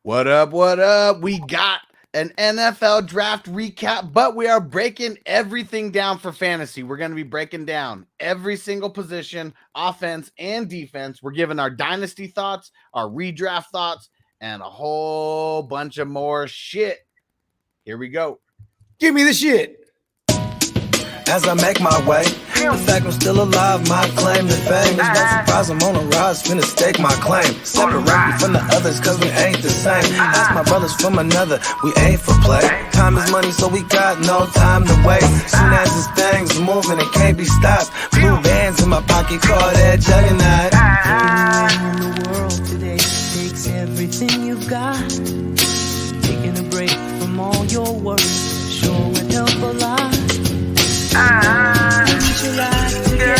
What up? What up? We got an NFL draft recap, but we are breaking everything down for fantasy. We're going to be breaking down every single position, offense and defense. We're giving our dynasty thoughts, our redraft thoughts, and a whole bunch of more shit. Here we go. Give me the shit. As I make my way, the fact I'm still alive, my claim to fame. It's no surprise I'm on a rise, finna stake my claim. Separate me from the others, cause we ain't the same. Ask my brothers from another, we ain't for play. Time is money, so we got no time to waste. Soon as this thing's moving, it can't be stopped. Blue bands in my pocket, call that juggernaut. In the world today takes everything you've got. Taking a break from all your work sure would help a lot. Get your life together.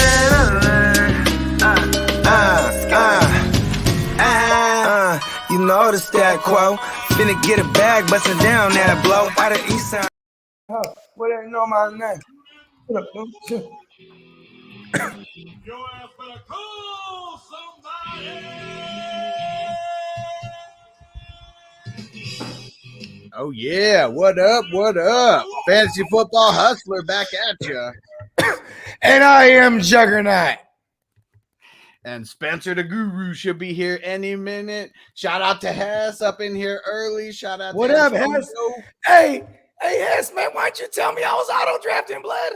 You know the stat quo. Finna get a bag, bustin' down that blow. Out of East Side. What do you know my name? What up, dude? Your ass better call somebody. Oh, yeah. What up? What up? Fantasy Football Hustler back at you. And I am Juggernaut. And Spencer the Guru should be here any minute. Shout out to Hess up in here early. Shout out What to up, Hess? Hey, Hess, man, why don't you tell me I was auto-drafting, blood?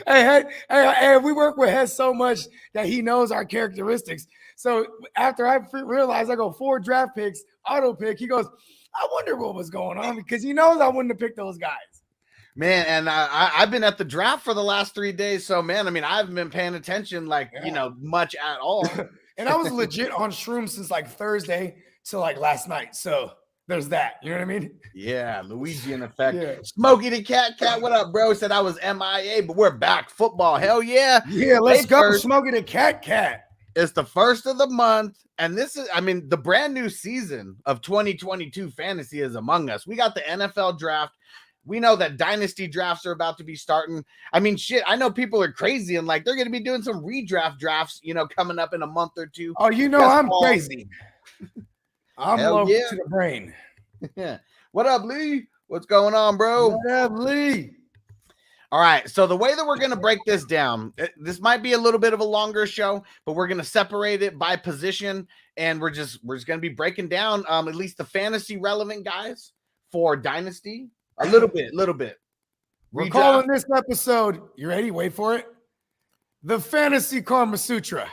Hey, we work with Hess so much that he knows our characteristics. So after I realized I go 4 draft picks, auto pick, he goes, I wonder what was going on because he knows I wouldn't have picked those guys. Man, and I've been at the draft for the last 3 days. So, man, I mean, I haven't been paying attention much at all. And I was legit on shrooms since like Thursday to like last night. So there's that. You know what I mean? Yeah, Louisiana effect. Yeah. Smokey the Cat, what up, bro? Said I was MIA, but we're back. Football, hell yeah. Yeah, let's Hey, go. first. Smokey the Cat. It's the first of the month. And this is, I mean, the brand new season of 2022 fantasy is among us. We got the NFL draft. We know that dynasty drafts are about to be starting. I mean, shit, I know people are crazy and like they're going to be doing some redraft drafts, coming up in a month or two. Oh, you know, Yes, I'm Paul. crazy. I'm Hell low yeah. to the brain. Yeah. What up, Lee? What's going on, bro? What up, Lee? All right. So the way that we're going to break this down, this might be a little bit of a longer show, but we're going to separate it by position. And we're just going to be breaking down at least the fantasy relevant guys for dynasty. A little bit. We're Redraft. calling this episode, you ready? Wait for it. The Fantasy Karma Sutra.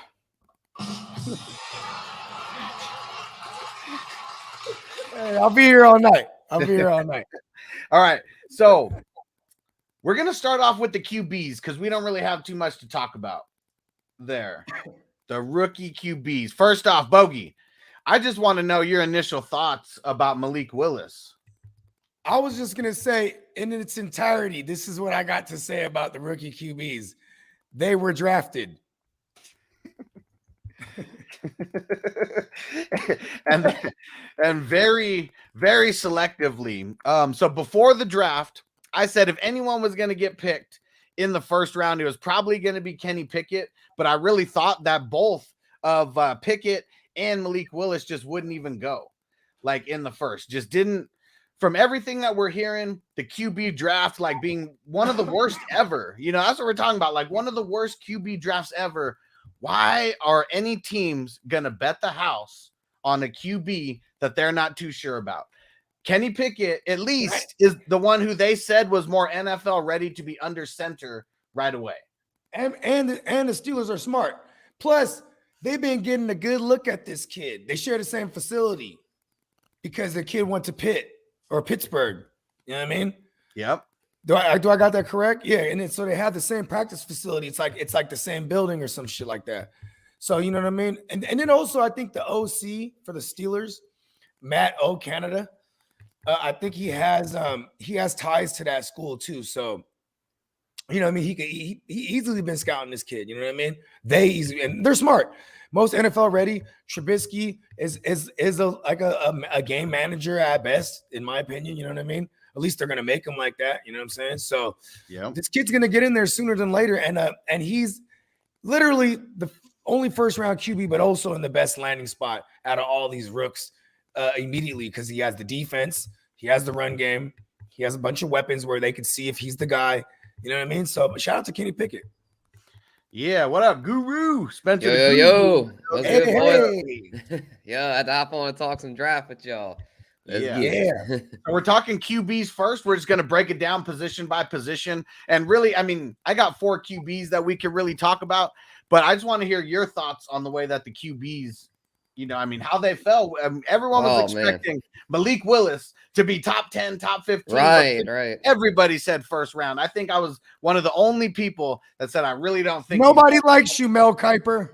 Hey, I'll be here all night. All right. So we're going to start off with the QBs because we don't really have too much to talk about there. The rookie QBs. First off, Bogey, I just want to know your initial thoughts about Malik Willis. I was just going to say, in its entirety, this is what I got to say about the rookie QBs. They were drafted. and very, very selectively. So before the draft, I said if anyone was going to get picked in the first round, it was probably going to be Kenny Pickett. But I really thought that both of Pickett and Malik Willis just wouldn't even go like in the first. Just didn't. From everything that we're hearing, the QB draft like being one of the worst ever. That's what we're talking about. Like one of the worst QB drafts ever. Why are any teams going to bet the house on a QB that they're not too sure about? Kenny Pickett, at least, is the one who they said was more NFL ready to be under center right away. And the Steelers are smart. Plus, they've been getting a good look at this kid. They share the same facility because the kid went to Pitt or Pittsburgh. You know what I mean? Yep. Do I got that correct? Yeah. And then, so they have the same practice facility. It's like the same building or some shit like that. So you know what I mean? And then also I think the OC for the Steelers, Matt O. Canada, I think he has ties to that school too. So you know what I mean? He easily been scouting this kid. You know what I mean? And they're smart. Most NFL ready. Trubisky is a game manager at best, in my opinion. You know what I mean? At least they're gonna make him like that. You know what I'm saying? So yeah, this kid's gonna get in there sooner than later, and he's literally the only first round QB, but also in the best landing spot out of all these rooks immediately because he has the defense, he has the run game, he has a bunch of weapons where they could see if he's the guy. You know what I mean? So shout out to Kenny Pickett. Yeah, what up, Guru? Spencer. Yo, the yo, Guru. what's Hey, good, boys? hey. Yeah, I had to hop on and talk some draft with y'all. Let's Yeah. get it. Yeah. So we're talking QBs first. We're just going to break it down position by position. And really, I mean, I got 4 QBs that we can really talk about, but I just want to hear your thoughts on the way that the QBs, you know, I mean, how they fell. Everyone was expecting Malik Willis to be top 10, top 15. Right. Everybody said first round. I think I was one of the only people that said I really don't think Nobody likes you, Mel Kiper.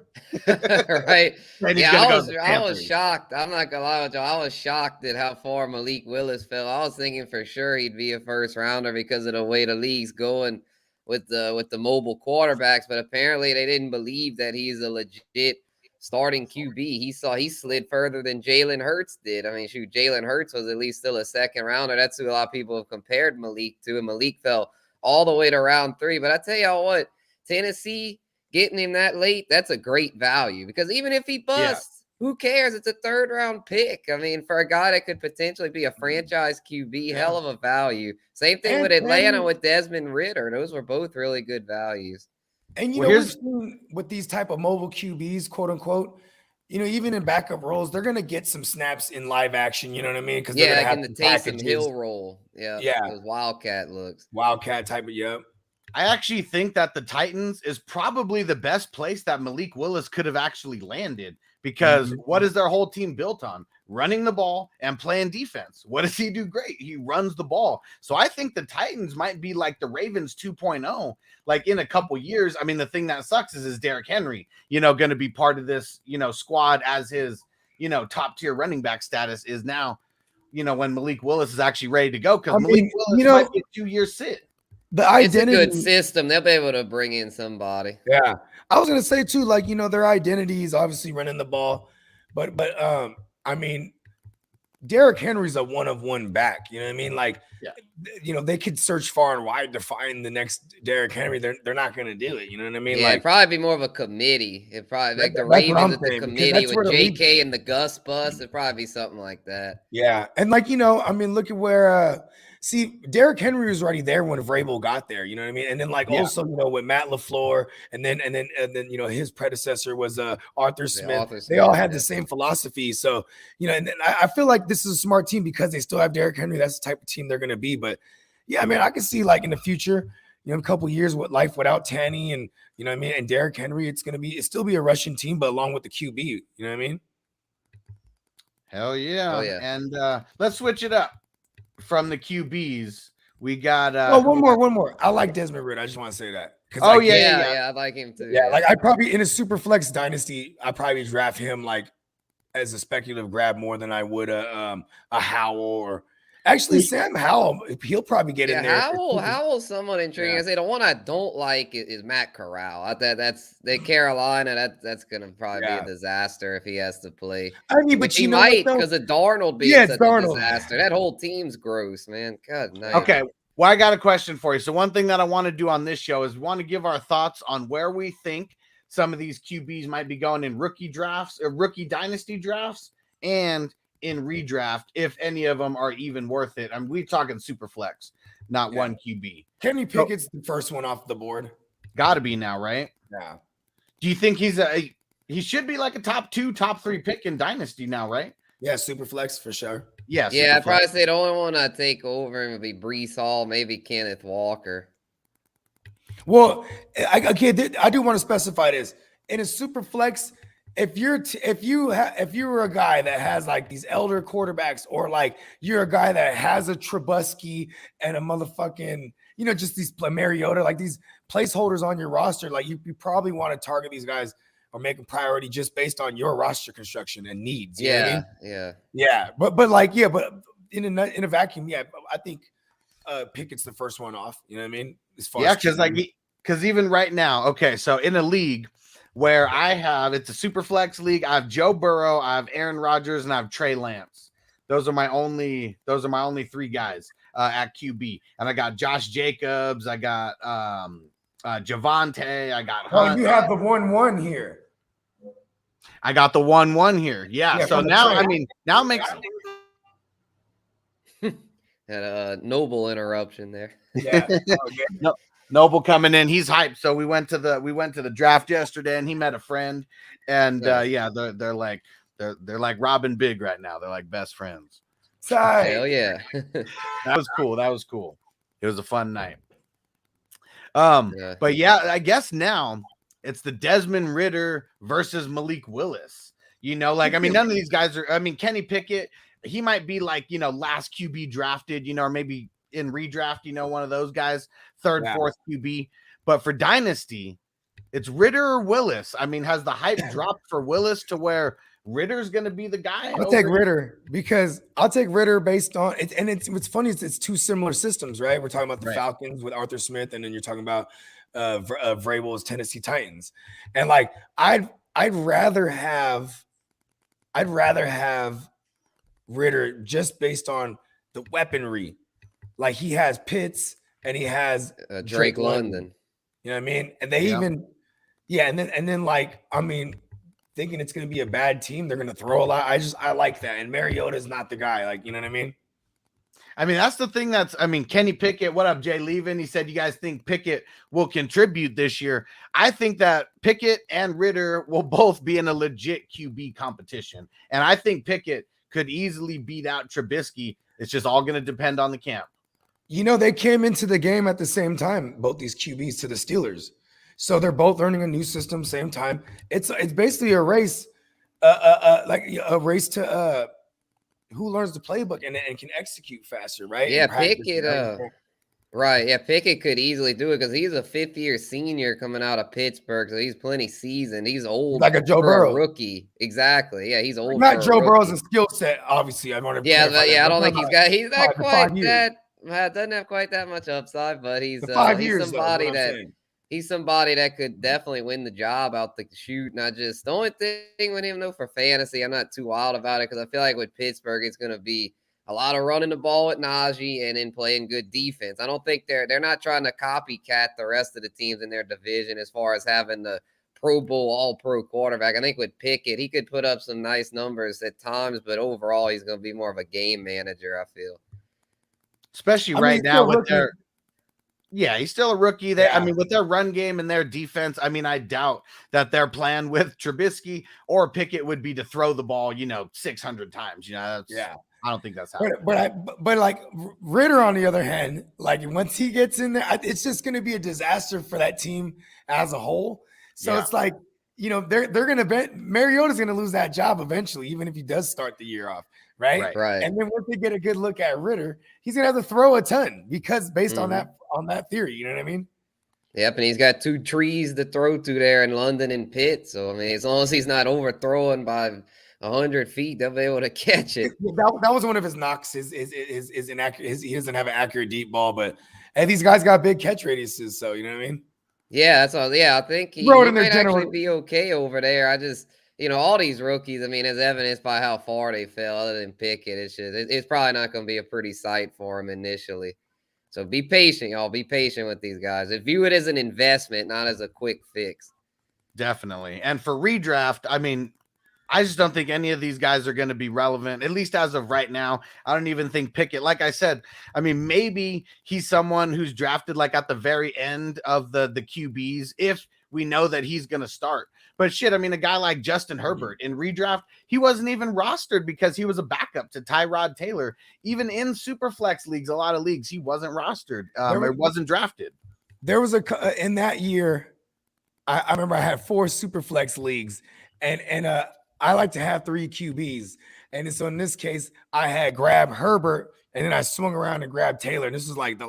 Right. And he's Yeah, gonna I go was to the I was Panthers. shocked. I'm not gonna lie with y'all. I was shocked at how far Malik Willis fell. I was thinking for sure he'd be a first rounder because of the way the league's going with the mobile quarterbacks, but apparently they didn't believe that he's a legit starting QB. He slid further than Jalen Hurts did. I mean, shoot, Jalen Hurts was at least still a second rounder. That's who a lot of people have compared Malik to, and Malik fell all the way to round 3. But I tell y'all what, Tennessee getting him that late, that's a great value because even if he busts, who cares? It's a 3rd round pick. I mean, for a guy that could potentially be a franchise QB, hell of a value. Same thing with Atlanta with Desmond Ritter. Those were both really good values. And you Well, know, here's- we've seen with these type of mobile QBs, quote unquote, you know, even in backup roles, they're gonna get some snaps in live action. You know what I mean? Because Yeah, they're like gonna in have the some Taysom packages, Hill role. Yeah. Those Wildcat looks. Wildcat type of I actually think that the Titans is probably the best place that Malik Willis could have actually landed because what is their whole team built on? Running the ball and playing defense. What does he do great? He runs the ball. So I think the Titans might be like the Ravens 2.0, like in a couple years. I mean, the thing that sucks is Derrick Henry, you know, going to be part of this, you know, squad as his, you know, top tier running back status is now, you know, when Malik Willis is actually ready to go because Malik Willis you know, might be a 2-year sit. The identity, it's a good system. They'll be able to bring in somebody. Yeah, I was gonna say too, like, you know, their identity is obviously running the ball, but I mean, Derrick Henry's a 1-of-1 back. You know what I mean? Like, you know, they could search far and wide to find the next Derrick Henry. They're not gonna do it. You know what I mean? Yeah, like, it'd probably be more of a committee. It probably like the that's what Ravens I'm at the saying, because committee that's where with the league- JK and the Gus bus. It'd probably be something like that. yeah, and like, you know, I mean, look at where see, Derrick Henry was already there when Vrabel got there, you know what I mean? And then like also, you know, with Matt LaFleur, and then you know, his predecessor was Arthur Smith. They all had the same philosophy. So, you know, and then I feel like this is a smart team because they still have Derrick Henry. That's the type of team they're gonna be. But yeah, I mean, I can see like in the future, you know, a couple years with life without Tanny and you know what I mean, and Derrick Henry, it's still be a rushing team, but along with the QB, you know what I mean? Hell yeah. Oh, yeah. And let's switch it up from the QBs. We got one more. I like Desmond Ritter. I just want to say that. Oh, like, yeah, I like him too. Yeah, like I probably in a super flex dynasty, I probably draft him like as a speculative grab more than I would a Howell or actually Sam Howell. He'll probably get in there. Howell's somewhat intriguing. I say the one I don't like is Matt Corral. That's Carolina. That's gonna probably be a disaster if he has to play. I mean, but he might because of Darnold being such a disaster. That whole team's gross, man. God, nice. Okay. Well, I got a question for you. So one thing that I want to do on this show is we want to give our thoughts on where we think some of these QBs might be going in rookie drafts or rookie dynasty drafts and in redraft, if any of them are even worth it. I mean, we're talking super flex, not one QB. Kenny Pickett's the first one off the board. Got to be now, right? Yeah. Do you think he should be like a top 2, top 3 pick in dynasty now, right? Yeah, super flex for sure. Yeah, I'd probably say the only one I'd take over him would be Breece Hall, maybe Kenneth Walker. Well, I do want to specify this in a super flex. If you were a guy that has like these elder quarterbacks, or like you're a guy that has a Trubisky and a motherfucking, you know, just these Mariota, like these placeholders on your roster, like you probably want to target these guys or make a priority just based on your roster construction and needs. You know what I mean? But in a vacuum, I think Pickett's the first one off. You know what I mean? As far as because even right now, okay, so in a league where it's a super flex league, I have Joe Burrow, I have Aaron Rodgers, and I have Trey Lance. Those are my only 3 guys at QB, and I got Josh Jacobs, I got Javonte, I got Hunt. You have the 1-1 here. I got the 1-1 here. Yeah. So now, I mean, now it makes Had a noble interruption there. Yeah. No, Noble coming in, he's hyped. So we went to the draft yesterday, and he met a friend, and Nice. yeah, they're like Robin Big right now. They're like best friends. Hell yeah. That was cool. It was a fun night. Yeah. But yeah, I guess now it's the Desmond Ritter versus Malik Willis. You know, like, I mean, none of these guys are, I mean, Kenny Pickett, he might be like, you know, last QB drafted, you know, or maybe in redraft, you know, one of those guys, third, fourth QB. But for Dynasty, it's Ritter or Willis. I mean, has the hype dropped for Willis to where Ritter's going to be the guy? I'll take Ritter because I'll take Ritter based on it. And what's funny is it's two similar systems, right? We're talking about the Falcons with Arthur Smith, and then you're talking about Vrabel's Tennessee Titans. And like, I'd rather have Ritter just based on the weaponry. Like, he has Pitts and he has Drake London. You know what I mean? And they and then like, I mean, thinking it's going to be a bad team, they're going to throw a lot. I like that. And Mariota's not the guy. Like, you know what I mean? I mean, that's the thing Kenny Pickett, what up, Jay Levin? He said, you guys think Pickett will contribute this year? I think that Pickett and Ritter will both be in a legit QB competition. And I think Pickett could easily beat out Trubisky. It's just all going to depend on the camp. You know, they came into the game at the same time, both these QBs to the Steelers. So they're both learning a new system, same time. It's basically a race, like a race to who learns the playbook and can execute faster, right? Yeah, Pickett. Right. Yeah, Pickett could easily do it because he's a fifth-year senior coming out of Pittsburgh, so he's plenty seasoned. He's old, like a Joe Burrow rookie. Exactly. Yeah, he's old. Not Joe Burrow's a skill set, obviously. I want to. Yeah, but I don't think he's not quite that. Doesn't have quite that much upside, but he's somebody that could definitely win the job out the chute. And the only thing with him though for fantasy, I'm not too wild about it because I feel like with Pittsburgh, it's going to be a lot of running the ball with Najee and then playing good defense. I don't think they're not trying to copycat the rest of the teams in their division as far as having the Pro Bowl, all-pro quarterback. I think with Pickett, he could put up some nice numbers at times, but overall, he's going to be more of a game manager, I feel. Especially right now with he's still a rookie. I mean, with their run game and their defense, I mean, I doubt that their plan with Trubisky or Pickett would be to throw the ball, 600 times. I don't think that's happening. But like Ritter, on the other hand, like once he gets in there, it's just going to be a disaster for that team as a whole. So it's like, they're going to Mariota's going to lose that job eventually, even if he does start the year off. Right. And then once they get a good look at Ritter, he's gonna have to throw a ton because based on that theory, you know what I mean? Yep, and he's got two trees to throw to there in London and Pitt. So I mean, as long as he's not overthrowing by 100 feet, they'll be able to catch it. That was one of his knocks. His inaccurate. He doesn't have an accurate deep ball, but these guys got big catch radiuses. So you know what I mean? Yeah, that's all. Yeah, I think he might actually be okay over there. I just. All these rookies, I mean, as evidenced by how far they fell, other than Pickett, it's probably not going to be a pretty sight for him initially. So be patient, y'all. Be patient with these guys. View it as an investment, not as a quick fix. Definitely. And for redraft, I mean, I just don't think any of these guys are going to be relevant, at least as of right now. I don't even think Pickett, like I said, I mean, maybe he's someone who's drafted like at the very end of the QBs if we know that he's going to start. But shit, I mean, a guy like Justin Herbert in redraft, he wasn't even rostered because he was a backup to Tyrod Taylor. Even in Superflex leagues, a lot of leagues, he wasn't rostered. It wasn't drafted. There was in that year, I remember I had 4 Superflex leagues, and I like to have 3 QBs. And so in this case, I had grabbed Herbert, and then I swung around and grabbed Taylor. And this is like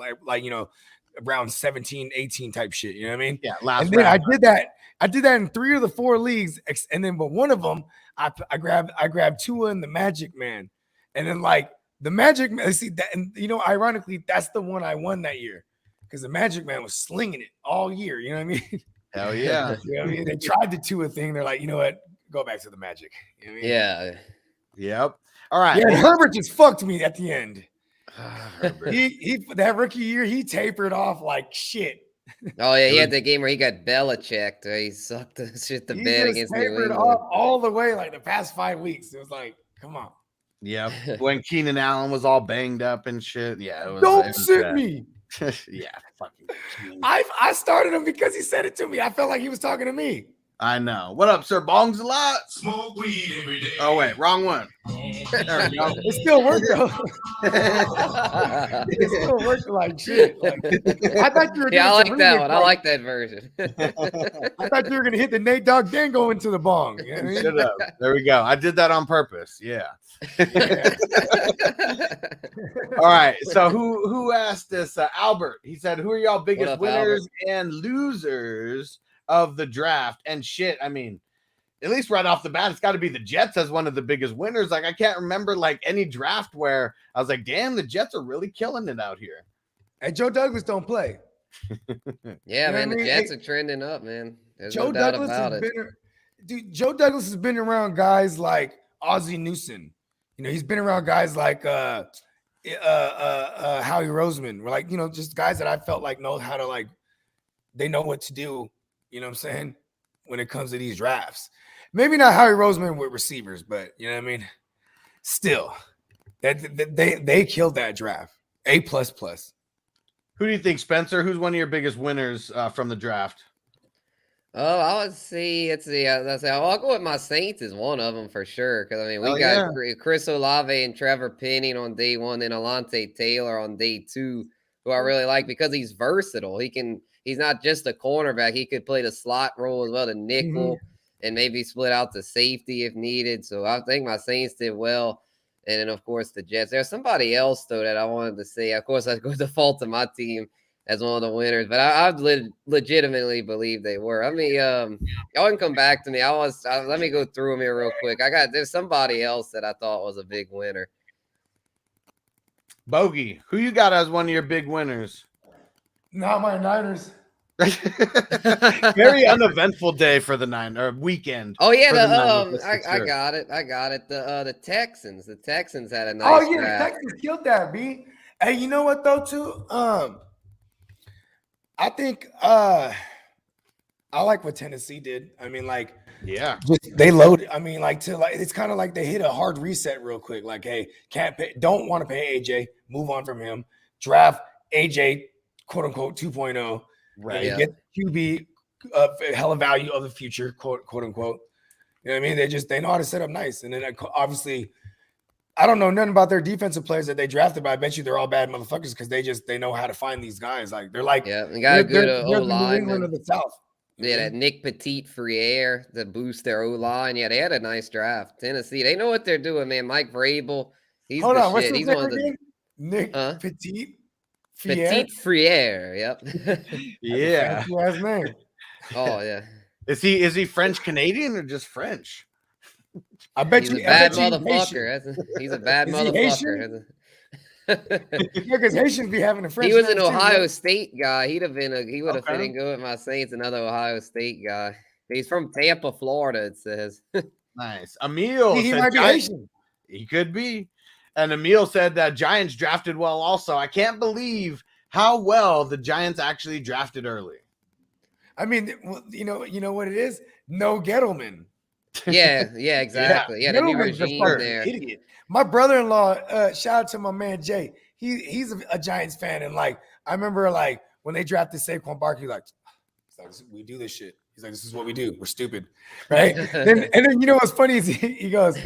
around 17, 18 type shit. You know what I mean? Yeah. And then I did that in 3 of the 4 leagues. And then, but one of them, I grabbed Tua and the Magic Man. And then like the Magic Man, see that, and ironically, that's the one I won that year because the Magic Man was slinging it all year. You know what I mean? Hell yeah. You know what I mean? They tried the Tua thing. They're like, you know what? Go back to the Magic. You know what I mean? Yeah. Yep. All right. Yeah, Herbert just fucked me at the end. He that rookie year, he tapered off like shit. Oh yeah, he had that game where he got Belichicked. He sucked the shit to bed against New England. Off all the way like the past 5 weeks. It was like, come on. Yeah, when Keenan Allen was all banged up and shit. Yeah, it was, Don't it was sit bad. me. Yeah, fucking. I started him because he said it to me. I felt like he was talking to me. I know. What up, sir? Bongs a lot. Smoke weed every day. Oh wait, wrong one. There we go. It still worked though. It still worked like shit. Like, I thought you were. Yeah, I doing like some that remix, one. I like that version. I thought you were gonna hit the Nate Dogg Dango into the bong. You know what I mean? Shut up. There we go. I did that on purpose. Yeah. All right. So who asked this? Albert. He said, "Who are y'all biggest up, winners and losers of the draft?" And shit, I mean, at least right off the bat, it's got to be the Jets as one of the biggest winners. Like I can't remember like any draft where I was like, "Damn, the Jets are really killing it out here." And Joe Douglas don't play. Yeah, You know man, what I the mean? Jets Hey, are trending up, man. There's Joe no doubt Douglas about has it. dude. Joe Douglas has been around guys like Ozzie Newson. You know, he's been around guys like Howie Roseman. We're like, you know, just guys that I felt like know how to like, they know what to do. You know what I'm saying? When it comes to these drafts, maybe not Howie Roseman with receivers, but you know what I mean. Still, they killed that draft. A++. Who do you think, Spencer? Who's one of your biggest winners from the draft? Oh, I would say I'll go with my Saints as one of them for sure. Because I mean, we Oh, got Chris Olave and Trevor Penning on day one, and Alontae Taylor on day two, who I really like because he's versatile. He's not just a cornerback; he could play the slot role as well, the nickel, and maybe split out the safety if needed. So I think my Saints did well. And then, of course, the Jets. There's somebody else, though, that I wanted to say. Of course, I go default to my team as one of the winners, but I legitimately believe they were. I mean, y'all can come back to me. Let me go through them here real quick. There's somebody else that I thought was a big winner. Bogey, who you got as one of your big winners? Not my Niners. Very uneventful day for the weekend. Oh yeah, for the Niners, that's I for got it. The Texans. The Texans had a nice. Oh yeah, draft. the Texans killed that, B. Hey, you know what though, too? I think I like what Tennessee did. I mean, like, Yeah. they loaded. I mean, it's kind of like they hit a hard reset real quick. Like, hey, don't want to pay AJ, move on from him. Draft AJ, quote unquote 2.0. Right. And get QB hella value of the future, quote unquote. You know what I mean? They know how to set up nice. And then obviously, I don't know nothing about their defensive players that they drafted, but I bet you they're all bad motherfuckers because they know how to find these guys. Like they're like, Yeah, they got a good they're O the New England lineman. of the South. Yeah, that Nick Petit Friere to boost their O line. Yeah, they had a nice draft. Tennessee, they know what they're doing, man. Mike Vrabel, he's Hold the on, what's shit. his He's name one of the again? Nick Huh? Petit. Petit Friere. Yep. Yeah. Last name. Oh yeah. Is he French Canadian or just French? I bet He's you. a bad I bet you motherfucker. He's a bad Is he motherfucker. because Haitians be having a French. He was an names too, Ohio right? State guy. He would have fit Okay. in good with my Saints. Another Ohio State guy. He's from Tampa, Florida. It says. Nice. Emil He said might be Giants- Haitian. He could be. And Emil said that Giants drafted well also. I can't believe how well the Giants actually drafted early. I mean, you know what it is? No Gettleman. Yeah, exactly. Yeah, the new Gettleman's the regime fucking there. Idiot. My brother-in-law, shout out to my man Jay. He's a Giants fan, and like I remember, like when they drafted Saquon Barkley, like we do this shit. He's like, this is what we do. We're stupid, right? and then you know what's funny is he goes,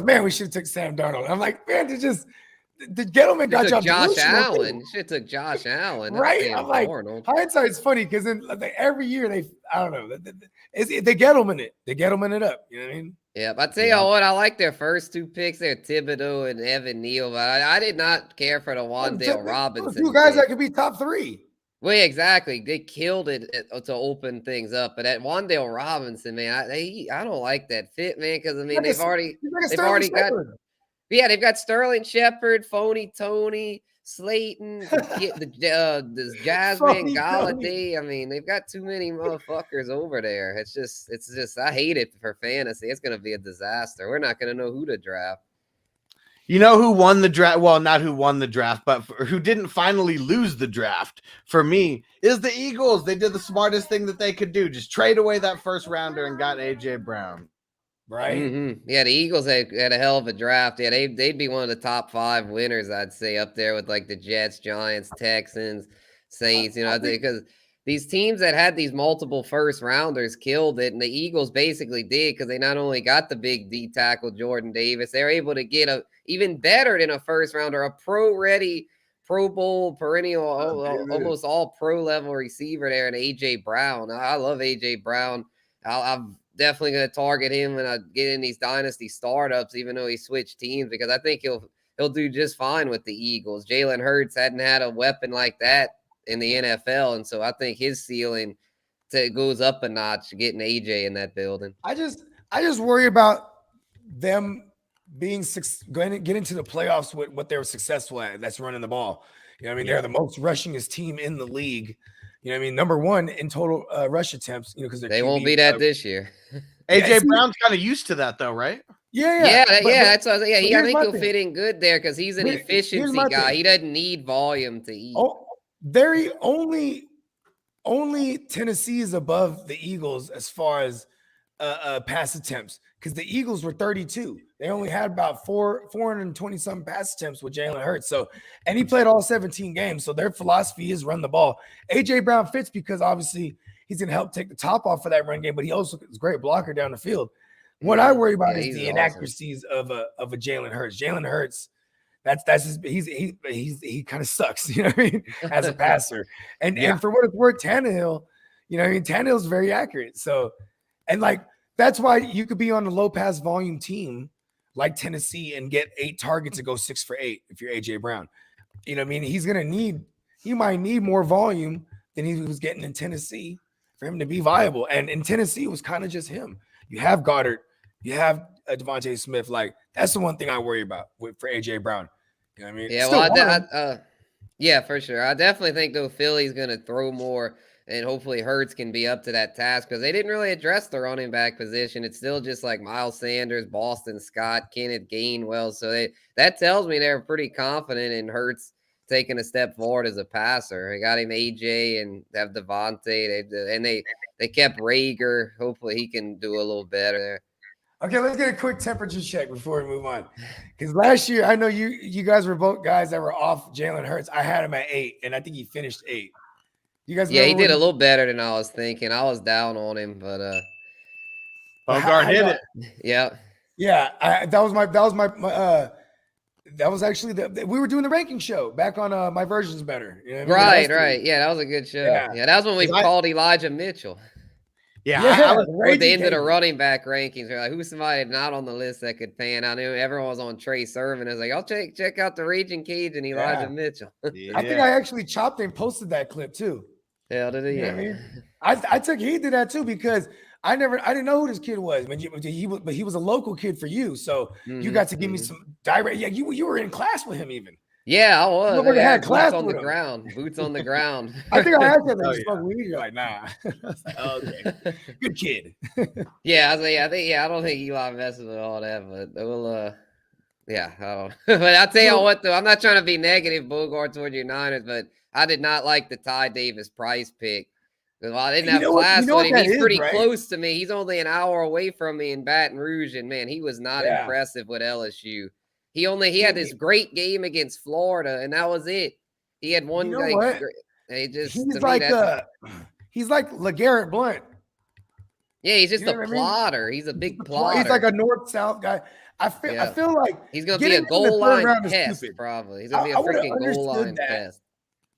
man, we should have took Sam Darnold. I'm like, man, the Gettleman got Took y'all Josh delusional, too. Allen. Should took Josh Allen. not Right? Sam I'm like, Darnold. hindsight's funny because then like, every year I don't know, they Gettleman it. They Gettleman it up. You know what I mean? Yeah, but I tell you what, I like their first two picks. They're Thibodeau and Evan Neal, but I did not care for the Wandale Robinson. Two guys pick. that could be top 3. Well, yeah, exactly. They killed it to open things up. But that Wandale Robinson, man, I don't like that fit, man, because I mean they've already got. Yeah, they've got Sterling Shepard, Phony Tony, Slayton, this Jasmine Galladay. I mean, they've got too many motherfuckers over there. It's just I hate it for fantasy. It's gonna be a disaster. We're not gonna know who to draft. You know who won the draft? Well, not who won the draft, but who didn't finally lose the draft for me is the Eagles. They did the smartest thing that they could do. Just trade away that first rounder and got AJ Brown. right? Yeah, the Eagles had a hell of a draft. Yeah, they'd be one of the top 5 winners, I'd say, up there with like the Jets, Giants, Texans, Saints. You know, because these teams that had these multiple first rounders killed it, and the Eagles basically did because they not only got the big D tackle Jordan Davis, they were able to get a even better than a first rounder, a pro-ready, Pro Bowl, perennial, almost all pro level receiver there, and AJ Brown. I love AJ Brown. I'm definitely going to target him when I get in these dynasty startups, even though he switched teams, because I think he'll do just fine with the Eagles. Jalen Hurts hadn't had a weapon like that in the NFL, and so I think his ceiling goes up a notch getting AJ in that building. I just worry about them going to get into the playoffs with what they were successful at. That's running the ball. You know what I mean? They're the most rushingest team in the league. You know what I mean? Number 1 in total rush attempts, you know, because they won't be that this year. AJ Brown's kind of used to that though, right? Yeah. That's what I was, I think he'll thing. fit in good there because he's an efficiency guy. He doesn't need volume to eat. Very only Tennessee is above the Eagles as far as pass attempts, because the Eagles were 32. They only had about 420 some pass attempts with Jalen Hurts. So, and he played all 17 games. So their philosophy is run the ball. AJ Brown fits because obviously he's going to help take the top off of that run game, but he also is a great blocker down the field. What I worry about is the inaccuracies of a Jalen Hurts. Jalen Hurts, he kind of sucks, you know what I mean, as a passer. And for what it's worth, Tannehill, you know what I mean, Tannehill's very accurate. So, and like that's why you could be on a low pass volume team like Tennessee and get 8 targets and go 6 for 8 if you're AJ Brown. You know what I mean? He might need more volume than he was getting in Tennessee for him to be viable. And in Tennessee, it was kind of just him. You have Goddard, you have Devonta Smith. Like that's the one thing I worry about for AJ Brown. You know what I mean? Yeah, yeah, for sure. I definitely think though Philly's going to throw more, and hopefully Hurts can be up to that task because they didn't really address the running back position. It's still just like Miles Sanders, Boston Scott, Kenneth Gainwell. So that tells me they're pretty confident in Hurts taking a step forward as a passer. They got him AJ and have Devontae, and they kept Rager. Hopefully he can do a little better there. Okay, let's get a quick temperature check before we move on. Because last year, I know you guys were both guys that were off Jalen Hurts. I had him at 8, and I think he finished 8. You guys, he did a little better than I was thinking. I was down on him, but Bogard hit it. Yeah, that was actually we were doing the ranking show back on My Version's Better. You know what I mean? Right. Yeah, that was a good show. Yeah, that was when we called Elijah Mitchell. I was at the end of the running back rankings. We're like, who's somebody not on the list that could pan? I knew everyone was on Trey Sermon. I was like, I'll check out the Raging Cage and Elijah Mitchell. I think I actually chopped and posted that clip too. Yeah, did he? You know what I mean? I took heed to that too because I didn't know who this kid was, but he was a local kid for you, so you got to give me some direct. Yeah, you were in class with him even. Yeah, I was. I had class on the ground. Boots on the ground. I think I asked him to smoke weed. You're like, nah. I was like, oh, okay, good kid. I don't think Eli messes with all that, but we'll. I don't. But I'll tell you what, though, I'm not trying to be negative, Bogard, toward your Niners, but I did not like the Ty Davis Price pick. Because while I didn't have class with him, he's pretty close to me. He's only an hour away from me in Baton Rouge, and man, he was not impressive with LSU. He had this great game against Florida, and that was it. He had one. He's like LeGarrette Blount. Yeah, he's just a plotter. He's a big plotter. He's like a north-south guy. I feel like he's gonna be a goal line pest. Probably he's gonna be a freaking goal line pest.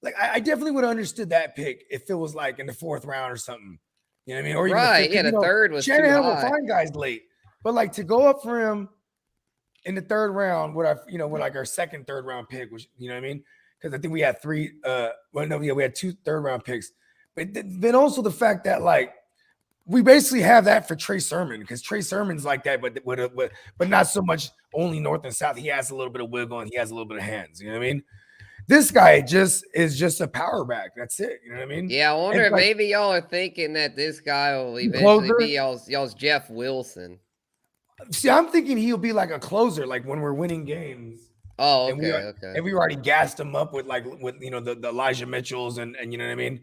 Like I definitely would have understood that pick if it was like in the 4th round or something. You know what I mean? Or even the 3rd was Shanahan will find guys late, but like to go up for him in the 3rd round, with our 2nd, 3rd round pick, which you know what I mean? Because I think we had 3. We had 2 3rd round picks, but then also the fact that like we basically have that for Trey Sermon because Trey Sermon's like that, but not so much only north and south. He has a little bit of wiggle and he has a little bit of hands. You know what I mean? This guy is just a power back. That's it. You know what I mean? Yeah, I wonder if maybe y'all are thinking that this guy will eventually be y'all's Jeff Wilson. See, I'm thinking he'll be like a closer, like when we're winning games. Oh, okay. And we already gassed him up with the Elijah Mitchells and you know what I mean?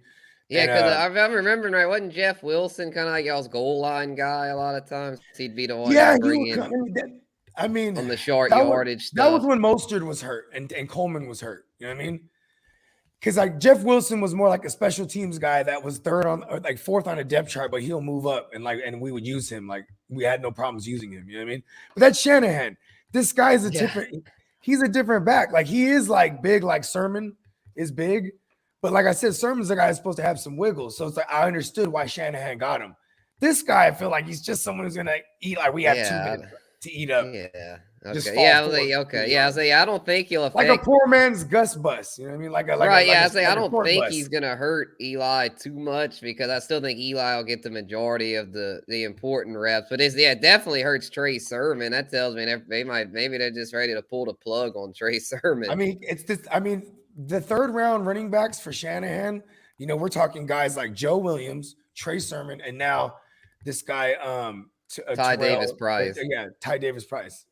Yeah, And, because I'm remembering right, wasn't Jeff Wilson kind of like y'all's goal line guy a lot of times? He'd be the one yeah, to he bring would in come. I mean, on the short that was, yardage that was stuff. when Mostert was hurt and Coleman was hurt. You know what I mean? Because like Jeff Wilson was more like a special teams guy that was third on or like fourth on a depth chart, but he'll move up and we would use him. Like we had no problems using him. You know what I mean? But that's Shanahan. This guy is different. He's a different back. Like he is like big, like Sermon is big. But like I said, Sermon's a guy that's supposed to have some wiggles. So it's like I understood why Shanahan got him. This guy, I feel like he's just someone who's gonna eat. Like we have 2 minutes to eat up. Yeah. Just Okay. fall Yeah. I was forward. like, okay. Yeah. I was like, I don't think he'll affect. Like a poor man's Gus Bus. You know what I mean? Like Right. Yeah. I was like, I standard don't court think bus. he's gonna hurt Eli too much because I still think Eli will get the majority of the important reps. But it definitely hurts Trey Sermon. That tells me maybe they're just ready to pull the plug on Trey Sermon. I mean, the third round running backs for Shanahan, you know, we're talking guys like Joe Williams, Trey Sermon, and now this guy, Ty Davis Price. Yeah, Ty Davis Price.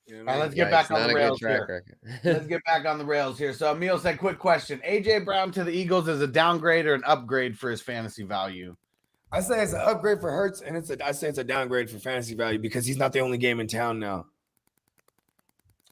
You know what I All right, mean? let's get back on the rails track here. record. Let's get back on the rails here. So Emil said, quick question. AJ Brown to the Eagles is a downgrade or an upgrade for his fantasy value? I say it's an upgrade for Hurts, and I say it's a downgrade for fantasy value because he's not the only game in town now.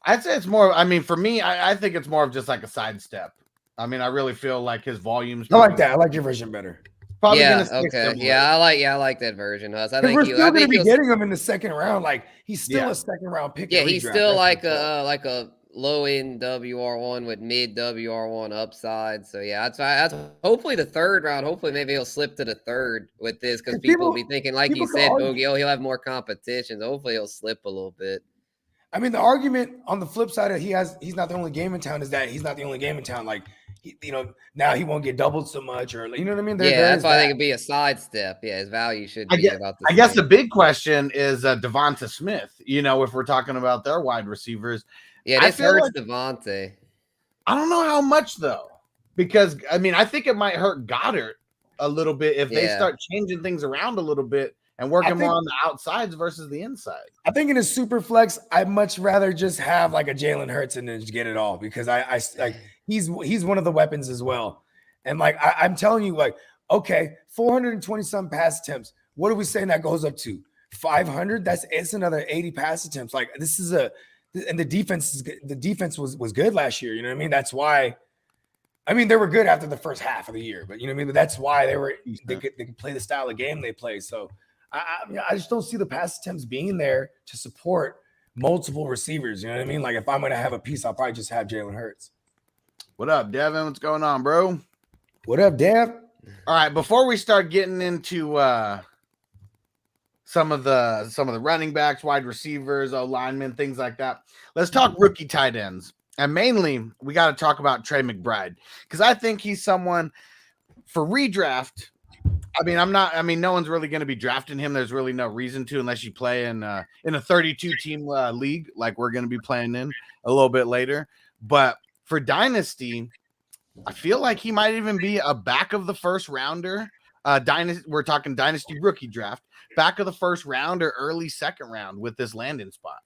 I'd say it's more, I mean, for me, I think it's more of just like a sidestep. I mean, I really feel like his volumes. I like that. I like your version better. Probably Yeah. gonna stick Okay. similar. Yeah. I like that version, Huss. I Because think we're still going to be he'll- getting him in the second round. Like he's still Yeah. a second round pick. Yeah, in he's redraft. still That's like a low end WR1 with mid WR1 upside. So yeah, that's hopefully the third round. Hopefully maybe he'll slip to the third with this because people will be thinking, like you people said, can Bogey, he'll have more competition. So hopefully he'll slip a little bit. I mean, the argument on the flip side of he's not the only game in town is that he's not the only game in town. Like, now he won't get doubled so much, or you know what I mean? That's why I think it'd be a sidestep. Yeah, his value should be about the same. I guess the big question is Devonta Smith. You know, if we're talking about their wide receivers. Yeah, this hurts Devontae. I don't know how much though, because I mean, I think it might hurt Goddard a little bit if they start changing things around a little bit and working more on the outsides versus the inside. I think in a super flex, I'd much rather just have like a Jalen Hurts and then just get it all because I like he's one of the weapons as well. And like I'm telling you, like, okay, 420 some pass attempts. What are we saying that goes up to? 500? It's another 80 pass attempts. Like this is and the defense was good last year. You know what I mean? That's why. I mean, they were good after the first half of the year, but you know what I mean? But that's why they could play the style of game they play. So I just don't see the pass attempts being there to support multiple receivers. You know what I mean? Like if I'm going to have a piece, I'll probably just have Jalen Hurts. What up, Devin? What's going on, bro? What up, Dev? All right, before we start getting into some of the running backs, wide receivers, linemen, things like that, let's talk rookie tight ends. And mainly, we got to talk about Trey McBride because I think he's someone for redraft. I mean, no one's really going to be drafting him. There's really no reason to unless you play in a 32-team league like we're going to be playing in a little bit later. But for Dynasty, I feel like he might even be a back of the first rounder. We're talking Dynasty rookie draft, back of the first round or early second round with this landing spot.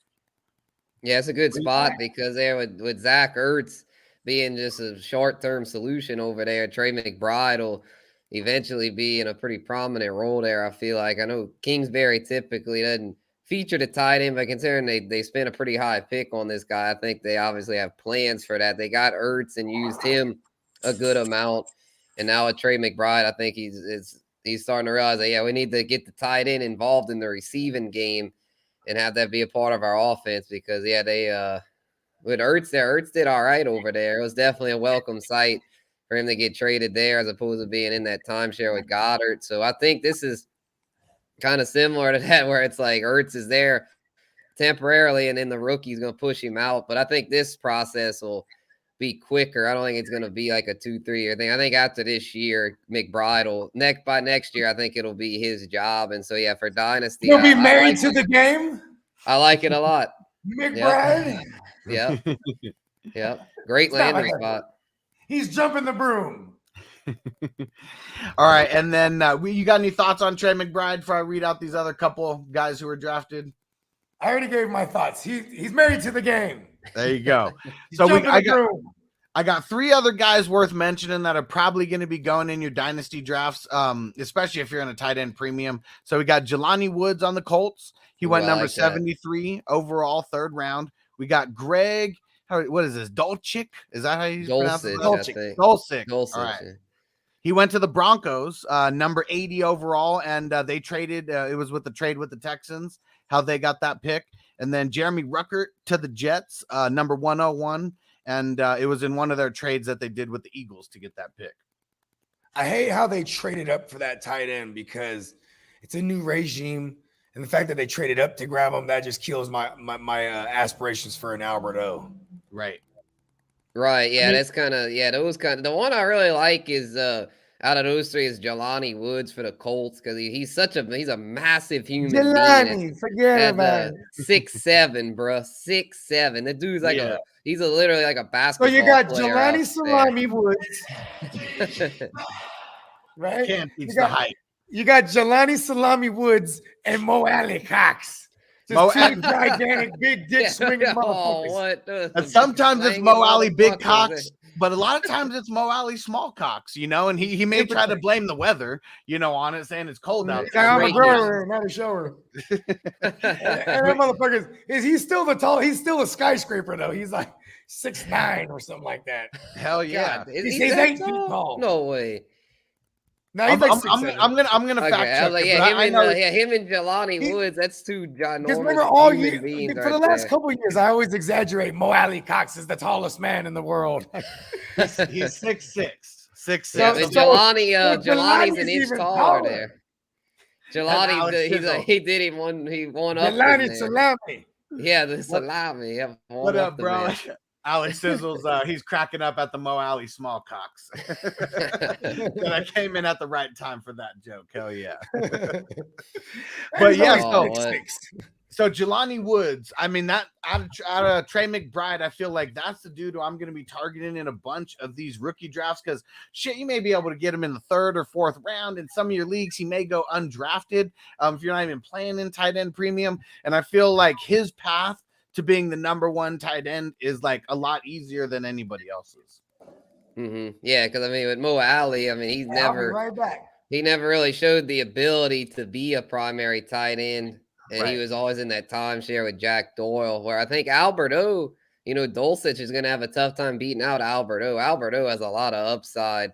Yeah, it's a good spot because there with Zach Ertz being just a short-term solution over there, Trey McBride will eventually be in a pretty prominent role there, I feel like. I know Kingsbury typically doesn't feature the tight end, but considering they spent a pretty high pick on this guy, I think they obviously have plans for that. They got Ertz and used him a good amount. And now with Trey McBride, I think he's starting to realize that, we need to get the tight end involved in the receiving game and have that be a part of our offense because, they with Ertz there, Ertz did all right over there. It was definitely a welcome sight for him to get traded there as opposed to being in that timeshare with Goddard. So I think this is kind of similar to that where it's like Ertz is there temporarily and then the rookie's going to push him out. But I think this process will be quicker. I don't think it's going to be like a 2-3 year thing. I think after this year, McBride will by next year, I think it'll be his job. And so, for Dynasty, He'll be married to the game. I like it a lot. McBride. Yeah. Yep. Great landing spot. He's jumping the broom. All right. And then you got any thoughts on Trey McBride before I read out these other couple guys who were drafted? I already gave my thoughts. He's married to the game. There you go. So I I got 3 other guys worth mentioning that are probably going to be going in your dynasty drafts, especially if you're in a tight end premium. So we got Jelani Woods on the Colts. He went number 73 overall, 3rd round. We got Greg. What is this? Dolchik? Is that how you pronounce it? Dolchik. All right. Yeah. He went to the Broncos, number 80 overall, and they traded. It was with the trade with the Texans, how they got that pick. And then Jeremy Ruckert to the Jets, number 101. And it was in one of their trades that they did with the Eagles to get that pick. I hate how they traded up for that tight end because it's a new regime. And the fact that they traded up to grab him, that just kills my aspirations for an Albert O. Right. Right. Yeah, that's kind of, the one I really like is out of those 3 is Jelani Woods for the Colts because he's a massive human being. Forget about it. 6'7", bro. 6'7". The dude's like he's literally like a basketball player. So you got Jelani Salami Woods. Right? Can't teach the height. You got Jelani Salami Woods and Mo Alley Cox. Just 2 gigantic big dick swinging motherfuckers. And sometimes it's Mo Alley big cocks, but a lot of times it's Mo Alley small cocks, and he may try to blame the weather, on it, saying it's cold out there. I'm a grower, not a shower. And that motherfucker he's still he's still a skyscraper though. He's like 6'9" or something like that. Hell yeah. He's 8 feet tall. No way. No, I'm gonna fact check. Him and Jelani Woods. That's 2 ginormous. Because remember, all year for the last couple of years, I always exaggerate. Mo Alley Cox is the tallest man in the world. He's 6'6". 6'6". Yeah, Jelani's an inch taller there. Jelani, he won up. Jelani Salami. Yeah, the salami. What up, bro? Alex Sizzles, he's cracking up at the Mo Alley small cocks. And I came in at the right time for that joke. Hell yeah. But yeah, so Jelani Woods, I mean, that out of Trey McBride, I feel like that's the dude who I'm going to be targeting in a bunch of these rookie drafts because shit, you may be able to get him in the 3rd or 4th round. In some of your leagues, he may go undrafted if you're not even playing in tight end premium. And I feel like his path to being the number 1 tight end is like a lot easier than anybody else's. Mm-hmm. Yeah, because I mean, with Mo Alley, I mean, he never really showed the ability to be a primary tight end, and he was always in that timeshare with Jack Doyle. Where I think Albert O, Dulcich is going to have a tough time beating out Albert O. Albert O has a lot of upside.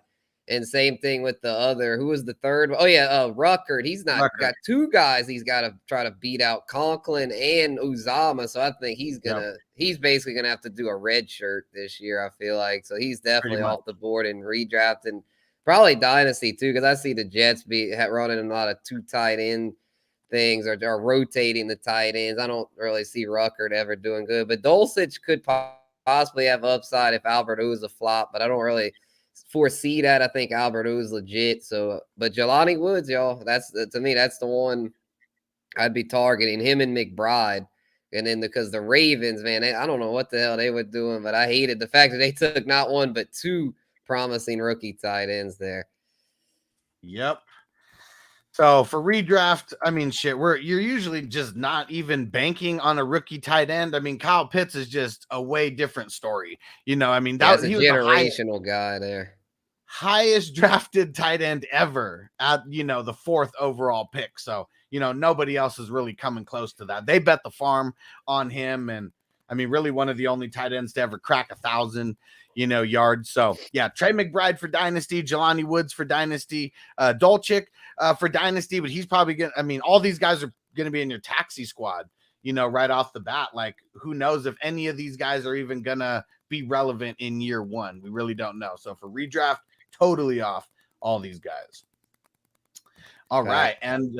And same thing with the other. Who was the 3rd? Oh, yeah, Ruckert. He's got 2 guys he's got to try to beat out, Conklin and Uzama. So I think he's basically going to have to do a red shirt this year, I feel like. So he's definitely off the board in redraft and probably dynasty too, because I see the Jets running a lot of 2 tight end things or rotating the tight ends. I don't really see Ruckert ever doing good. But Dulcich could possibly have upside if Albert O is a flop, but I don't really foresee that. I think Albert O is legit. So, but Jelani Woods, y'all, to me, that's the one I'd be targeting, him and McBride. And then because the Ravens, man, I don't know what the hell they were doing, but I hated the fact that they took not 1 but 2 promising rookie tight ends there. Yep. So for redraft, I mean, shit, you're usually just not even banking on a rookie tight end. I mean, Kyle Pitts is just a way different story. I mean, that's a generational guy there. Highest drafted tight end ever at, the 4th overall pick. So, nobody else is really coming close to that. They bet the farm on him. And I mean, really one of the only tight ends to ever crack 1,000, yards. So yeah, Trey McBride for dynasty, Jelani Woods for dynasty, Dolchik for dynasty, but he's probably all these guys are going to be in your taxi squad, right off the bat. Like, who knows if any of these guys are even going to be relevant in year 1. We really don't know. So for redraft, totally off all these guys. All right. And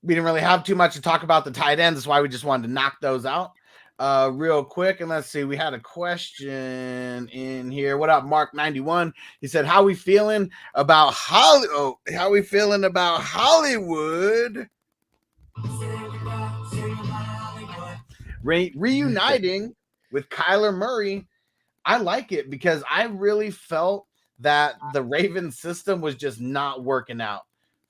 we didn't really have too much to talk about the tight ends. That's why we just wanted to knock those out real quick. And let's see, we had a question in here. What up, Mark 91? He said, how we feeling about Hollywood? Reuniting with Kyler Murray. I like it because I really felt that the Ravens system was just not working out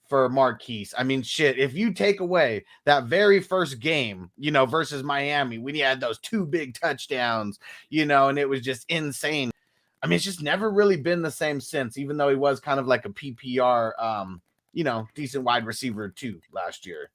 for Marquise. I mean, shit, if you take away that very first game, versus Miami, when he had those 2 big touchdowns, and it was just insane. I mean, it's just never really been the same since, even though he was kind of like a PPR, decent wide receiver too last year.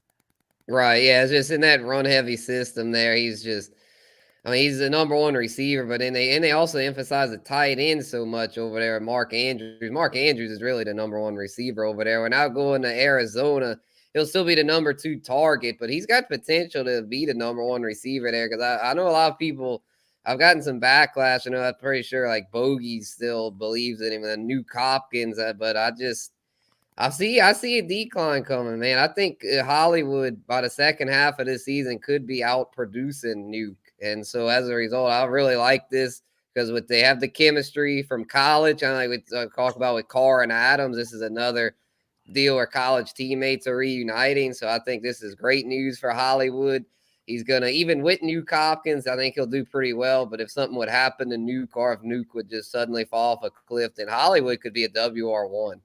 Right. Yeah. It's just in that run heavy system there. He's the number one receiver, but they also emphasize the tight end so much over there. Mark Andrews. Mark Andrews is really the number one receiver over there. We're now going to Arizona. He'll still be the number 2 target, but he's got potential to be the number 1 receiver there. Because I know a lot of people. I've gotten some backlash. I'm pretty sure like Bogey still believes in him and Nuke Hopkins, but I see a decline coming, man. I think Hollywood by the second half of this season could be out producing Nuke. And so as a result, I really like this because they have the chemistry from college. I like we talk about with Carr and Adams. This is another deal where college teammates are reuniting. So I think this is great news for Hollywood. He's going to, even with Nuke Hopkins, I think he'll do pretty well. But if something would happen to Nuke, or if Nuke would just suddenly fall off a cliff, then Hollywood could be a WR1.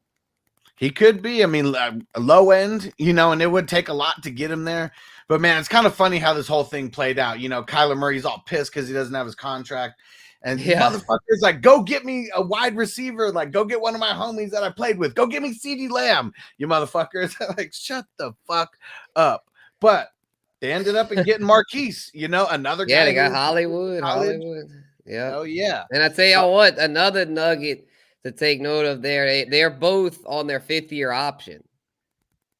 He could be. I mean, low end, and it would take a lot to get him there. But, man, it's kind of funny how this whole thing played out. Kyler Murray's all pissed because he doesn't have his contract. And motherfuckers like, go get me a wide receiver. Like, go get one of my homies that I played with. Go get me CeeDee Lamb, you motherfuckers. Like, shut the fuck up. But they ended up getting Marquise, another guy. Yeah, they got Hollywood. Yeah. Oh, yeah. And I tell you what, another nugget to take note of there, they're both on their 5th-year option.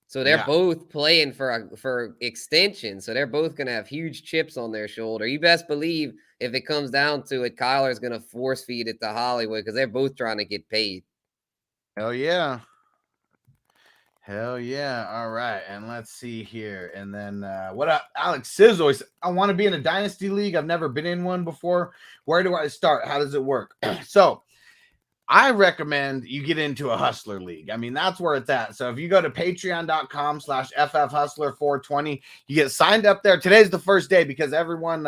So they're both playing for extension. So they're both going to have huge chips on their shoulder. You best believe if it comes down to it, Kyler's going to force feed it to Hollywood because they're both trying to get paid. Hell yeah. Hell yeah. All right. And let's see here. And then what up? Alex Sizzle. I want to be in a Dynasty league. I've never been in one before. Where do I start? How does it work? So I recommend you get into a Hustler League. I mean, that's where it's at. So if you go to patreon.com/FFHustler420, you get signed up there. Today's the first day because everyone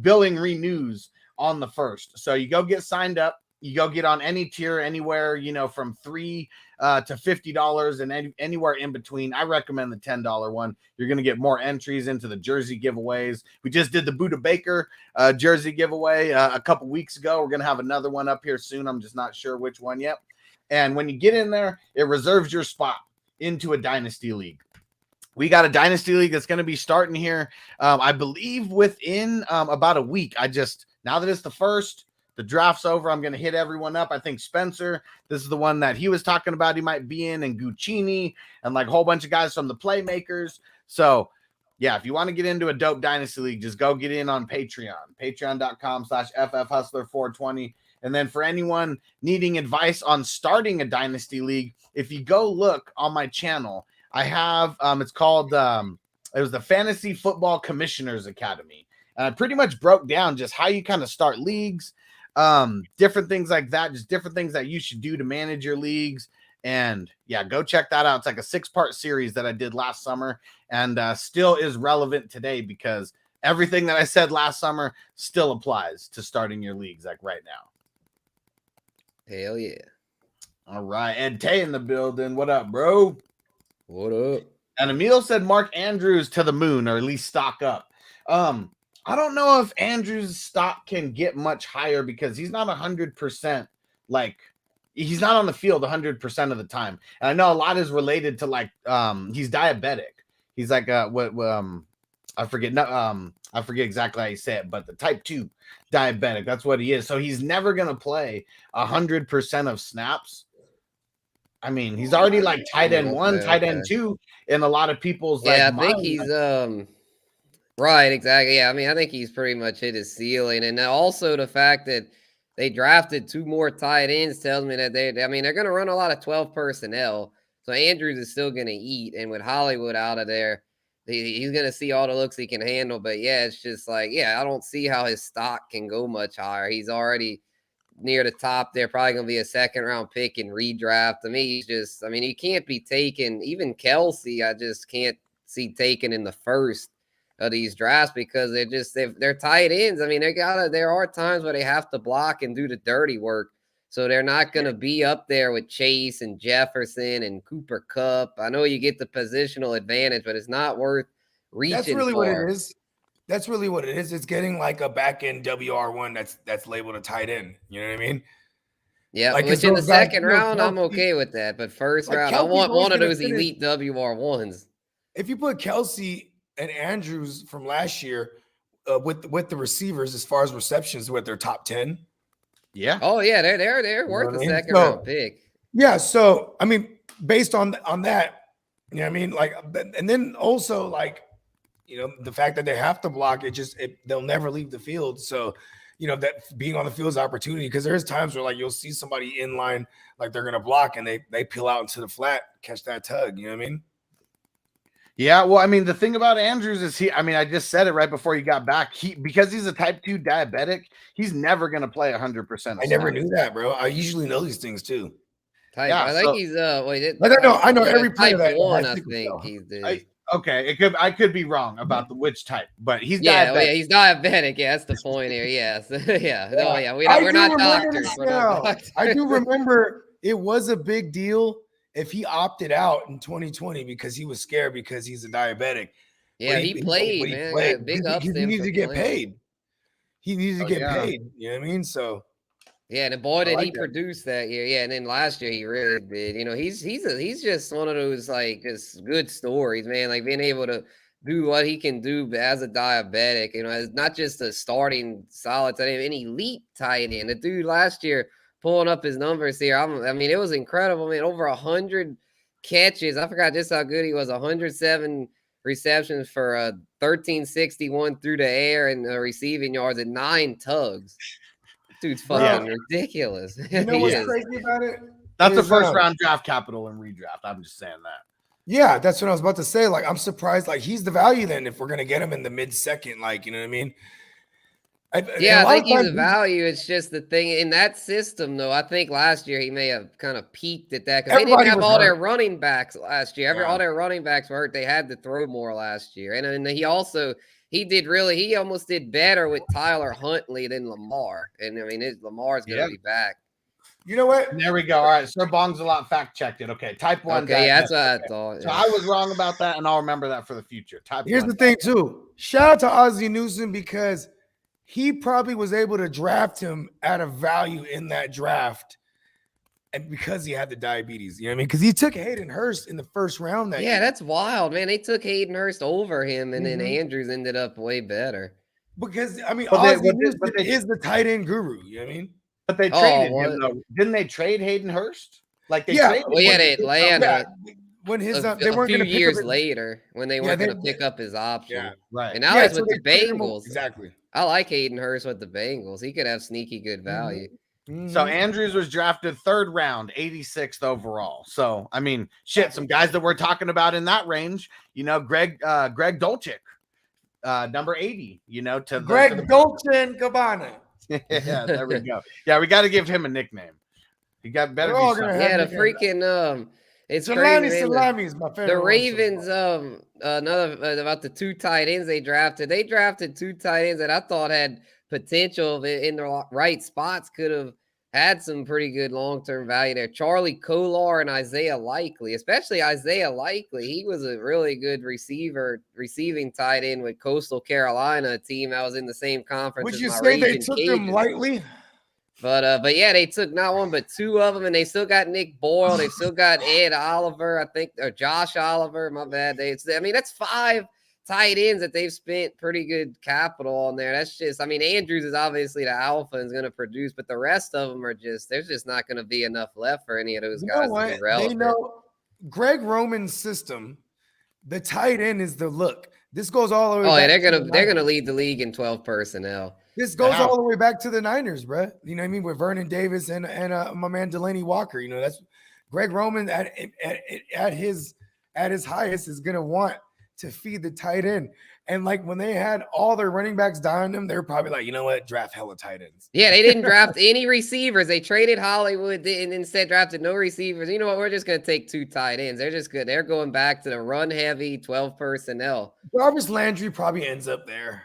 billing renews on the 1st. So you go get signed up. You go get on any tier, anywhere, from $3 to $50 and anywhere in between. I recommend the $10 one. You're going to get more entries into the jersey giveaways. We just did the Buda Baker jersey giveaway a couple weeks ago. We're going to have another one up here soon. I'm just not sure which one yet. And when you get in there, it reserves your spot into a Dynasty League. We got a Dynasty League that's going to be starting here, I believe, within about a week. Now that it's the 1st, the draft's over, I'm going to hit everyone up. I think Spencer, this is the one that he was talking about he might be in, and Guccini, and like a whole bunch of guys from the Playmakers. So, yeah, if you want to get into a dope Dynasty League, just go get in on Patreon, patreon.com/FFHustler420. And then for anyone needing advice on starting a Dynasty League, if you go look on my channel, I have, it's called, it was the Fantasy Football Commissioners Academy. And I pretty much broke down just how you kind of start leagues, different things like that, just different things that you should do to manage your leagues. And yeah, go check that out. It's like a 6-part series that I did last summer and still is relevant today because everything that I said last summer still applies to starting your leagues like right now. Hell yeah. All right. Ed Tay in the building. What up, bro? What up? And Emil said Mark Andrews to the moon, or at least stock up. I don't know if Andrews' stock can get much higher because he's not 100%. Like, he's not on the field 100% of the time. And I know a lot is related to like he's diabetic. He's like I forget exactly how you say it, but the type 2 diabetic. That's what he is. So he's never gonna play 100% of snaps. I mean, he's already like tight end 1, tight end 2 in a lot of people's I think he's right, exactly. Yeah, I mean, I think he's pretty much hit his ceiling. And also the fact that they drafted 2 more tight ends tells me that they're going to run a lot of 12 personnel. So Andrews is still going to eat. And with Hollywood out of there, he's going to see all the looks he can handle. But yeah, it's just like, I don't see how his stock can go much higher. He's already near the top there, probably going to be a 2nd-round pick in redraft. To me, he can't be taken. Even Kelsey, I just can't see taken in the 1st of these drafts because they're tight ends. I mean, there are times where they have to block and do the dirty work. So they're not going to be up there with Chase and Jefferson and Cooper Kupp. I know you get the positional advantage, but it's not worth reaching. That's really what it is. That's really what it is. It's getting like a back end WR1 that's labeled a tight end. You know what I mean? Yeah, Like, which it's in the those guys, second you know, round, I'm Kelce- okay with that. But first Like, round, I Kelce's want always one of gonna those finish- elite WR1s. If you put Kelce and Andrews from last year with the receivers as far as receptions, with their top 10. Yeah. Oh yeah, they're worth what a I mean? second So- round pick. Yeah, so I mean, based on that, you know what I mean? Like, and then also like, you know, the fact that they have to block, they'll never leave the field. So, you know, that being on the field is opportunity, because there's times where like you'll see somebody in line, like they're gonna block and they peel out into the flat, catch that tug. You know what I mean? Yeah, well, I mean, the thing about Andrews is I just said it right before you got back. Because he's a type 2 diabetic, he's never going to play 100%. I never knew that, bro. I usually know these things too. Type, Yeah, I think he's I know every player type that 1. has I sickle think cell. he's Okay, I could be wrong about which type, but he's yeah, diabetic. well, yeah, he's diabetic. Yeah, that's the point here. Yes, yeah, no, yeah, we're I not do remember doctors. this We're not now. doctors. I do remember it was a big deal if he opted out in 2020 because he was scared because he's a diabetic. Yeah, But he played, man. played. Yeah, big ups. He needs to get paid. He needs to get yeah. paid. You know what I mean? So Yeah, and boy, did like he that. produce that year. Yeah, and then last year he really did. You know, he's just one of those like just good stories, man. Like being able to do what he can do as a diabetic. You know, as not just a starting solid tight end, an elite tight end. The dude last year pulling up his numbers here. I mean, it was incredible, man. Over 100 catches. I forgot just how good he was. 107 receptions for 1361 through the air and receiving yards and 9 tugs. Dude's fucking ridiculous. you know He what's is. crazy about it? That's the Is, first round draft capital in redraft. I'm just saying that. Yeah, that's what I was about to say. Like, I'm surprised. Like, he's the value then if we're gonna get him in the mid-second. Like, you know what I mean? Yeah, I think he's a times- value. It's just the thing in that system, though. I think last year he may have kind of peaked at that because they didn't Everybody have was all their hurt. running backs last year. Yeah. All their running backs were hurt. They had to throw more last year, and he almost did better with Tyler Huntley than Lamar. And I mean, Lamar's going to be back. You know what? There we go. All right, Sir Bong's a lot fact checked it. Okay, type 1. Okay, yeah, that's what I diabetic. thought. So yeah. I was wrong about that, and I'll remember that for the future. Type Here's 1. the thing, too. Shout out to Ozzie Newsome because he probably was able to draft him at a value in that draft, and because he had the diabetes, you know what I mean? Because he took Hayden Hurst in the first round that Yeah, year. that's wild, man. They took Hayden Hurst over him, and then Mhm. Andrews ended up way better. Because I mean, But they- Ozzie but they- Newsome but they- is the tight end guru. You know what I mean? But they Oh, traded what? him, though. Didn't they trade Hayden Hurst? Like, they Yeah. traded Well, yeah, him. they Atlanta. When his A they weren't few going to years later when they Yeah, weren't they- going to pick up his option. Yeah. Right. And now Yeah, he's so with they the traded him- Bengals. Exactly. I like Hayden Hurst with the Bengals. He could have sneaky good value. So Andrews was drafted 3rd round, 86th overall. So, I mean, shit, some guys that we're talking about in that range, you know, Greg Dulcich, number 80, you know, to Greg Dolce and Cabana. Yeah, there we go. Yeah, we got to give him a nickname. He got better. We're all Be gonna something. have Yeah, the freaking it's Jelani crazy. man. Salami is my favorite. The one so Ravens, far. another about the 2 tight ends they drafted. They drafted 2 tight ends that I thought had potential in the right spots. Could have had some pretty good long-term value there. Charlie Kolar and Isaiah Likely, especially Isaiah Likely. He was a really good receiving tight end with Coastal Carolina, a team I was in the same conference. Would as you my say they Raging took them Cajuns. lightly? But yeah, they took not one but 2 of them, and they still got Nick Boyle. They've still got Ed Oliver, I think, or Josh Oliver. My bad. I mean, that's 5 tight ends that they've spent pretty good capital on there. That's just, I mean, Andrews is obviously the alpha and is going to produce, but the rest of them are just, there's just not going to be enough left for any of those You guys know to what? be relevant. They know Greg Roman's system. The tight end is the look. This goes all the way. Oh yeah, back they're to the gonna Niners. lead the league in 12 personnel. This goes Wow. all the way back to the Niners, bro. You know what I mean? With Vernon Davis and my man Delaney Walker. You know, that's Greg Roman at his highest is gonna want to feed the tight end. And like when they had all their running backs dying them, they were probably like, you know what, draft hella tight ends. Yeah, they didn't draft any receivers. They traded Hollywood and instead drafted no receivers. You know what? We're just going to take 2 tight ends. They're just good. They're going back to the run heavy 12 personnel. Jarvis Landry probably ends up there.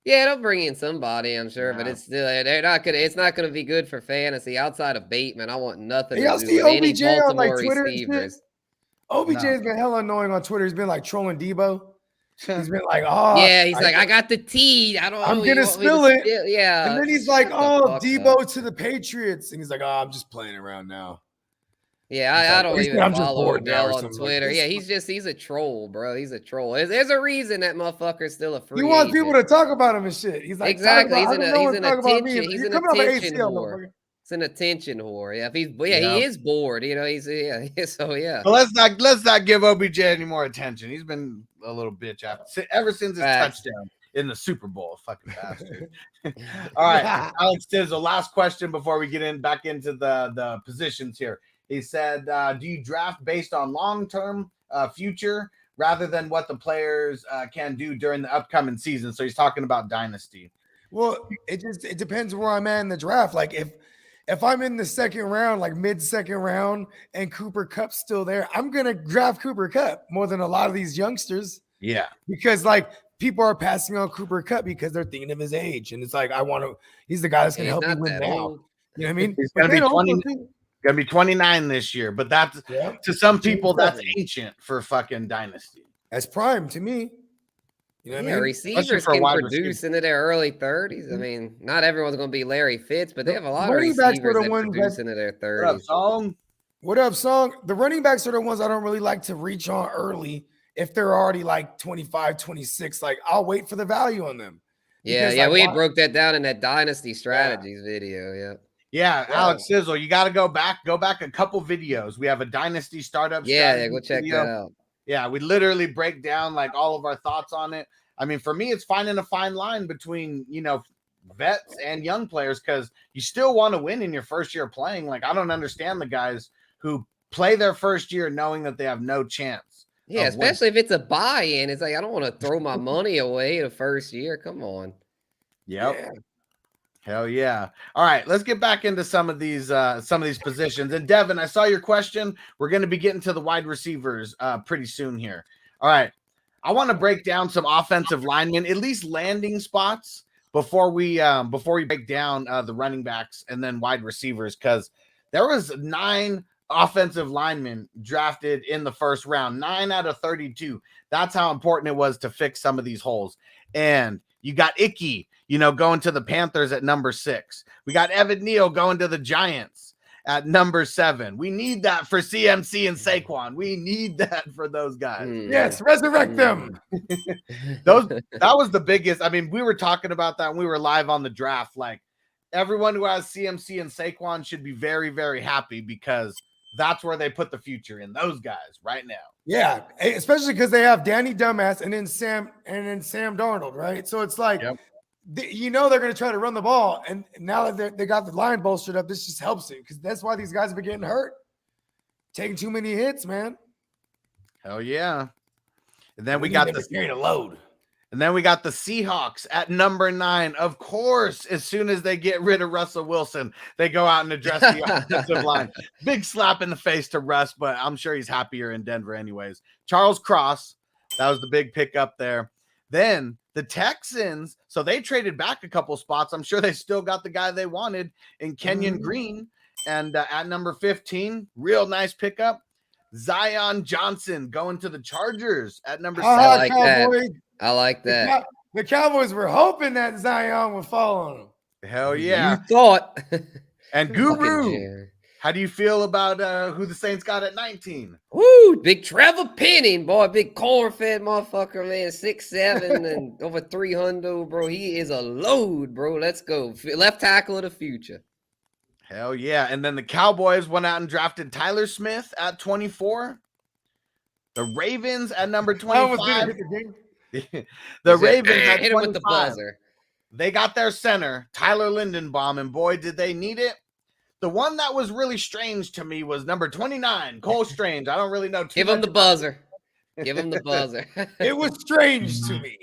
Yeah, they'll bring in somebody, I'm sure, but Yeah. it's still it's not gonna be good for fantasy. Outside of Bateman, I want nothing Y'all to do see with any OBJ on, like, Baltimore Twitter and shit? receivers. OBJ No. has been hella annoying on Twitter. He's been like trolling Debo. He's been like, oh, yeah, he's like, I got the tea. I don't know. I'm you gonna want me to spill it. spill-" Yeah. And then he's like, shut the oh, fuck Debo up. to the Patriots. And he's like, oh, I'm just playing around now. Yeah, He's I like, don't he said, even I'm just follow bored now or Odell on something like Twitter. this. Yeah, he's a troll, bro. He's a troll. There's a reason that motherfucker's still a free He wants agent. people to talk about him and shit. He's like, Exactly. He's an attention. He's You're an coming off an attention ACL, whore. motherfucker. It's an attention whore. Yeah, he Yep. is bored. You know, he's so yeah. But let's not give OBJ any more attention. He's been a little bitch ever since his Facts. touchdown in the Super Bowl. Fucking bastard. All right, Alex Tizzle. Last question before we get back into the positions here. He said, "Do you draft based on long-term future rather than what the players can do during the upcoming season?" So he's talking about Dynasty. Well, it depends where I'm at in the draft. Like if I'm in the second round, like mid-second round, and Cooper Kupp's still there, I'm gonna draft Cooper Kupp more than a lot of these youngsters. Yeah, Because like people are passing on Cooper Kupp because they're thinking of his age, and it's like he's the guy that's gonna He's help you not win that now. old. You know what I mean? He's But gonna be then also 20. think- Gonna be 29 this year, but that's Yeah. to some people that's 27. ancient for fucking Dynasty. That's prime to me. You know what Yeah, I mean? receivers for a can wide produce receiver. into their early 30s. I mean, not everyone's going to be Larry Fitz, but they have a lot of running backs are receivers the that ones produce that- into their What up, 30s. Song? What up, Song? The running backs are the ones I don't really like to reach on early if they're already like 25, 26. Like, I'll wait for the value on them. Yeah, Because, yeah, like, we had why- broke that down in that Dynasty Strategies video. Yeah. Yeah, Yeah. Alex Sizzle, you got to go back a couple videos. We have a Dynasty startup. Yeah, strategy go check video. that out. Yeah, we literally break down like all of our thoughts on it. I mean, for me, it's finding a fine line between, vets and young players because you still want to win in your first year playing. Like, I don't understand the guys who play their first year knowing that they have no chance. Yeah, of winning. especially if it's a buy-in. It's like, I don't want to throw my money away the first year. Come on. Yep. Yeah. Hell yeah. All right, let's get back into some of these positions. And Devin, I saw your question. We're going to be getting to the wide receivers pretty soon here. All right. I want to break down some offensive linemen, at least landing spots before we break down the running backs and then wide receivers, because there was 9 offensive linemen drafted in the first round, 9 out of 32. That's how important it was to fix some of these holes. And you got Icky, going to the Panthers at number 6. We got Evan Neal going to the Giants at number 7. We need that for CMC and Saquon. We need that for those guys. Yes, resurrect them. That was the biggest. I mean, we were talking about that when we were live on the draft. Like, everyone who has CMC and Saquon should be very, very happy because that's where they put the future in those guys right now. Yeah, especially because they have Danny Dumbass and then Sam Darnold, right? So it's like, Yep. they're going to try to run the ball, and now that they got the line bolstered up, this just helps it because that's why these guys have been getting hurt, taking too many hits, man. Hell yeah! And then we need got them to carry the load. And then we got the Seahawks at number 9. Of course, as soon as they get rid of Russell Wilson, they go out and address the offensive line. Big slap in the face to Russ, but I'm sure he's happier in Denver anyways. Charles Cross, that was the big pickup there. Then the Texans, so they traded back a couple spots. I'm sure they still got the guy they wanted in Kenyon Green. And at number 15, real nice pickup. Zion Johnson going to the Chargers at number 7. I like that. Cowboys. I like that. The Cowboys were hoping that Zion would fall on them. Hell yeah. You thought. And Fucking Guru, Jerry. how do you feel about who the Saints got at 19? Woo, big Trevor Penning, boy, big corn-fed motherfucker, man, 6'7" and over 300, bro. He is a load, bro. Let's go. Left tackle of the future. Hell yeah. And then the Cowboys went out and drafted Tyler Smith at 24. The Ravens at number 25. The Ravens at hit him with the 25. buzzer. They got their center, Tyler Lindenbaum, and boy, did they need it. The one that was really strange to me was number 29, Cole Strange. I don't really know too Give him much the buzzer. Give him the buzzer. It was strange to me.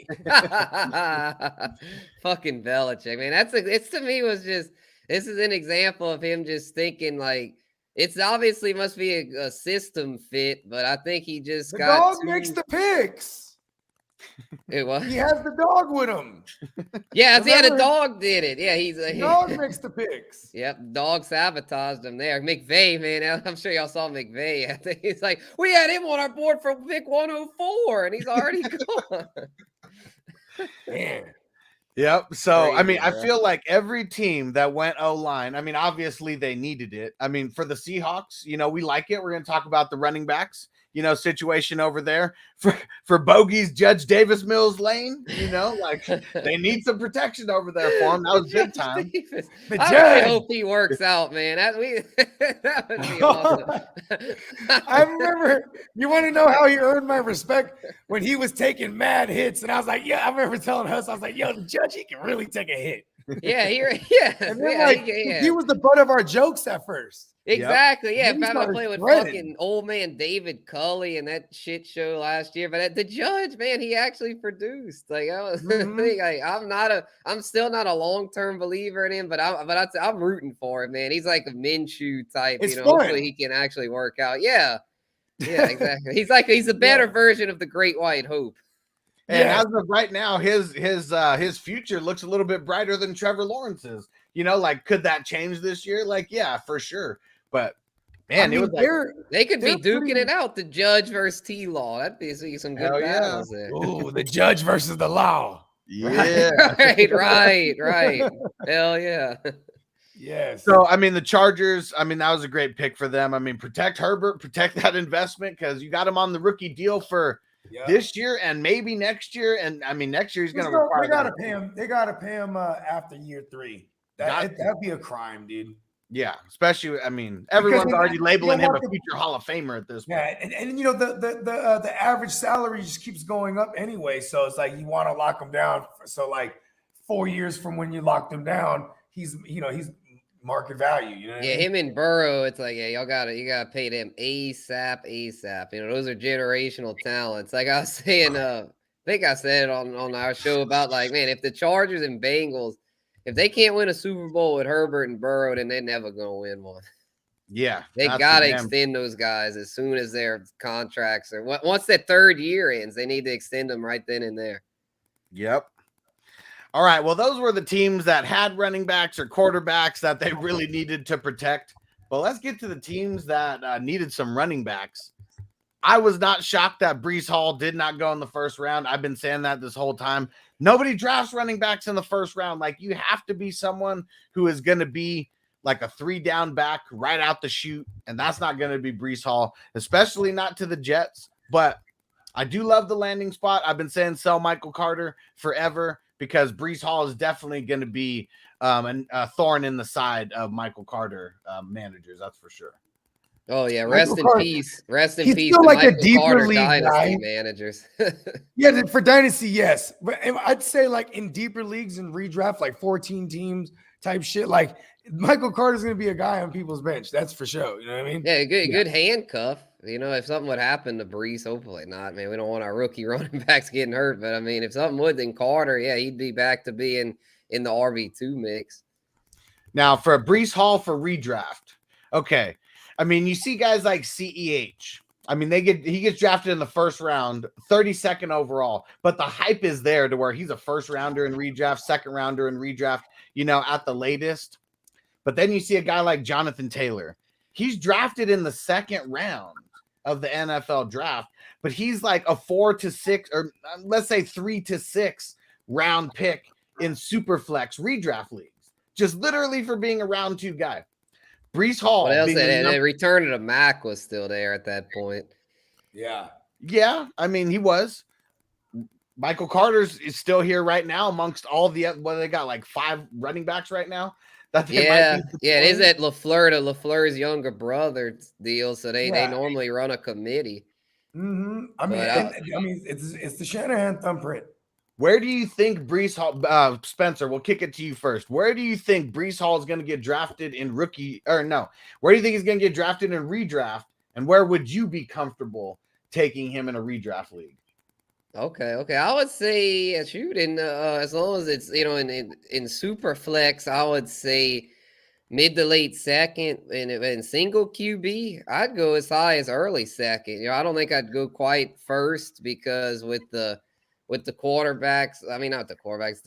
Fucking Belichick, man. It's to me was just, this is an example of him just thinking like, it's obviously must be a system fit, but I think he just The got dog too, makes the picks. It was. He has the dog with him. Yeah, the Remember? dog did it. Yeah, he's The dog makes the picks. Yep, dog sabotaged him there. McVay, man, I'm sure y'all saw McVay. I think he's like, we had him on our board for pick 104, and he's already gone. Man. Yep. So, I mean, Crazy, I bro. feel like every team that went O-line, I mean, obviously they needed it. I mean, for the Seahawks, we like it. We're going to talk about the running backs, situation over there. For Bogey's Judge Davis Mills Lane, like they need some protection over there for him. That was big time. Davis. The I judge. really hope he works out, man. That would be awesome. I remember, you want to know how he earned my respect? When he was taking mad hits, and I was like, yeah, I remember telling us, I was like, yo, the judge, he can really take a hit. Yeah, And then, he was the butt of our jokes at first. Exactly. Yeah, Then he found out started play with shredding. fucking old man David Culley and that shit show last year. But the judge, man, he actually produced. Like I was I'm still not a long-term believer in him, but I'm rooting for him, man. He's like a Minshew type, It's fun. hopefully he can actually work out. Yeah. Yeah, exactly. He's a better version of the Great White Hope. And as of right now, his future looks a little bit brighter than Trevor Lawrence's. Like, could that change this year? Like, yeah, for sure. But man, it was they could be they're duking it out, the judge versus T-Law. That'd be some good battles there. Ooh, the judge versus the law. yeah. Right. Hell yeah. Yes. So, I mean, the Chargers, I mean, that was a great pick for them. I mean, protect Herbert, protect that investment because you got him on the rookie deal for this year and maybe next year. And I mean, next year he's going to require. They gotta pay him. They gotta pay him after year 3. That'd be a crime, dude. Yeah, especially, I mean, everyone's already labeling him a future Hall of Famer at this point. Yeah, and the average salary just keeps going up anyway. So it's like you want to lock him down. So like 4 years from when you locked him down, he's market value. Yeah, him and Burrow, it's like, yeah, you gotta pay them ASAP. Those are generational talents. Like I was saying, I think I said on our show about like, man, if the Chargers and Bengals, if they can't win a Super Bowl with Herbert and Burrow, then they're never gonna win one. Yeah, they gotta extend those guys as soon as their contracts are. Once that third year ends, they need to extend them right then and there. Yep. All right. Well, those were the teams that had running backs or quarterbacks that they really needed to protect. But let's get to the teams that needed some running backs. I was not shocked that Breece Hall did not go in the first round. I've been saying that this whole time. Nobody drafts running backs in the first round. Like, you have to be someone who is going to be like a 3-down back right out the chute. And that's not going to be Breece Hall, especially not to the Jets. But I do love the landing spot. I've been saying sell Michael Carter forever because Breece Hall is definitely going to be a thorn in the side of Michael Carter managers. That's for sure. Oh yeah, rest in peace. Rest in peace. Still like Michael a deeper Carter league Dynasty guy. managers. Yeah, for Dynasty, yes. But I'd say like in deeper leagues and redraft, like 14 teams type shit, like Michael Carter's going to be a guy on people's bench. That's for sure. You know what I mean? Yeah, good handcuff. If something would happen to Breece, hopefully not, man. We don't want our rookie running backs getting hurt. But I mean, if something would, then Carter, yeah, he'd be back to being in the RB2 mix. Now for a Breece Hall for redraft. Okay. I mean, you see guys like CEH. I mean, he gets drafted in the first round, 32nd overall, but the hype is there to where he's a first rounder in redraft, second rounder in redraft, at the latest. But then you see a guy like Jonathan Taylor. He's drafted in the second round of the NFL draft, but he's like a 4 to 6, or let's say 3 to 6 round pick in Superflex redraft leagues, just literally for being a round 2 guy. Breece Hall. What else? The return of the Mac was still there at that point. Yeah. Yeah. I mean, he was. Michael Carter's is still here right now amongst all the, what they got, like 5 running backs right now. It is that LaFleur's younger brother deal. So they normally run a committee. Mm-hmm. I mean, it's the Shanahan thumbprint. Where do you think Breece Hall, Spencer, we'll kick it to you first. Where do you think Breece Hall is going to get drafted in where do you think he's going to get drafted in redraft? And where would you be comfortable taking him in a redraft league? Okay. I would say as long as it's, in super flex, I would say mid to late second, and in single QB, I'd go as high as early second. I don't think I'd go quite first because with the with the quarterbacks. I mean, not the quarterbacks.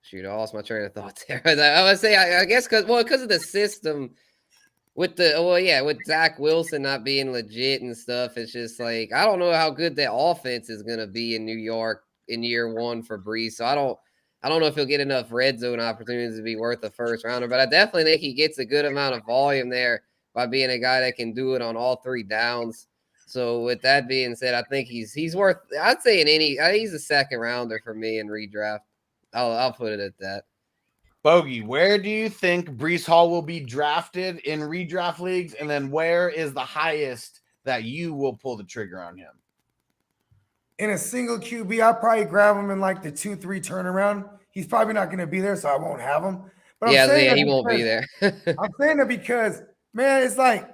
Shoot, I lost my train of thought there. I would say, I guess, because of the system with with Zach Wilson not being legit and stuff. It's just like I don't know how good that offense is going to be in New York in year one for Brees. So I don't know if he'll get enough red zone opportunities to be worth a first rounder, but I definitely think he gets a good amount of volume there by being a guy that can do it on all 3 downs. So with that being said, I think he's worth. I'd say he's a second rounder for me in redraft. I'll put it at that. Bogey, where do you think Brees Hall will be drafted in redraft leagues? And then where is the highest that you will pull the trigger on him? In a single QB, I'll probably grab him in like the 2-3 turnaround. He's probably not going to be there, so I won't have him. But he won't be there. I'm saying that because, man, it's like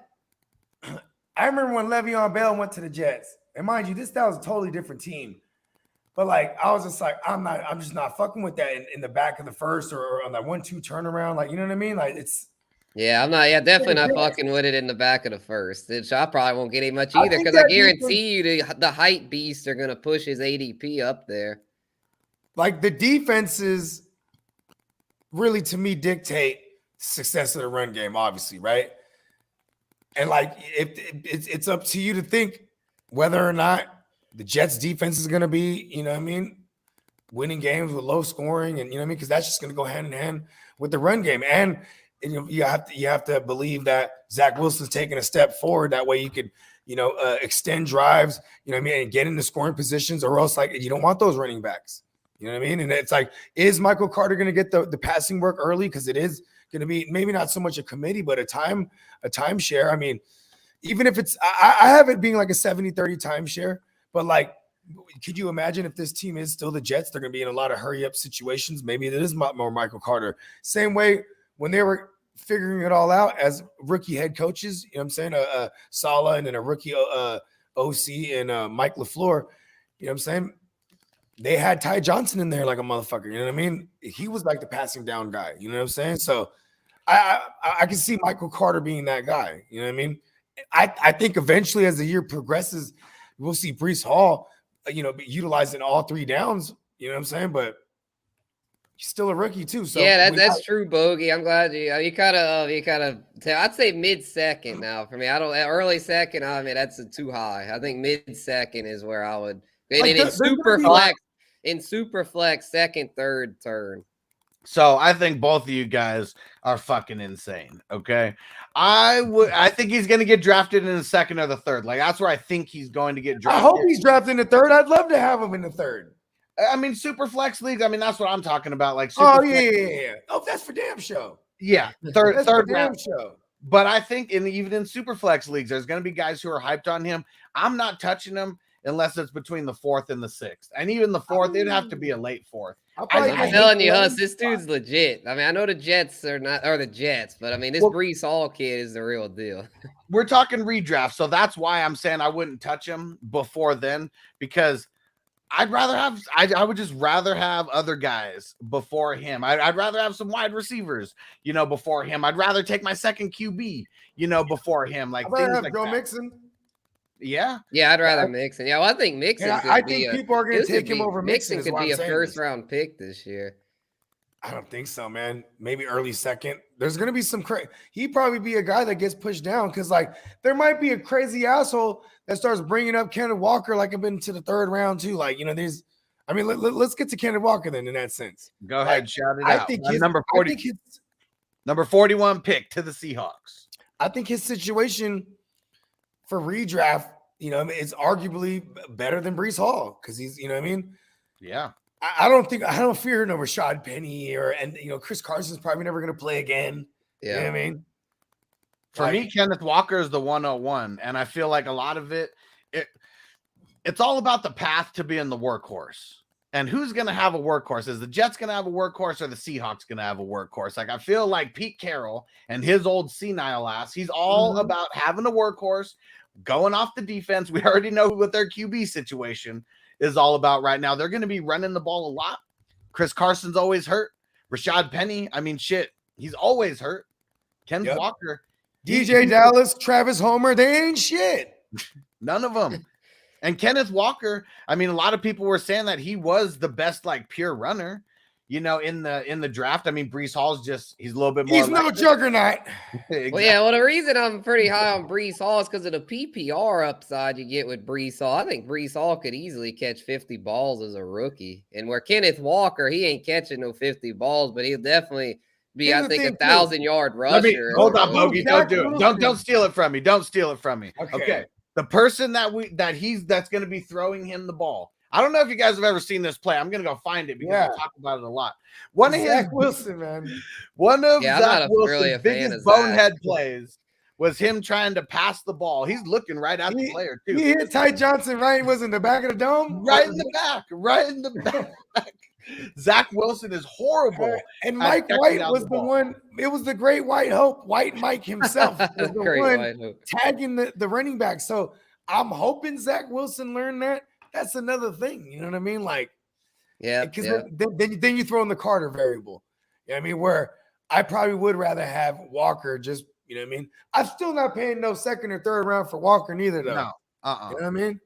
I remember when Le'Veon Bell went to the Jets. And mind you, that was a totally different team. But like I was just like, I'm just not fucking with that in the back of the first or on that 1-2 turnaround. Like, you know what I mean? Like it's definitely not fucking with it in the back of the first. I probably won't get it much either because I guarantee you the height beasts are gonna push his ADP up there. Like the defenses really to me dictate success of the run game, obviously, right? And like it's up to you to think whether or not the Jets defense is going to be, you know what I mean, winning games with low scoring, and you know what I mean, because that's just going to go hand in hand with the run game. And you have to believe that Zach Wilson's taking a step forward. That way you could, extend drives, you know what I mean, and get into scoring positions, or else like you don't want those running backs. You know what I mean? And it's like, is Michael Carter going to get the passing work early? Because it is going to be maybe not so much a committee, but a timeshare. I mean, even if it's I have it being like a 70-30 timeshare. But like, could you imagine if this team is still the Jets? They're going to be in a lot of hurry up situations. Maybe it is more Michael Carter. Same way when they were figuring it all out as rookie head coaches, you know what I'm saying? Saleh and then a rookie OC and Mike LaFleur, you know what I'm saying? They had Ty Johnson in there like a motherfucker. You know what I mean? He was like the passing down guy. You know what I'm saying? So I can see Michael Carter being that guy. You know what I mean? I think eventually as the year progresses, we'll see Brees Hall, be utilizing all 3 downs. You know what I'm saying? But he's still a rookie too. So yeah, that's true, Bogey. I'm glad you kind of. I'd say mid-second now for me. I don't early second. I mean, that's too high. I think mid-second is where I would. And in super flex, second, third turn. So I think both of you guys are fucking insane. Okay. I think he's going to get drafted in the second or the third. Like that's where I think he's going to get drafted. I hope he's drafted in the third. I'd love to have him in the third. I mean, super flex leagues. I mean, that's what I'm talking about. Like, yeah. Oh, that's for damn show. Yeah. Third damn show. But I think even in super flex leagues, there's going to be guys who are hyped on him. I'm not touching him unless it's between the 4th and the 6th. And even the 4th, it'd have to be a late 4th. I'm telling you, Huss, this dude's legit. I mean, I know the Jets are the Jets, but I mean, this Brees Hall kid is the real deal. We're talking redraft, so that's why I'm saying I wouldn't touch him before then, because I would just rather have other guys before him. I'd rather have some wide receivers, before him. I'd rather take my second QB, before him. Like things like Joe that. Mixon. Yeah, I'd rather Mixon. Yeah, well, I think Mixon. I think people are going to take him over Mixon. Mixon could be a first-round pick this year. I don't think so, man. Maybe early second. There's going to be some he'd probably be a guy that gets pushed down because, like, there might be a crazy asshole that starts bringing up Kenneth Walker like I've been to the 3rd round too. Like, there's. I mean, let's get to Kenneth Walker then. In that sense, go ahead, shout it out. I think number 40, number 41 pick to the Seahawks. I think his situation for redraft, it's arguably better than Brees Hall because he's, you know what I mean? Yeah. I don't fear no Rashad Penny Chris Carson's probably never going to play again. Yeah. You know what I mean? For me, Kenneth Walker is the 101. And I feel like a lot of it's all about the path to being the workhorse. And who's going to have a workhorse? Is the Jets going to have a workhorse or the Seahawks going to have a workhorse? Like, I feel like Pete Carroll and his old senile ass, he's all about having a workhorse, going off the defense. We already know what their QB situation is all about right now. They're going to be running the ball a lot. Chris Carson's always hurt. Rashad Penny, I mean, shit, he's always hurt. Kenneth Walker. DJ Dallas, Travis Homer, they ain't shit. None of them. And Kenneth Walker, I mean, a lot of people were saying that he was the best like pure runner, in the draft. I mean, Breece Hall's he's a little bit more. He's no juggernaut. Exactly. Well, yeah. Well, the reason I'm pretty high on Breece Hall is because of the PPR upside you get with Breece Hall. I think Breece Hall could easily catch 50 balls as a rookie, and where Kenneth Walker, he ain't catching no 50 balls, but he'll definitely be, I think, 1,000-yard rusher. Hold on, Bogey. Don't do it. Don't steal it from me. Don't steal it from me. Okay. The person that's going to be throwing him the ball. I don't know if you guys have ever seen this play. I'm going to go find it because we talk about it a lot. Zach Wilson, man. One of Zach Wilson's biggest bonehead plays was him trying to pass the ball. He's looking right at the player, too. He hit Ty Johnson was in the back of the dome? Right in the back. Zach Wilson is horrible. And Mike White was the one. It was the great White Hope. White Mike himself was the one tagging the running back. So I'm hoping Zach Wilson learned that. That's another thing. You know what I mean? Like, because then you throw in the Carter variable. You know what I mean? Where I probably would rather have Walker just, you know what I mean? I'm still not paying no second or third round for Walker neither, though. No. You know what I mean?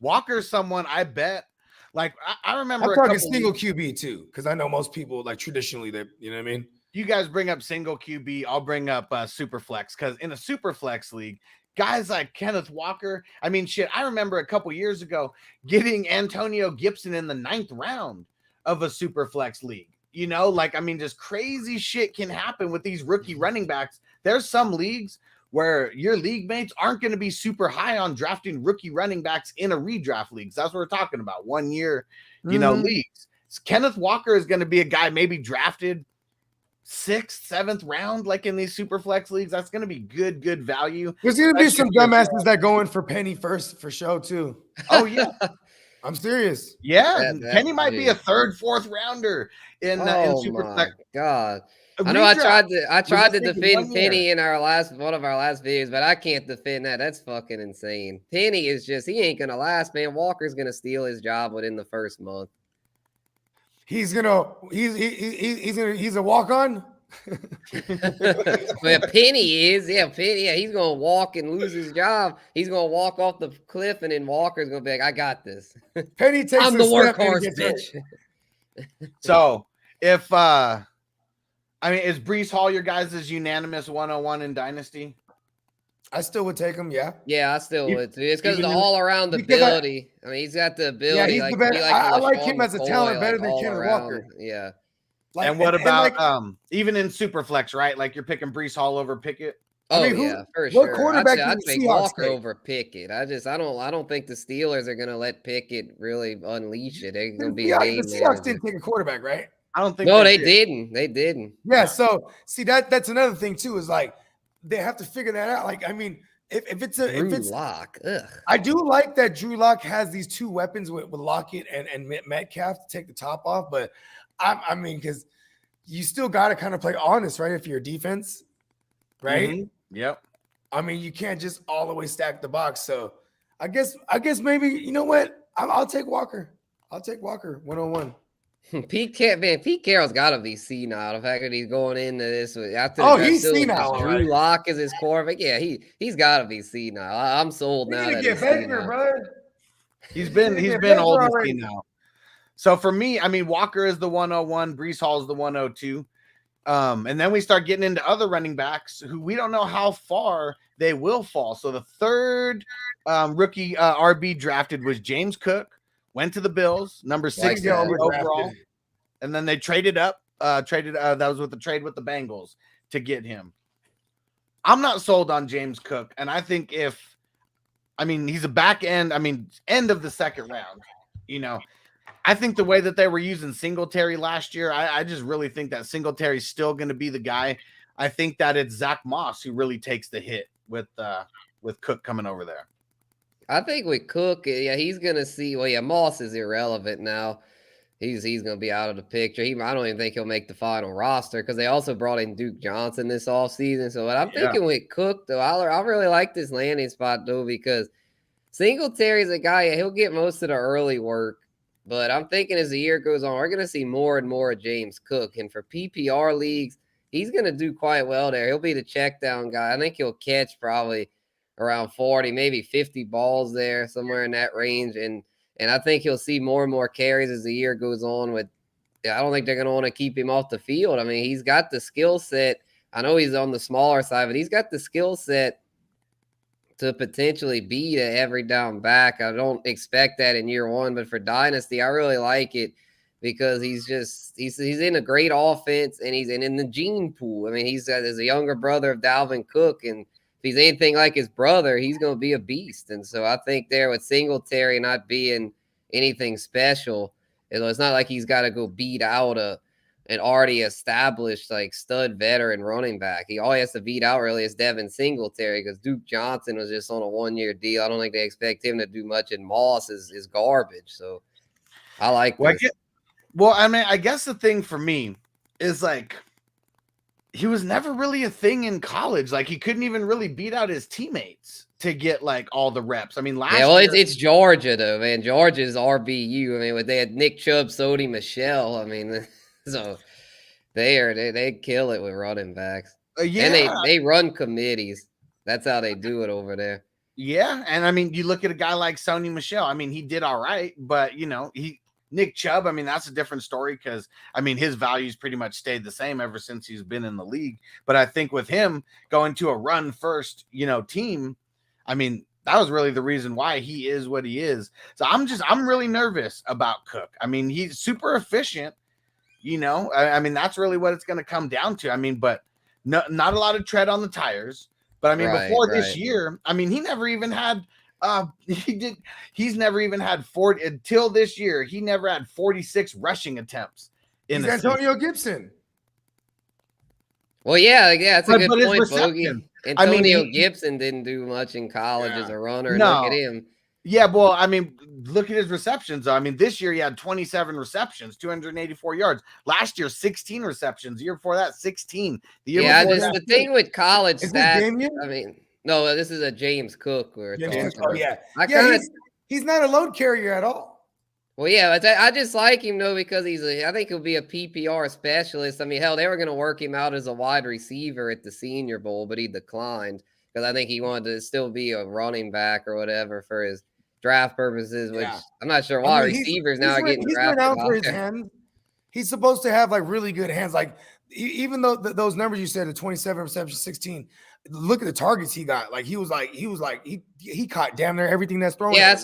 Walker's someone I bet. Like, I remember. I'm talking single QB too, because I know most people, like, traditionally, you know what I mean? You guys bring up single QB. I'll bring up super flex, because in a super flex league, guys like Kenneth Walker, I mean, shit, I remember a couple years ago getting Antonio Gibson in the 9th round of a super flex league. Just crazy shit can happen with these rookie running backs. There's some leagues where your league mates aren't going to be super high on drafting rookie running backs in a redraft leagues. That's what we're talking about. 1 year, leagues. Kenneth Walker is going to be a guy maybe drafted 6th, 7th round, like in these super flex leagues. That's going to be good value. There's going to be some dumbasses that go in for Penny first for show too. Oh yeah. I'm serious. Yeah. Penny might be a 3rd, 4th rounder in super flex. God. I know I tried to defend Penny in one of our last videos, but I can't defend that. That's fucking insane. Penny is he ain't gonna last, man. Walker's gonna steal his job within the first month. He's a walk-on. Well, Penny is, Penny, he's gonna walk and lose his job. He's gonna walk off the cliff, and then Walker's gonna be like, "I got this." Penny takes. I'm the workhorse, bitch. So if is Breece Hall your guys' unanimous 101 in Dynasty? I still would take him, yeah. Yeah, I still would too. It's because of the all-around ability. I mean, he's got the ability. Yeah, he's the best. I like him as a talent better than Kenneth Walker. Yeah. And what about even in Superflex, right? Like you're picking Breece Hall over Pickett? Oh, yeah, for sure. What quarterback I'd take Walker over Pickett. I don't think the Steelers are going to let Pickett really unleash it. They're going to be the Seahawks didn't take a quarterback, right? I don't think. No, they didn't. They didn't. Yeah. So see that's another thing too. Is like they have to figure that out. Like I mean, if it's Lock, I do like that Drew Lock has these 2 weapons with Lockett and Metcalf to take the top off. But I mean, because you still got to kind of play honest, right? If you're a defense, right? Mm-hmm. Yep. I mean, you can't just all the way stack the box. So I guess maybe you know what? I'll take Walker. I'll take Walker 101. Pete Carroll's got to be senile. The fact that he's going into this after he's senile. Drew Lock is his quarterback. Yeah, he's got to be senile. I'm sold now. That get Baker, bro. He's been old and senile. So for me, I mean, Walker is the 101, Breece Hall is the 102. And then we start getting into other running backs who we don't know how far they will fall. So the 3rd rookie RB drafted was James Cook. Went to the Bills, number 6 overall, and then they traded up. That was with the trade with the Bengals to get him. I'm not sold on James Cook, and I think he's a back end. I mean, end of the 2nd round. I think the way that they were using Singletary last year, I just really think that Singletary's still going to be the guy. I think that it's Zach Moss who really takes the hit with Cook coming over there. I think with Cook, he's going to see. Well, Moss is irrelevant now. He's going to be out of the picture. I don't even think he'll make the final roster because they also brought in Duke Johnson this offseason. So what I'm thinking with Cook, though, I really like this landing spot, though, because Singletary's a guy, he'll get most of the early work. But I'm thinking as the year goes on, we're going to see more and more of James Cook. And for PPR leagues, he's going to do quite well there. He'll be the check down guy. I think he'll catch probably around 40, maybe 50 balls there, somewhere in that range. And I think he'll see more and more carries as the year goes on. I don't think they're going to want to keep him off the field. I mean, he's got the skill set. I know he's on the smaller side, but he's got the skill set to potentially be the every down back. I don't expect that in year one, but for Dynasty, I really like it because he's in a great offense and he's in the gene pool. I mean, he's a younger brother of Dalvin Cook, and if he's anything like his brother, he's going to be a beast. And so I think there with Singletary not being anything special, it's not like he's got to go beat out an already established like stud veteran running back. All he has to beat out really is Devin Singletary because Duke Johnson was just on a 1-year deal. I don't think they expect him to do much, and Moss is garbage. So I like this. I guess the thing for me is like he was never really a thing in college. Like he couldn't even really beat out his teammates to get like all the reps. I mean, last year, it's Georgia though, man. Georgia's RBU. I mean, they had Nick Chubb, Sody Michelle. I mean, so they kill it with running backs. And they run committees. That's how they do it over there. Yeah, and I mean, you look at a guy like Sony Michelle. I mean, he did all right, but Nick Chubb, I mean, that's a different story because, I mean, his values pretty much stayed the same ever since he's been in the league. But I think with him going to a run-first, team, I mean, that was really the reason why he is what he is. So I'm really nervous about Cook. I mean, he's super efficient, I mean, that's really what it's going to come down to. I mean, but not a lot of tread on the tires. But I mean, before this year, I mean, he never even had he's never even had 40 until this year. He never had 46 rushing attempts in Antonio Gibson. Well, yeah, that's a good point, Bogey. Antonio Gibson didn't do much in college as a runner. And look at him. Yeah, well, I mean, look at his receptions. I mean, this year he had 27 receptions, 284 yards. Last year, 16 receptions. The year before that, 16. The thing with college stats, I mean, no, this is a James Cook. He's not a load carrier at all. Well, yeah, I just like him, though, because I think he'll be a PPR specialist. I mean, hell, they were going to work him out as a wide receiver at the Senior Bowl, but he declined because I think he wanted to still be a running back or whatever for his draft purposes, which I'm not sure why receivers now are getting drafted. Out for his hands. He's supposed to have, like, really good hands. Like, even though those numbers you said, the 27 receptions, 16, look at the targets he got. Like he caught damn near everything that's thrown. Yeah,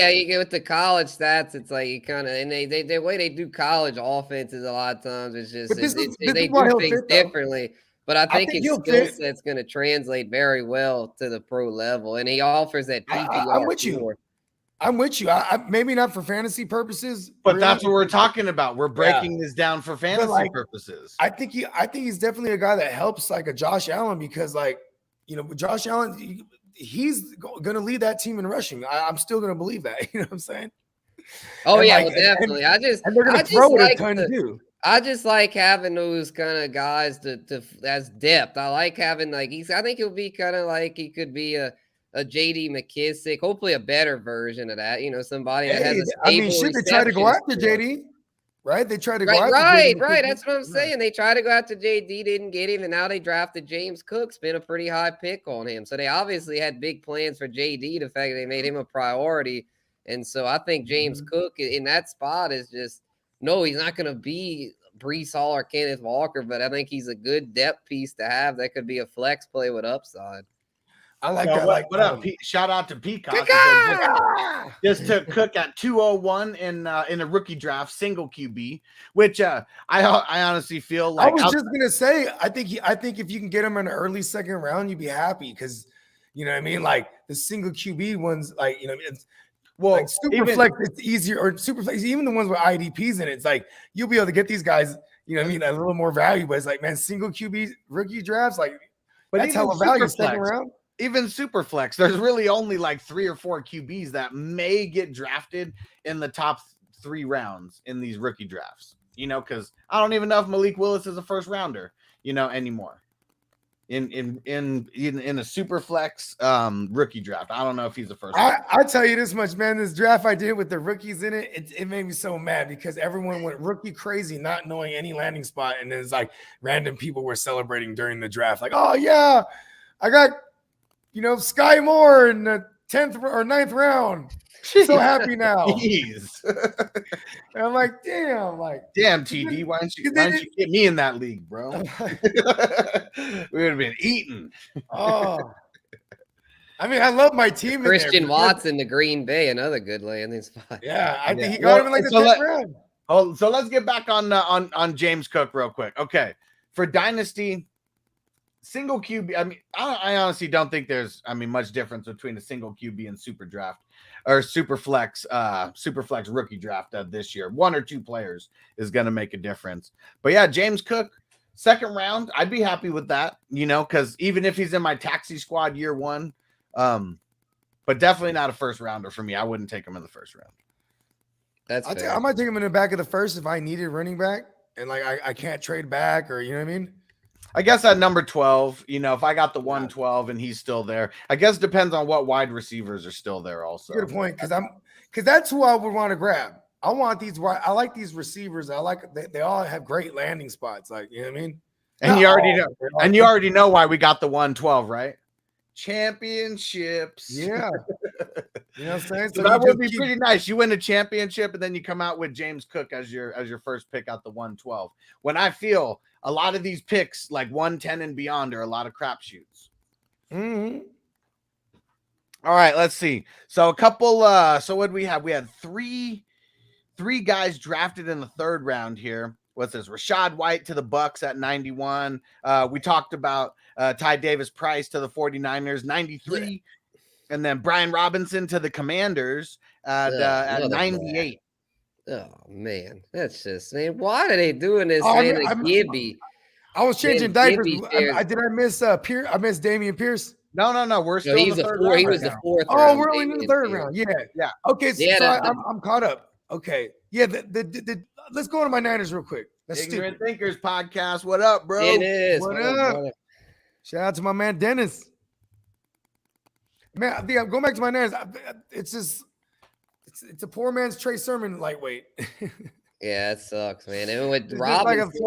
you get with the college stats. It's like you kind of, and they the way they do college offenses a lot of times it's just they do things differently. But I think his skill set's going to translate very well to the pro level, and he offers that PPR. I'm with you. I maybe not for fantasy purposes, but really, that's what we're talking about. We're breaking this down for fantasy purposes. I think he's definitely a guy that helps like a Josh Allen because, like, Josh Allen, he's going to lead that team in rushing. I'm still going to believe that. You know what I'm saying? Oh, and well, definitely. And they're going to throw it a ton too. I just like having those kind of guys to as depth. I like having I think he'll be kind of like he could be a JD McKissick, hopefully a better version of that. Somebody that has a stable should they try to go after JD? Right? They tried to go after JD. Right. That's what I'm saying. They tried to go after JD, didn't get him, and now they drafted James Cook. Been a pretty high pick on him. So they obviously had big plans for JD, the fact that they made him a priority. And so I think James Cook in that spot is just, no, he's not going to be Breece Hall or Kenneth Walker, but I think he's a good depth piece to have. That could be a flex play with upside. I like that. What up? Shout out to Peacock. Just took Cook at 201 in a rookie draft, single QB, which I honestly feel like I was just gonna say. I think if you can get him in an early second round, you'd be happy because you know what I mean. Like the single QB ones, like it's like super flex. It's easier or super flex. Even the ones with IDPs in it, it's like you'll be able to get these guys. You know what I mean? A little more value, but it's like single QB rookie drafts, like that's hella value second round. Even super flex, there's really only like 3 or 4 QBs that may get drafted in the top 3 rounds in these rookie drafts, because I don't even know if Malik Willis is a first rounder, anymore in a super flex rookie draft. I don't know if he's a first. I'll tell you this much, man, this draft I did with the rookies in it made me so mad because everyone went rookie crazy, not knowing any landing spot. And then it's like random people were celebrating during the draft. Like, oh yeah, I got Sky Moore in the 10th or 9th round. So happy now. Jeez. And I'm like, damn, TD, why don't you get me in that league, bro? We would have been eating. Oh. I mean, I love my team. Christian Watson to Green Bay, another good landing spot. Yeah, I think he got him in like the 10th round. Oh, so let's get back on James Cook real quick. Okay, for Dynasty, single QB. I mean, I honestly don't think there's much difference between a single QB and super draft or super flex rookie draft of this year. One or two players is going to make a difference. But yeah, James Cook, second round, I'd be happy with that. Because even if he's in my taxi squad year one. But definitely not a first rounder for me. I wouldn't take him in the first round. That's fair. I might take him in the back of the first if I needed running back and I can't trade back or you know what I mean? I guess at number 12, if I got the 112 and he's still there, I guess it depends on what wide receivers are still there also. Good point, because that's who I would want to grab. I like these receivers. They all have great landing spots. Like, you know what I mean? And you already know why we got the 112, right? Championships. Yeah. You know what I'm saying? So that would be pretty nice. You win a championship and then you come out with James Cook as your first pick out the 112. When I feel a lot of these picks, like 110 and beyond, are a lot of crapshoots. Mm-hmm. All right, let's see. So a couple so what we have? We had three guys drafted in the third round here. What's this? Rashad White to the Bucks at 91. We talked about Ty Davis Price to the 49ers, 93. And then Brian Robinson to the Commanders at 98. Oh, man. That's just, man, why are they doing this, man? Gibby. I was changing diapers. Did I miss Pierce? I missed Damian Pierce. No. We're still in the third round. He was the fourth round. Oh, we're only in the third round. Yeah. Okay, so I'm caught up. Okay. Yeah, let's go to my Niners real quick. That's Ignorant stupid. Thinkers podcast. What up, bro? It is. What up? Brother. Shout out to my man Dennis. Man, going back to my Niners, it's just it's a poor man's Trey Sermon lightweight. Yeah, it sucks, man. And with Robinson,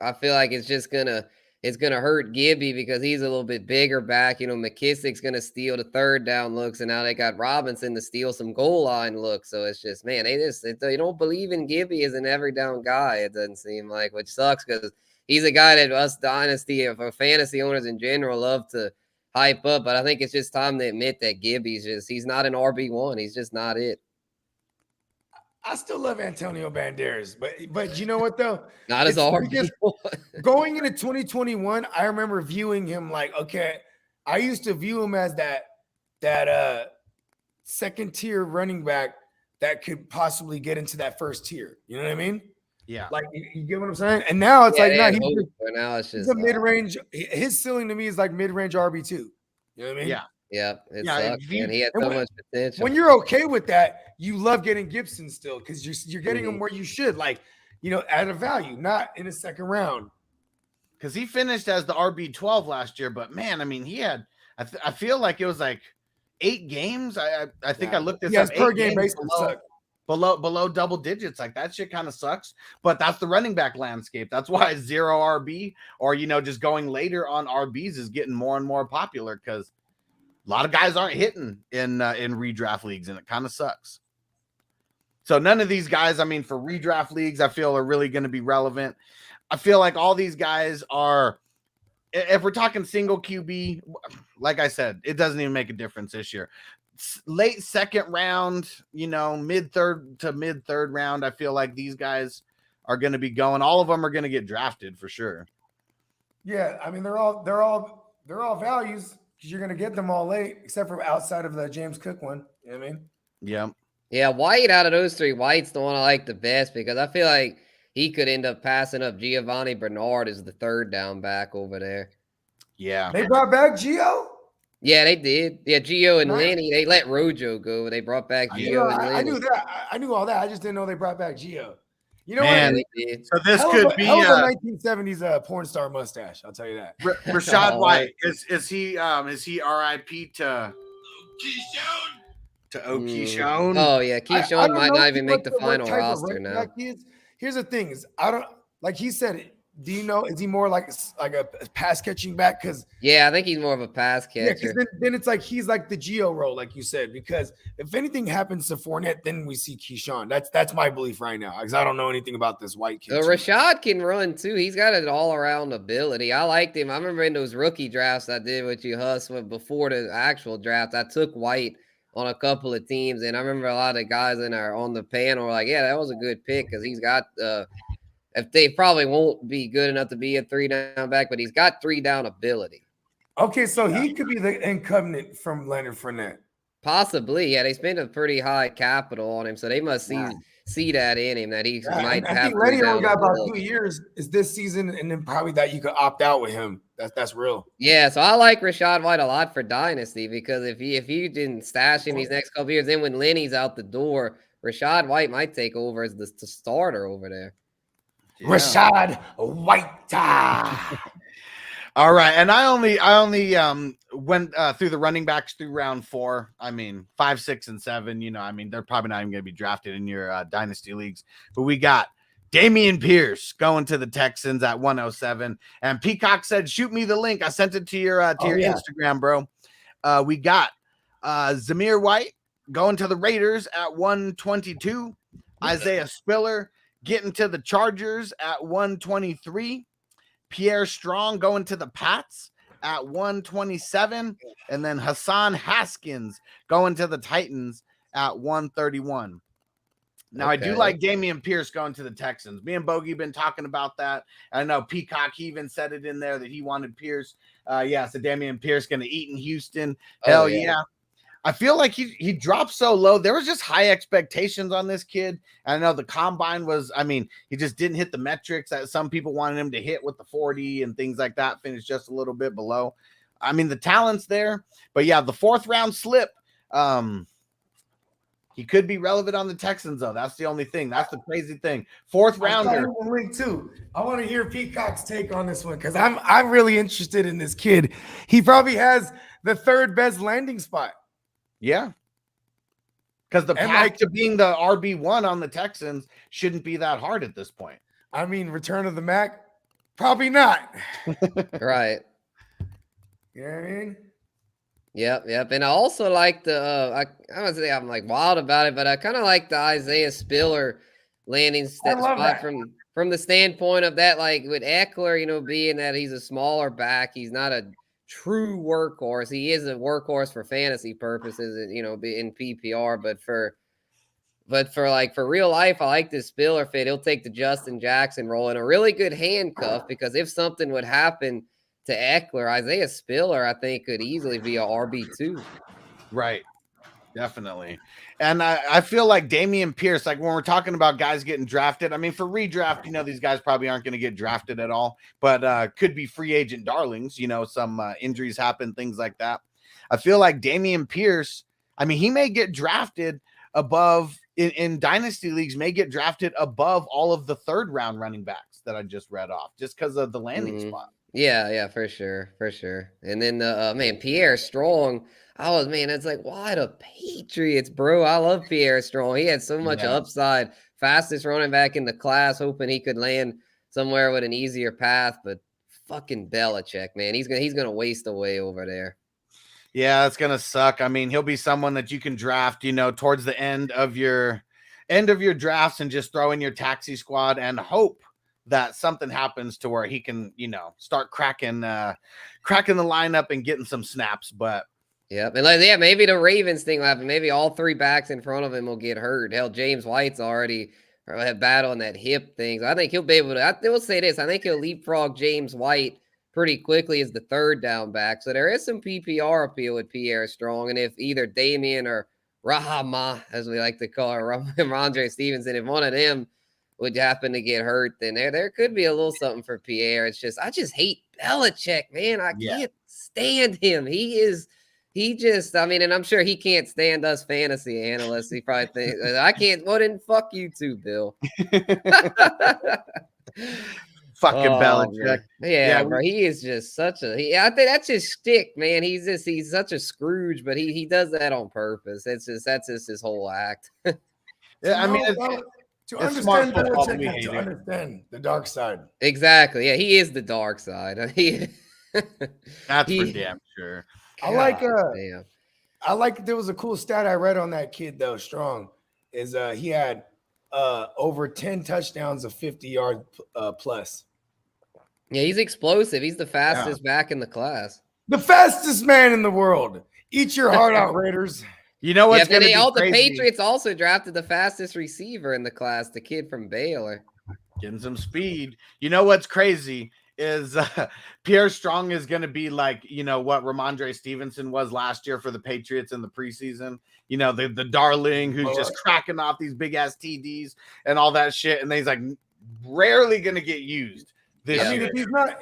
I feel like it's just gonna hurt Gibby because he's a little bit bigger back. McKissick's gonna steal the third down looks, and now they got Robinson to steal some goal line looks. So it's just, man, they don't believe in Gibby as an every down guy. It doesn't seem like, which sucks because he's a guy that us Dynasty or fantasy owners in general love to hype up. But I think it's just time to admit that he's not an RB1. He's just not it. I still love Antonio Banderas, but you know what though? Not as RB1. Going into 2021, I remember viewing him like, okay, I used to view him as that second tier running back that could possibly get into that first tier. You know what I mean? Yeah. Like you get what I'm saying? And now it's now it's just a mid-range. His ceiling to me is like mid-range RB2. You know what I mean? Yeah. Yeah, it sucks, man. He had so much potential. When you're okay with that, you love getting Gibson still because you're getting him where you should, like, at a value, not in a second round. Because he finished as the RB12 last year, but man, I mean, he had I feel like it was like 8 games. I think I looked this up. Per game basis below double digits. Like that shit kind of sucks. But that's the running back landscape. That's why 0 RB or just going later on RBs is getting more and more popular because a lot of guys aren't hitting in redraft leagues, and it kind of sucks. So none of these guys, for redraft leagues, I feel are really going to be relevant. I feel like all these guys are, if we're talking single QB, like I said, it doesn't even make a difference this year. Late second round, mid third to mid third round, I feel like these guys are going to be going. All of them are going to get drafted for sure. Yeah, they're all values. Because you're going to get them all late, except for outside of the James Cook one. You know what I mean? Yeah. Yeah, White out of those 3, White's the one I like the best because I feel like he could end up passing up Giovanni Bernard as the third down back over there. Yeah. They brought back Gio? Yeah, they did. Yeah, Gio and Lenny. They let Rojo go, but they brought back Gio and Lenny. I knew that. I knew all that. I just didn't know they brought back Gio. You know what? So this could be a 1970s porn star mustache. I'll tell you that. Rashad White is he RIP to Keyshawn? Oh yeah, Keyshawn might not even make the final roster now. Here's the thing: is I don't like he said Do you know? Is he more like a pass catching back? Because Yeah, I think he's more of a pass yeah, because catcher. then it's like he's like the Geo role, like you said. Because if anything happens to Fournette, then we see Keyshawn. That's my belief right now. Because I don't know anything about this white kid. Rashad can run too. He's got an all-around ability. I liked him. I remember in those rookie drafts I did with you, Huss, before the actual draft, I took White on a couple of teams, and I remember a lot of guys on the panel were like, "Yeah, that was a good pick because he's got if they probably won't be good enough to be a 3-down back, but he's got 3-down ability." Okay, so he could be the incumbent from Leonard Fournette. Possibly, yeah. They spent a pretty high capital on him, so they must see that in him that he might I have. think Lenny only got about 2 years is this season, and then probably that you could opt out with him. That's real. Yeah, so I like Rachaad White a lot for Dynasty because if you didn't stash him these next couple years, then when Lenny's out the door, Rachaad White might take over as the starter over there. Yeah. Rachaad White. All right, and I only went through the running backs through round 4. I mean, 5, 6, and 7. You know, I mean, they're probably not even going to be drafted in your dynasty leagues. But we got Damian Pierce going to the Texans at 107, and Peacock said, "Shoot me the link." I sent it to your Instagram, bro. We got Zamir White going to the Raiders at 122. Isaiah Spiller getting to the Chargers at 123. Pierre Strong going to the Pats at 127. And then Hassan Haskins going to the Titans at 131. Now, I do like Damian Pierce going to the Texans. Me and Bogey been talking about that. I know Peacock even said it in there that he wanted Pierce. So Damian Pierce going to eat in Houston. Hell yeah. I feel like he dropped so low. There was just high expectations on this kid. I know the combine was, I mean, he just didn't hit the metrics that some people wanted him to hit with the 40 and things like that. Finished just a little bit below. I mean, the talent's there, but yeah, the 4th round slip. He could be relevant on the Texans, though. That's the only thing. That's the crazy thing. 4th rounder. Link too. I want to hear Peacock's take on this one because I'm really interested in this kid. He probably has the 3rd best landing spot. Yeah. Because the path to being the RB1 on the Texans shouldn't be that hard at this point. I mean, return of the Mac? Probably not. Right. You know what I mean? Yep. And I also like I don't say I'm like wild about it, but I kind of like the Isaiah Spiller landing spot from the standpoint of that, like with Eckler, you know, being that he's a smaller back, he's not a true workhorse. He is a workhorse for fantasy purposes, you know, in PPR, but for real life, I like this Spiller fit. He'll take the Justin Jackson role and a really good handcuff because if something would happen to Eckler, Isaiah Spiller, I think, could easily be a RB2. Right. Definitely. And I feel like Damian Pierce, like when we're talking about guys getting drafted, I mean, for redraft, you know, these guys probably aren't going to get drafted at all, but could be free agent darlings, you know, some injuries happen, things like that. I feel like Damian Pierce, I mean, he may get drafted above in dynasty leagues, may get drafted above all of the 3rd round running backs that I just read off just because of the landing spot. Yeah, for sure. And then Pierre Strong, it's like, why the Patriots, bro? I love Pierre Strong. He had so much upside, fastest running back in the class, hoping he could land somewhere with an easier path, but fucking Belichick, man, he's gonna waste away over there. Yeah, it's gonna suck. I mean, he'll be someone that you can draft, you know, towards the end of your drafts and just throw in your taxi squad and hope that something happens to where he can, you know, start cracking the lineup and getting some snaps. But yeah, and maybe the Ravens thing will happen. Maybe all 3 backs in front of him will get hurt. Hell, James White's already have battle on that hip thing. So I think he'll be able to. I will say this: I think he'll leapfrog James White pretty quickly as the 3rd down back. So there is some PPR appeal with Pierre Strong, and if either Damian or Rahama, as we like to call her, Ramondre Stevenson, if one of them would happen to get hurt, then there could be a little something for Pierre. It's just I just hate Belichick, man. I can't stand him. And I'm sure he can't stand us fantasy analysts. He probably thinks I can't. Well, then fuck you too, Bill. Fucking Belichick. Yeah, bro. He is just such a. I think that's his shtick, man. He's such a Scrooge, but he does that on purpose. That's just his whole act. Yeah, I mean, To It's smart understand football, but Belichick, we you have hate to it. understand the dark side. Exactly. Yeah, he is the dark side. That's for He- damn sure. I like Damn. there was a cool stat I read on that kid though. Strong is he had over 10 touchdowns of 50-yard plus. Yeah, he's explosive. He's the fastest back in the class. The fastest man in the world. Eat your heart out, Raiders. You know what's going to be the crazy? Patriots also drafted the fastest receiver in the class, the kid from Baylor. Getting some speed. You know what's crazy is Pierre Strong is going to be like, you know, what Ramondre Stevenson was last year for the Patriots in the preseason. You know, the darling who's just cracking off these big ass TDs and all that shit. And he's like rarely going to get used. This I mean, year.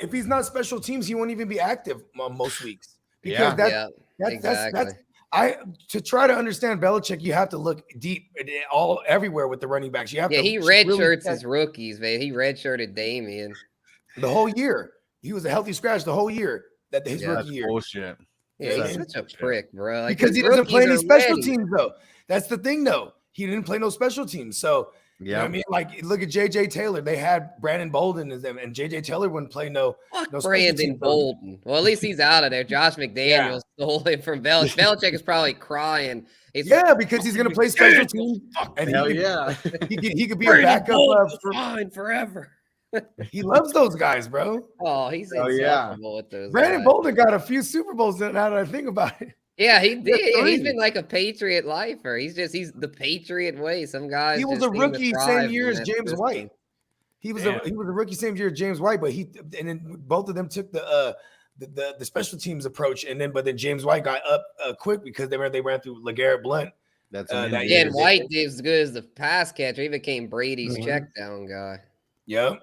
if he's not special teams, he won't even be active most weeks. Because Exactly. that's to try to understand Belichick, you have to look deep everywhere with the running backs. You have to he redshirts his rookies, man. He redshirted Damian. The whole year. He was a healthy scratch the whole year. His rookie year. Bullshit. Yeah, he's such a prick, bro. Like, Because he his doesn't play any rookies are special ready. teams, though. That's the thing, though. He didn't play no special teams. So, you know what I mean? Like, look at J.J. Taylor. They had Brandon Bolden as them, and J.J. Taylor wouldn't play no special Brandon teams. Bolden. Well, at least he's out of there. Josh McDaniels stole him from Belichick. Belichick is probably crying. Because he's going to play special teams. And Hell he could be a backup. Fine forever. He loves those guys, bro. Oh, he's insufferable with those Brandon guys. Bolden got a few Super Bowls now that I think about it. Yeah, he did. He's 3. been like a Patriot lifer. He's the Patriot way. Some guys. He was just a seem to rookie thrive same in year as that James system. White. He was a rookie same year as James White, but then both of them took the special teams approach, but then James White got up quick because they ran through LeGarrette Blount. That's that Yeah, year. and White did as good as the pass catcher. He became Brady's check down guy. Yep.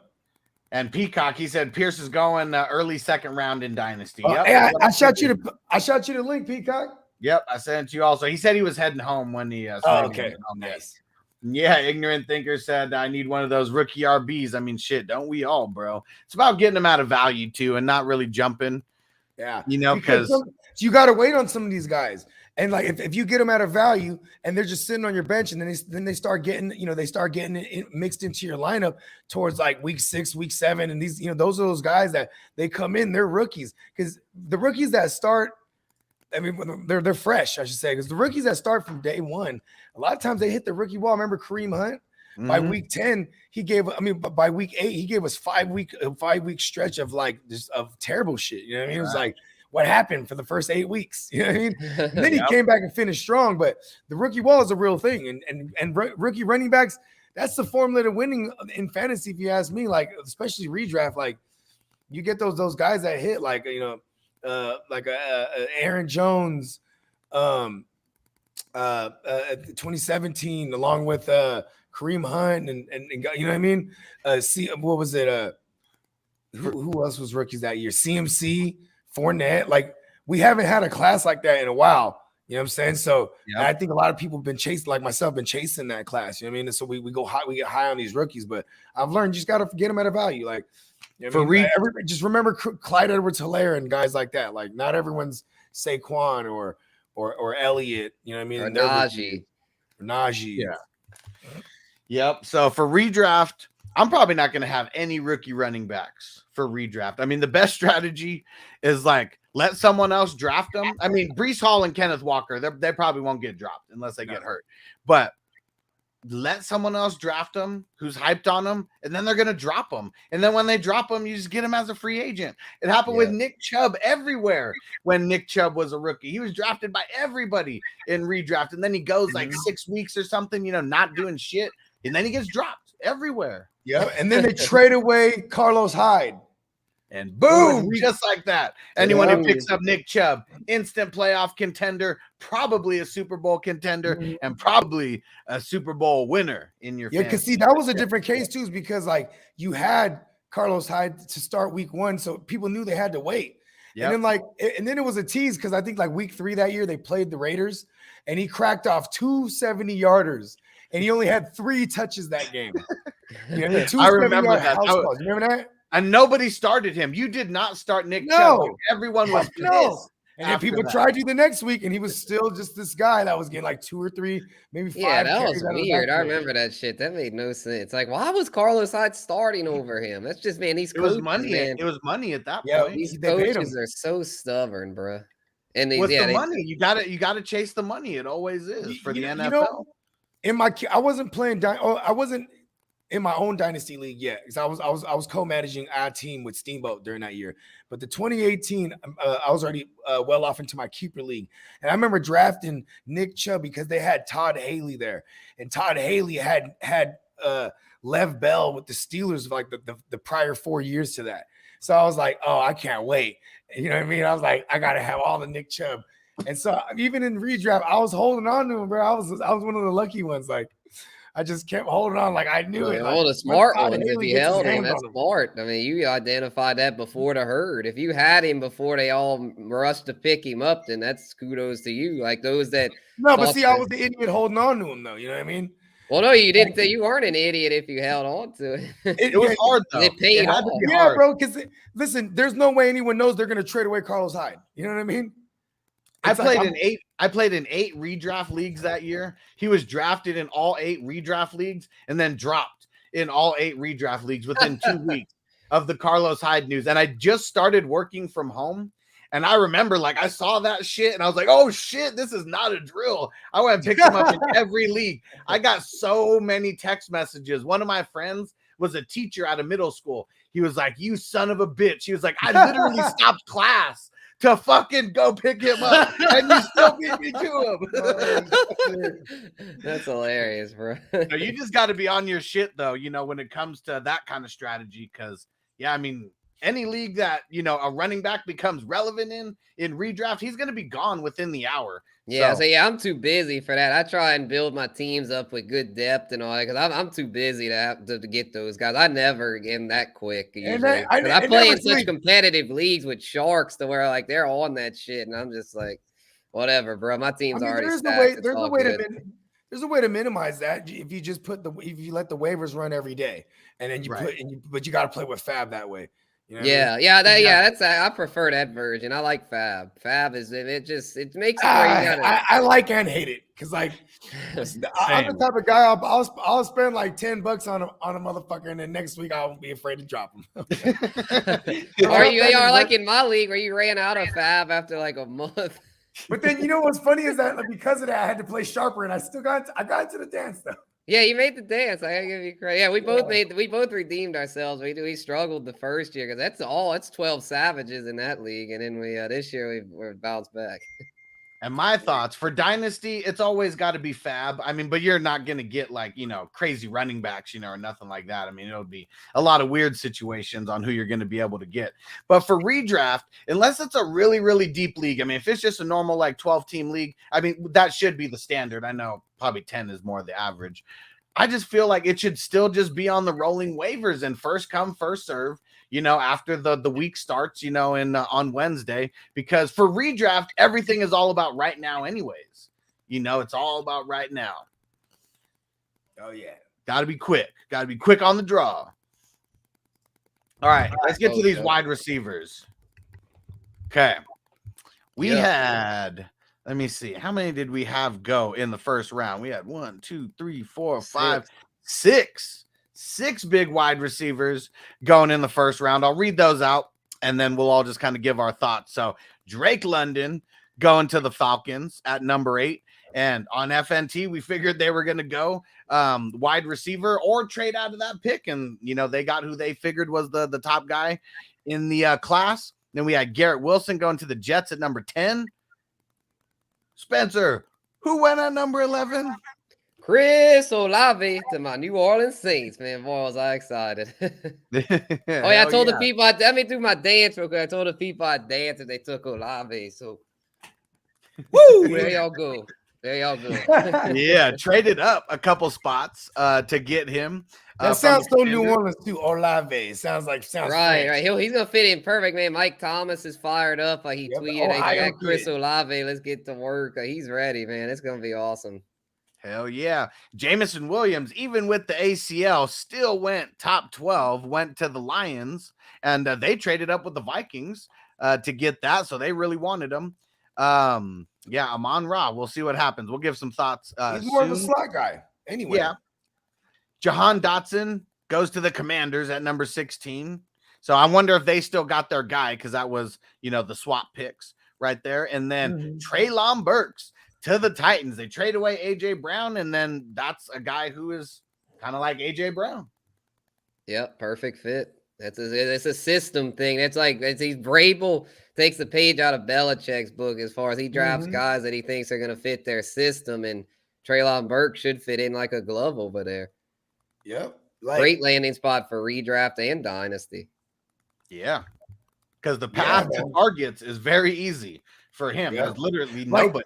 And Peacock, he said Pierce is going early second round in Dynasty. Hey, I shot you the link, Peacock. Yep, I sent it to you also. He said he was heading home when he Okay. Nice. Yeah, Ignorant Thinker said I need one of those rookie RBs. I mean, shit, don't we all, bro? It's about getting them out of value too and not really jumping. Yeah. You know, because you got to wait on some of these guys. And like if you get them out of value and they're just sitting on your bench and then they start getting, it mixed into your lineup towards like week 6, week 7. And these, those are those guys that they come in, they're rookies. Because the rookies that start, I mean, they're fresh, I should say. Because the rookies that start from day one, a lot of times they hit the rookie wall. Remember Kareem Hunt? By week 10, by week 8, he gave us 5-week stretch of of terrible shit. You know what I mean? It was like, what happened for the first 8 weeks? You know what I mean? And then he came back and finished strong, but the rookie wall is a real thing. And rookie running backs, that's the formula to winning in fantasy, if you ask me, like, especially redraft. Like, you get those guys that hit, like, Aaron Jones, 2017, along with Kareem Hunt and you know what I mean? What was it? Who else was rookies that year? CMC, Fournette. Like, we haven't had a class like that in a while. You know what I'm saying? So I think a lot of people have been chasing, like myself, been chasing that class. You know what I mean? And so we go high, we get high on these rookies, but I've learned you just got to get them at a value. Like, you know what I mean? Just remember Clyde Edwards-Helaire and guys like that. Like, not everyone's Saquon or Elliott. You know what I mean? Or Najee. Yeah. Yep. So for redraft, I'm probably not going to have any rookie running backs for redraft. I mean, the best strategy is like let someone else draft them. I mean, Breece Hall and Kenneth Walker, they probably won't get dropped unless they get hurt. But let someone else draft them who's hyped on them, and then they're going to drop them. And then when they drop them, you just get them as a free agent. It happened with Nick Chubb everywhere when Nick Chubb was a rookie. He was drafted by everybody in redraft, and then he goes like 6 weeks or something, not doing shit, and then he gets dropped everywhere. Yeah, and then they trade away Carlos Hyde. And boom, just like that. Anyone who picks up Nick Chubb, instant playoff contender, probably a Super Bowl contender, and probably a Super Bowl winner in your fantasy. Because see, that was a different case too, because like you had Carlos Hyde to start week 1, so people knew they had to wait. Yep. And then it was a tease because I think like week 3 that year they played the Raiders, and he cracked off 2 70-yarders, and he only had 3 touches that game. I remember that. You remember that? And nobody started him. You did not start Nick Chubb. Everyone was pissed. And then after people that. tried you the next week, and he was still just this guy that was getting like 2 or 3, maybe 5. Yeah, that carries was out of the weird. I backfield. remember that shit. That made no sense. Like, why was Carlos Hyde starting over him? That's just, man, these It was coaches, money. man, It was money at that Yeah, point. these they paid coaches him. are so stubborn, bro. And these, With yeah, the they, money, you got to chase the money. It always is for the NFL. I wasn't playing. I wasn't in my own dynasty league yet because I was co-managing our team with Steamboat during that year. But the 2018, I was already well off into my keeper league, and I remember drafting Nick Chubb because they had Todd Haley there, and Todd Haley had Lev Bell with the Steelers like the prior 4 years to that. So I was like, oh, I can't wait. You know what I mean? I was like, I gotta have all the Nick Chubb. And so even in redraft, I was holding on to him, bro. I was one of the lucky ones. Like, I just kept holding on. Like, I knew it. all Like, the smart Todd ones, if Haley you gets his held him, hands that's on him. smart. I mean, you identified that before the herd. If you had him before they all rushed to pick him up, then that's kudos to you. Like those that. No, but thought see, I that- was the idiot holding on to him, though. You know what I mean? Well, no, you didn't. You weren't an idiot if you held on to it. It was hard though. It paid had to off. be Yeah, hard. bro. Because listen, there's no way anyone knows they're gonna trade away Carlos Hyde. You know what I mean? I played in 8 redraft leagues that year. He was drafted in all 8 redraft leagues and then dropped in all 8 redraft leagues within 2 weeks of the Carlos Hyde news. And I just started working from home. And I remember, like, I saw that shit and I was like, oh shit, this is not a drill. I went and picked him up in every league. I got so many text messages. One of my friends was a teacher out of middle school. He was like, you son of a bitch. He was like, I literally stopped class to fucking go pick him up, and you still beat me to him. That's hilarious, bro. So you just got to be on your shit, though, you know, when it comes to that kind of strategy. Because, yeah, I mean, any league that, you know, a running back becomes relevant in redraft, he's going to be gone within the hour. Yeah, so yeah, I'm too busy for that. I try and build my teams up with good depth and all that because I'm too busy to get those guys. I never get them that quick. Usually. I play in such competitive leagues with sharks to where like they're on that shit, and I'm just like, whatever, bro. My team's already stacked. There's a way to minimize that if you just if you let the waivers run every day, and then but you got to play with Fab that way. You know that's I prefer that version. I like Fab. Fab is it makes it where you gotta. I like and hate it because like I'm the type of guy I'll spend like $10 on a motherfucker, and then next week I won't be afraid to drop him. Or you are like in my league where you ran out of Fab after like a month. But then you know what's funny is that like, because of that I had to play sharper, and I got into the dance though. Yeah, you made the dance. I gotta give you credit. Yeah, we both redeemed ourselves. We struggled the first year because it's 12 savages in that league, and then we this year we're bounced back. And my thoughts for Dynasty, it's always got to be Fab. I mean, but you're not going to get like, you know, crazy running backs, you know, or nothing like that. I mean, it'll be a lot of weird situations on who you're going to be able to get. But for redraft, unless it's a really, really deep league, I mean, if it's just a normal like 12-team league, I mean, that should be the standard. I know probably 10 is more the average. I just feel like it should still just be on the rolling waivers and first come, first serve, you know, after the week starts, you know, on Wednesday, because for redraft, everything is all about right now anyways. You know, it's all about right now. Oh, yeah. Got to be quick. Got to be quick on the draw. All right, let's get to these wide receivers. Okay. We had... Let me see. How many did we have go in the first round? We had 1, 2, 3, 4, 5, 6. 6 big wide receivers going in the first round. I'll read those out, and then we'll all just kind of give our thoughts. So Drake London going to the Falcons at number 8. And on FNT, we figured they were going to go wide receiver or trade out of that pick. And, you know, they got who they figured was the top guy in the class. Then we had Garrett Wilson going to the Jets at number 10. Spencer, who went at number 11? Chris Olave to my New Orleans Saints, man. Boy, was I excited. I told the people, let me do my dance real quick. I told the people I'd dance if they took Olave. So, woo, there y'all go. Yeah, traded up a couple spots to get him. That sounds so New Orleans too. Olave sounds right. He's gonna fit in perfect, man. Mike Thomas is fired up. Like he tweeted, "Hey, Chris Olave, let's get to work." He's ready, man. It's gonna be awesome. Hell yeah. Jameson Williams, even with the ACL, still went top 12, went to the Lions, and they traded up with the Vikings to get that. So they really wanted him. Yeah, Amon-Ra. We'll see what happens. We'll give some thoughts. He's more of a soon. slot guy. Anyway. Yeah. Jahan Dotson goes to the Commanders at number 16. So I wonder if they still got their guy because that was, the swap picks right there. And then Treylon Burks to the Titans. They trade away A.J. Brown, and then that's a guy who is kind of like A.J. Brown. Yep, perfect fit. It's a system thing. He's Vrabel takes the page out of Belichick's book as far as he drafts guys that he thinks are going to fit their system, and Treylon Burks should fit in like a glove over there. Yep. Great landing spot for redraft and dynasty. Yeah, because the path to targets is very easy for him. There's literally nobody.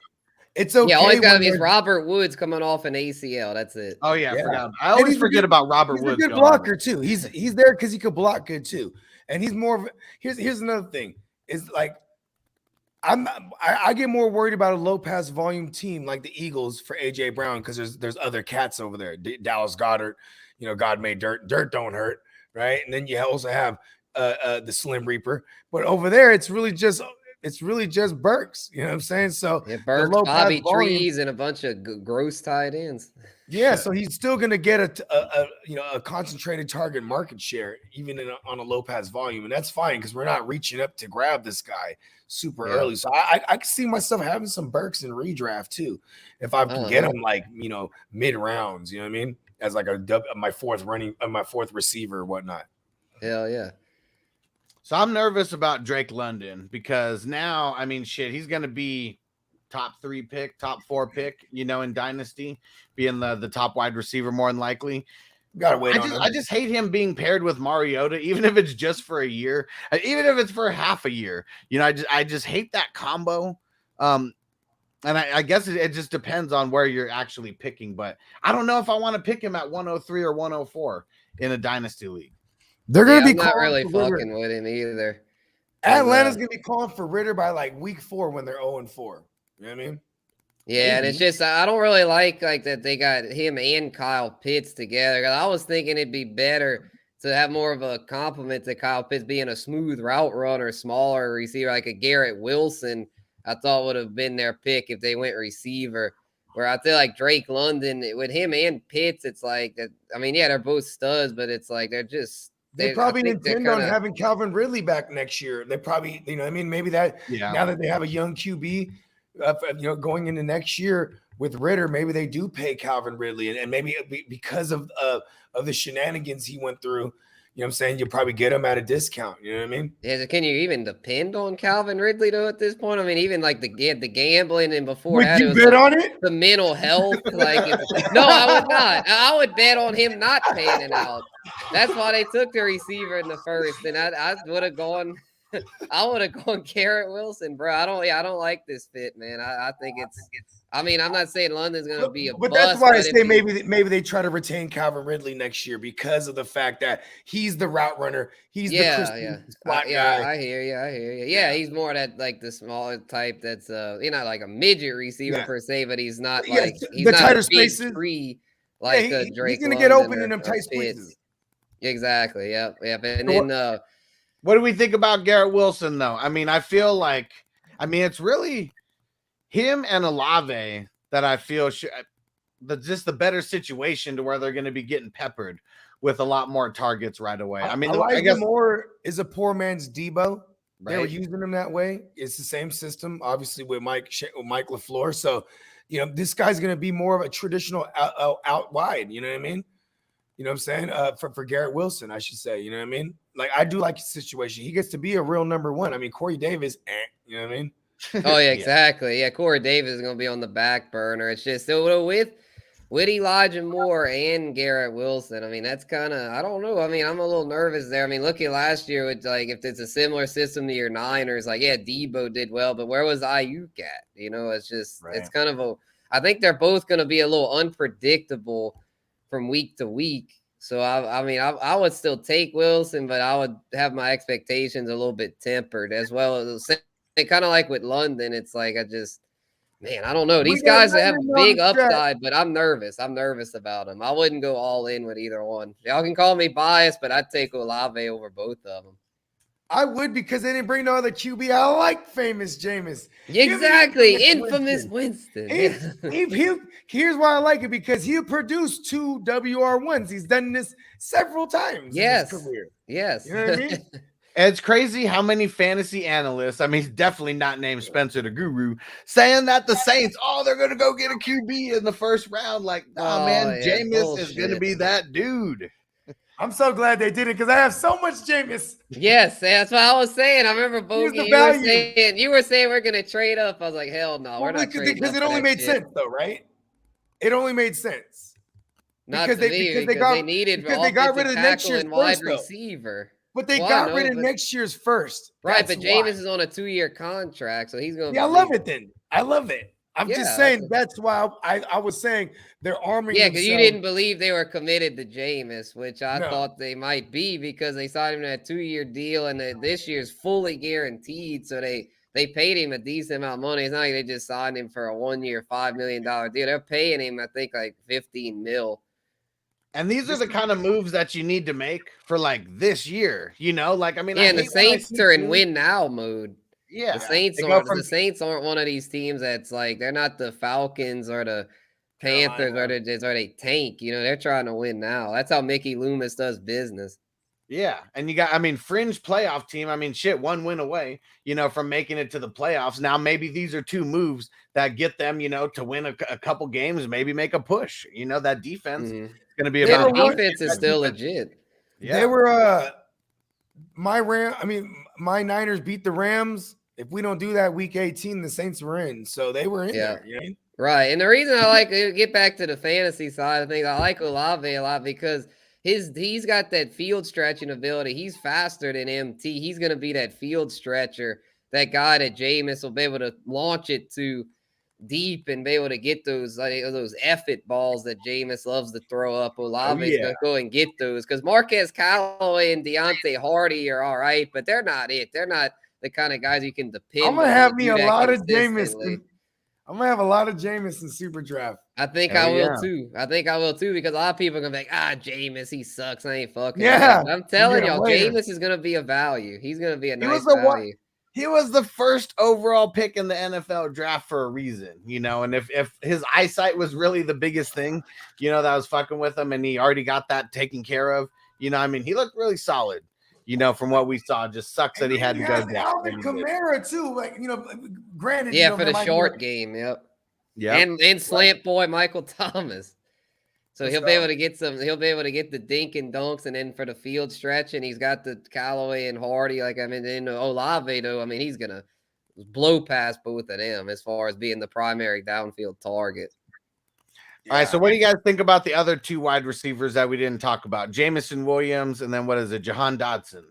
It's okay. Yeah, all he's got to be is Robert Woods coming off an ACL. That's it. Oh yeah, I always forget about Robert Woods. He's a good blocker too. He's there because he could block good too. And he's more of here's another thing. Is like I get more worried about a low pass volume team like the Eagles for AJ Brown because there's other cats over there. Dallas Goedert, God made dirt. Dirt don't hurt, right? And then you also have the Slim Reaper. But over there, it's really just Burks. You know what I'm saying? So Burks, Bobby Trees, and a bunch of gross tight ends. Yeah, so he's still going to get a concentrated target market share even on a low pass volume, and that's fine because we're not reaching up to grab this guy super early. So I can see myself having some Burks in redraft too, if I can get him mid rounds. You know what I mean? As like my fourth receiver or whatnot. Hell yeah. So I'm nervous about Drake London because now, he's going to be top 3 pick, top 4 pick, in Dynasty, being the top wide receiver more than likely. Gotta wait on him. I just hate him being paired with Mariota, even if it's just for a year, even if it's for half a year. I just hate that combo. And I guess it just depends on where you're actually picking, but I don't know if I want to pick him at 103 or 104 in a Dynasty league. They're going to be not really fucking with him either. Atlanta's going to be calling for Ritter by like week 4 when they're 0-4. You know what I mean? Yeah, and it's just I don't really like that they got him and Kyle Pitts together. I was thinking it'd be better to have more of a compliment to Kyle Pitts being a smooth route runner, smaller receiver like a Garrett Wilson. I thought would have been their pick if they went receiver. Where I feel like Drake London with him and Pitts, it's like that. They're both studs, but it's like they probably intend on having Calvin Ridley back next year. They probably, maybe that now that they have a young QB, going into next year with Ritter, maybe they do pay Calvin Ridley, and maybe because of the shenanigans he went through, I'm saying you'll probably get him at a discount. You know what I mean? Yeah. Can you even depend on Calvin Ridley though at this point? Even like the gambling and before that, you bet on it? The mental health, no, I would not. I would bet on him not panning out. That's why they took the receiver in the first, and I would have gone. I would have gone Garrett Wilson, bro. I don't like this fit, man. I think it's. I'm not saying London's going to be a but bust. That's why I say maybe they try to retain Calvin Ridley next year because of the fact that he's the route runner. He's the spot guy. I hear you. Yeah, he's more that like the smaller type. That's not like a midget receiver per se, but he's not like he's the not tighter a big spaces. Tree like He's Drake. going to get open in them tight spaces. Exactly. Yep. And then what do we think about Garrett Wilson though? I feel like it's really him and Olave that I feel just the better situation to where they're going to be getting peppered with a lot more targets right away. I guess more is a poor man's Debo. Right? They were using him that way. It's the same system, obviously with Mike LaFleur. So, this guy's going to be more of a traditional out wide. You know what I mean? You know what I'm saying? For Garrett Wilson, I should say. You know what I mean? Like I do like his situation. He gets to be a real number one. Corey Davis, you know what I mean? Oh yeah, exactly. Yeah, Corey Davis is going to be on the back burner. It's just with Elijah Moore and Garrett Wilson. That's kind of I don't know. I'm a little nervous there. Look at last year with if it's a similar system to your Niners, Debo did well, but where was Ayuk at? It's just It's kind of I think they're both going to be a little unpredictable from week to week. So I would still take Wilson, but I would have my expectations a little bit tempered as well as kind of like with London. It's like Man, I don't know. We These got guys have nothing on big the track. upside, but I'm nervous. I'm nervous about them. I wouldn't go all in with either one. Y'all can call me biased, but I'd take Olave over both of them. I would because they didn't bring no other QB. I like famous Jameis. Exactly. Give me Infamous Winston. Here's why I like it, because he'll produce 2 WR1s. He's done this several times in his career. Yes. You know what I mean? And it's crazy how many fantasy analysts, I mean, he's definitely not named Spencer the Guru, saying that the Saints, they're going to go get a QB in the first round. Like, man, Jameis is going to be that dude. I'm so glad they did it because I have so much Jameis. Yes, that's what I was saying. I remember Bogey, you were saying we're going to trade up. I was like, hell no, we're not trading up. Because it only made sense, though, right? It only made sense. Not because they needed rid of next year's wide receiver. But they got rid of next year's first. Right, but Jameis is on a 2-year contract, so he's going to I love it then. I love it. I'm just saying that's why I was saying they're arming themselves. Because you didn't believe they were committed to Jameis, which I thought they might be because they signed him to a 2-year deal and this year's fully guaranteed. So they paid him a decent amount of money. It's not like they just signed him for a 1-year, $5 million deal. They're paying him, I think, like $15 million. And these are the kind of moves that you need to make for like this year, like, I mean, and the Saints are in win now mode. Yeah. The Saints aren't one of these teams that's like, they're not the Falcons or the Panthers or they tank, they're trying to win now. That's how Mickey Loomis does business. Yeah. And you got, fringe playoff team. 1 win away, from making it to the playoffs. Now, maybe these are 2 moves that get them, to win a couple games, maybe make a push. That defense is going to be about. The defense is still legit. Yeah. They were, my Niners beat the Rams. If we don't do that week 18, the Saints were in. So they were in there. Right. And the reason I like to get back to the fantasy side of things, I like Olave a lot because he's got that field stretching ability. He's faster than MT. He's going to be that field stretcher, that guy that Jameis will be able to launch it to deep and be able to get those effort balls that Jameis loves to throw up. Olave's going to go and get those because Marquez Callaway and Deontay Hardy are all right, but they're not it. They're not the kind of guys you can depend on. I'm going to have me a lot of Jameis. I'm going to have a lot of Jameis in Super Draft. I think I will too. I think I will too because a lot of people are going to be like, Jameis, he sucks. I ain't fucking. Yeah. I'm telling y'all, Jameis is going to be a value. He's going to be a nice value. He was the first overall pick in the NFL draft for a reason, and if his eyesight was really the biggest thing, that was fucking with him and he already got that taken care of, he looked really solid, from what we saw. Just sucks that he had to go down. Alvin Kamara too, granted. For the short game, Yeah, and slant boy Michael Thomas. So he'll be able to get he'll be able to get the dink and dunks, and then for the field stretch, and he's got the Callaway and Hardy. In Olave, though, he's going to blow past both of them as far as being the primary downfield target. All right, so what do you guys think about the other 2 wide receivers that we didn't talk about? Jameson Williams, and then what is it, Jahan Dotson?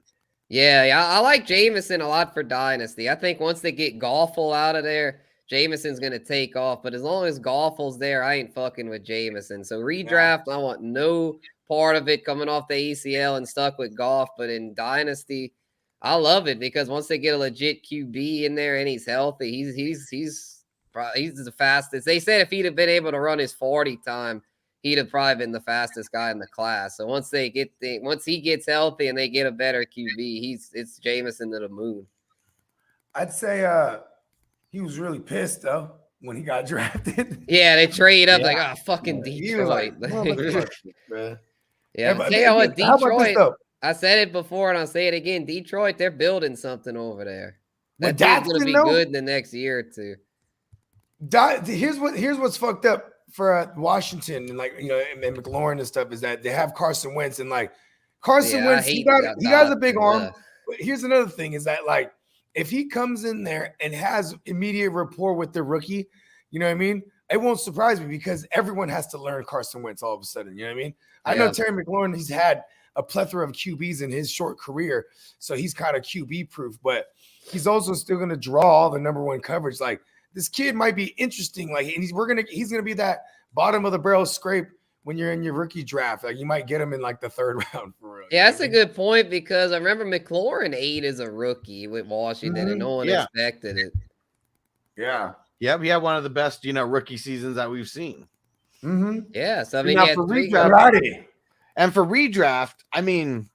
Yeah, I like Jameson a lot for Dynasty. I think once they get Goffle out of there, Jameson's going to take off, but as long as Goffle's there, I ain't fucking with Jameson. So redraft, I want no part of it coming off the ACL and stuck with Goff. But in Dynasty, I love it because once they get a legit QB in there and he's healthy, he's the fastest. They said if he'd have been able to run his 40 time, he'd have probably been the fastest guy in the class. So once he gets healthy and they get a better QB, it's Jameson to the moon. I'd say he was really pissed though when he got drafted. Yeah, they trade up fucking Detroit. Detroit. I said it before and I'll say it again. Detroit, they're building something over there. That team's going to be good in the next year or 2. Here's what's fucked up for Washington and and McLaurin and stuff is that they have Carson Wentz and Carson Wentz. He got a big arm. But here's another thing is that if he comes in there and has immediate rapport with the rookie, you know what I mean? It won't surprise me because everyone has to learn Carson Wentz all of a sudden. You know what I mean? I know Terry McLaurin, he's had a plethora of QBs in his short career, so he's kind of QB proof, but he's also still going to draw all the number 1 coverage. This kid might be interesting. And he's going to be that bottom of the barrel scrape when you're in your rookie draft. You might get him in the 3rd round for real. Yeah, that's a good point because I remember McLaurin 8 as a rookie with Washington and no one expected it. Yeah. Yep, he had one of the best, rookie seasons that we've seen. Mm-hmm. Yeah, so I mean, Now he had for three redraft, and for redraft, I mean,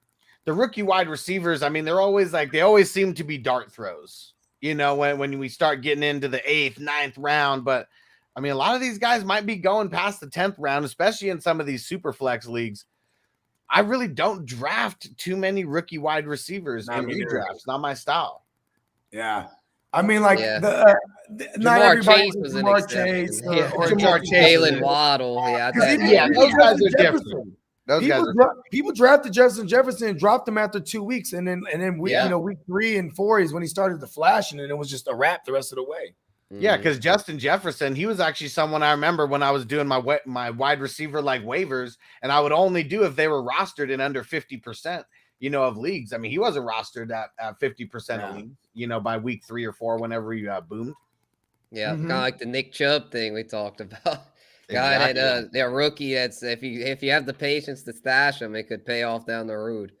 the rookie wide receivers, I mean, they always seem to be dart throws, when we start getting into the 8th, 9th round. But I mean, a lot of these guys might be going past the 10th round, especially in some of these super flex leagues. I really don't draft too many rookie wide receivers in redrafts. Not my style. Yeah. I mean, like not Jamar everybody Chase was an Jamar exception. Chase Yeah. or Jamar Chase. Jalen Waddle. Yeah, Those guys are different. People drafted Jefferson and dropped him after 2 weeks, and then week 3 and 4 is when he started to flash, and then it was just a wrap the rest of the way. Yeah, because Justin Jefferson, he was actually someone I remember when I was doing my wide receiver like waivers, and I would only do if they were rostered in under 50%, of leagues. I mean, he wasn't rostered at 50% of leagues, by week 3 or 4 whenever he boomed. Yeah, kind of like the Nick Chubb thing we talked about. Guy that they're rookie. That's if you have the patience to stash them, it could pay off down the road.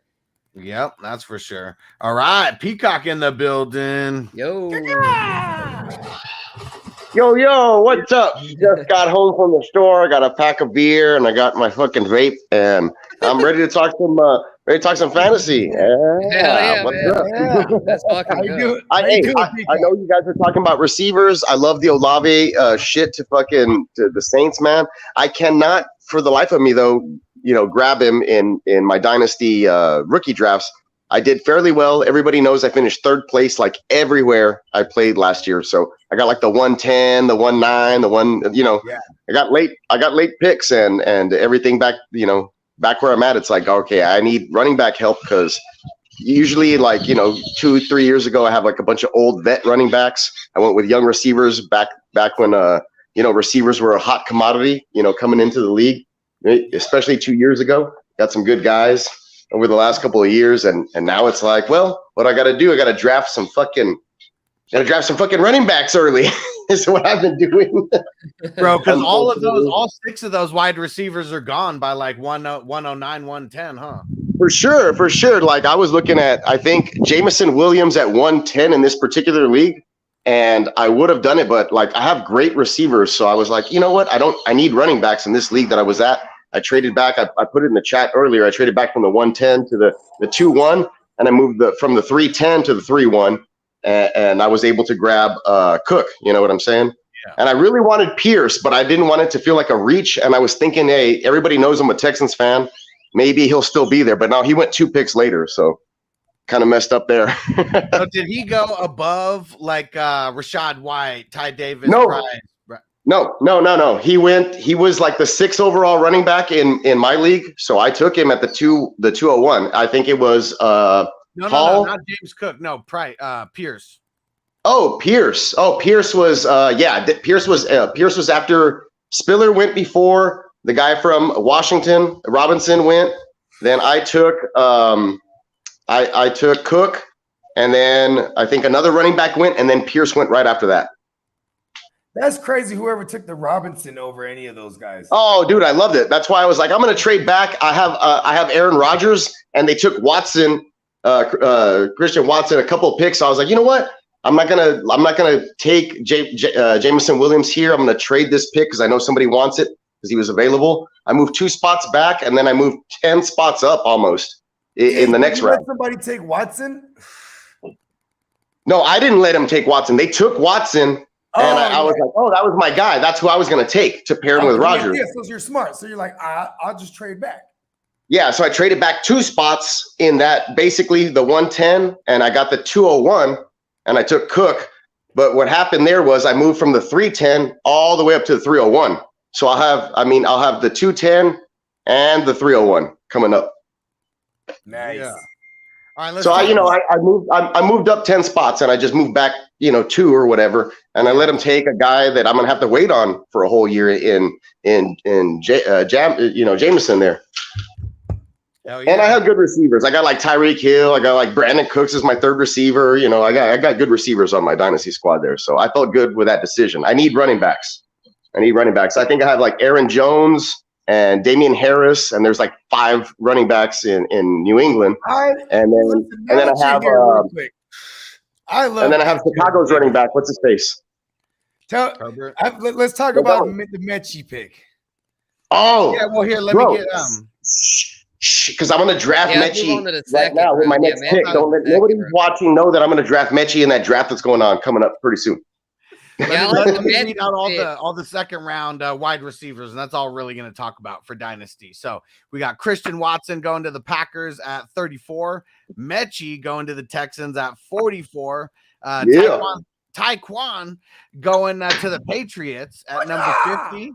Yep, that's for sure. All right, Peacock in the building. Yo, what's up? Just got home from the store. I got a pack of beer and I got my fucking vape, and I'm ready to talk some fantasy. Yeah, what's man. up? Yeah, that's fucking good. I know you guys are talking about receivers. I love the Olave shit to the Saints, man. I cannot, for the life of me, though, grab him in my Dynasty rookie drafts. I did fairly well. Everybody knows I finished 3rd place like everywhere I played last year. So I got like the 110, the 19, the one, I got late picks and everything back where I'm at. It's like, okay, I need running back help because usually 2-3 years ago, I have like a bunch of old vet running backs. I went with young receivers back when, receivers were a hot commodity, coming into the league, especially 2 years ago. Got some good guys over the last couple of years, and now it's like, well, what I got to do? I got to draft some fucking running backs early. Is what I've been doing, bro. Because all 6 of those wide receivers are gone by like 109, 110, huh? For sure. Like I was looking at, I think Jameson Williams at 110 in this particular league, and I would have done it, but like I have great receivers, so I was like, you know what? I need running backs in this league that I was at. I traded back. I put it in the chat earlier. I traded back from the 110 to the 2-1, and I moved from the 310 to the 3-1, and I was able to grab Cook. You know what I'm saying? Yeah. And I really wanted Pierce, but I didn't want it to feel like a reach. And I was thinking, hey, everybody knows I'm a Texans fan. Maybe he'll still be there. But now he went 2 picks later, so kind of messed up there. So did he go above like Rashad White, Ty Davis? No. Price? No. He was like the 6th overall running back in my league. So I took him at the 201. I think it was no, not James Cook. No, Pierce. Oh, Pierce. Pierce was Pierce was after Spiller went before the guy from Washington, Robinson went. Then I took I took Cook, and then I think another running back went, and then Pierce went right after that. That's crazy. Whoever took the Robinson over any of those guys. Oh, dude, I loved it. That's why I was like, I'm going to trade back. I have Aaron Rodgers, and they took Watson, Christian Watson, a couple of picks. So I was like, you know what? I'm not gonna take Jameson Williams here. I'm gonna trade this pick because I know somebody wants it because he was available. I moved 2 spots back, and then I moved 10 spots up almost in the next round. Let somebody take Watson? No, I didn't let him take Watson. They took Watson. And I was like, oh, that was my guy. That's who I was going to take to pair him with Rodgers. Yeah, so you're smart. So you're like, I'll just trade back. Yeah, so I traded back 2 spots in that, basically the 110, and I got the 201, and I took Cook. But what happened there was I moved from the 310 all the way up to the 301. So I'll have the 210 and the 301 coming up. Nice. Yeah. All right, so I moved up 10 spots, and I just moved back 2 or whatever, and I let him take a guy that I'm gonna have to wait on for a whole year in Jameson there. Yeah. And I have good receivers. I got like Tyreek Hill. I got like Brandon Cooks as my 3rd receiver. I got good receivers on my dynasty squad there, so I felt good with that decision. I need running backs. I think I have like Aaron Jones and Damian Harris, and there's like 5 running backs in New England. And then I have Chicago's running back. What's his face? Herbert. Let's talk about the Mechie pick. Oh, Yeah, well, here, let bro. me get Because I'm going to draft Mechie right now with my round. next pick. Don't let nobody watching know that I'm going to draft Mechie in that draft that's going on coming up pretty soon. Let me read out all the second round wide receivers, and that's all we're really going to talk about for Dynasty. So we got Christian Watson going to the Packers at 34, Mechie going to the Texans at 44, Tyquan going to the Patriots at number 50,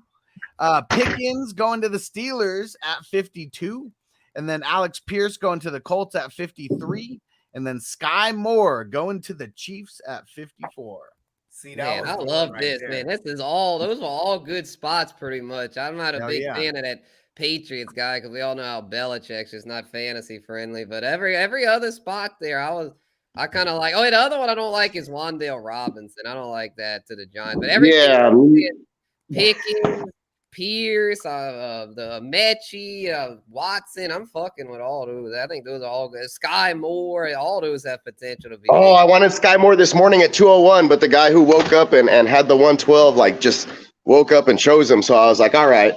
Pickens going to the Steelers at 52, and then Alex Pierce going to the Colts at 53, and then Sky Moore going to the Chiefs at 54. See, man, I love this, man. Those are all good spots, pretty much. I'm not a big fan of that Patriots guy because we all know how Belichick's just not fantasy friendly. But every other spot there, I kind of like. Oh, the other one I don't like is Wan'Dale Robinson. I don't like that to the Giants. But everything, Pickens, Pierce, the Mechie, Watson. I'm fucking with all those. I think those are all good. Sky Moore, all those have potential to be. Oh, I wanted Sky Moore this morning at 2:01, but the guy who woke up and had the 112 like just woke up and chose him. So I was like, all right,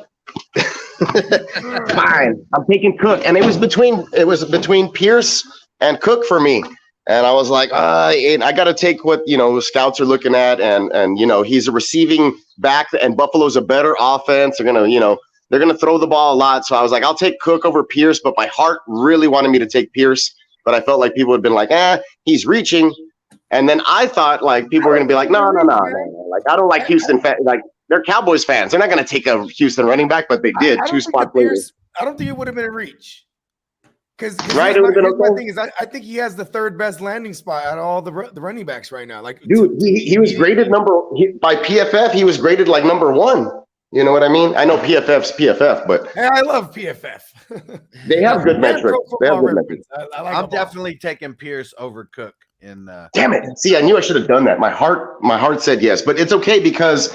fine. I'm taking Cook, and it was between Pierce and Cook for me. And I was like, I got to take what, scouts are looking at. And he's a receiving back, and Buffalo's a better offense. They're going to throw the ball a lot. So I was like, I'll take Cook over Pierce. But my heart really wanted me to take Pierce. But I felt like people had been like, he's reaching. And then I thought like people were going to be like, no. Like, I don't like Houston fans. Like, they're Cowboys fans. They're not going to take a Houston running back, but they did 2 spots later. I don't think it would have been a reach. Because my thing is, I think he has the third best landing spot out of all the running backs right now. Like, dude, he was graded by PFF. He was graded like number 1. You know what I mean? I know PFF's PFF, but hey, I love PFF. They have good metrics. I'm definitely taking Pierce over Cook. Damn it! See, I knew I should have done that. My heart said yes, but it's okay because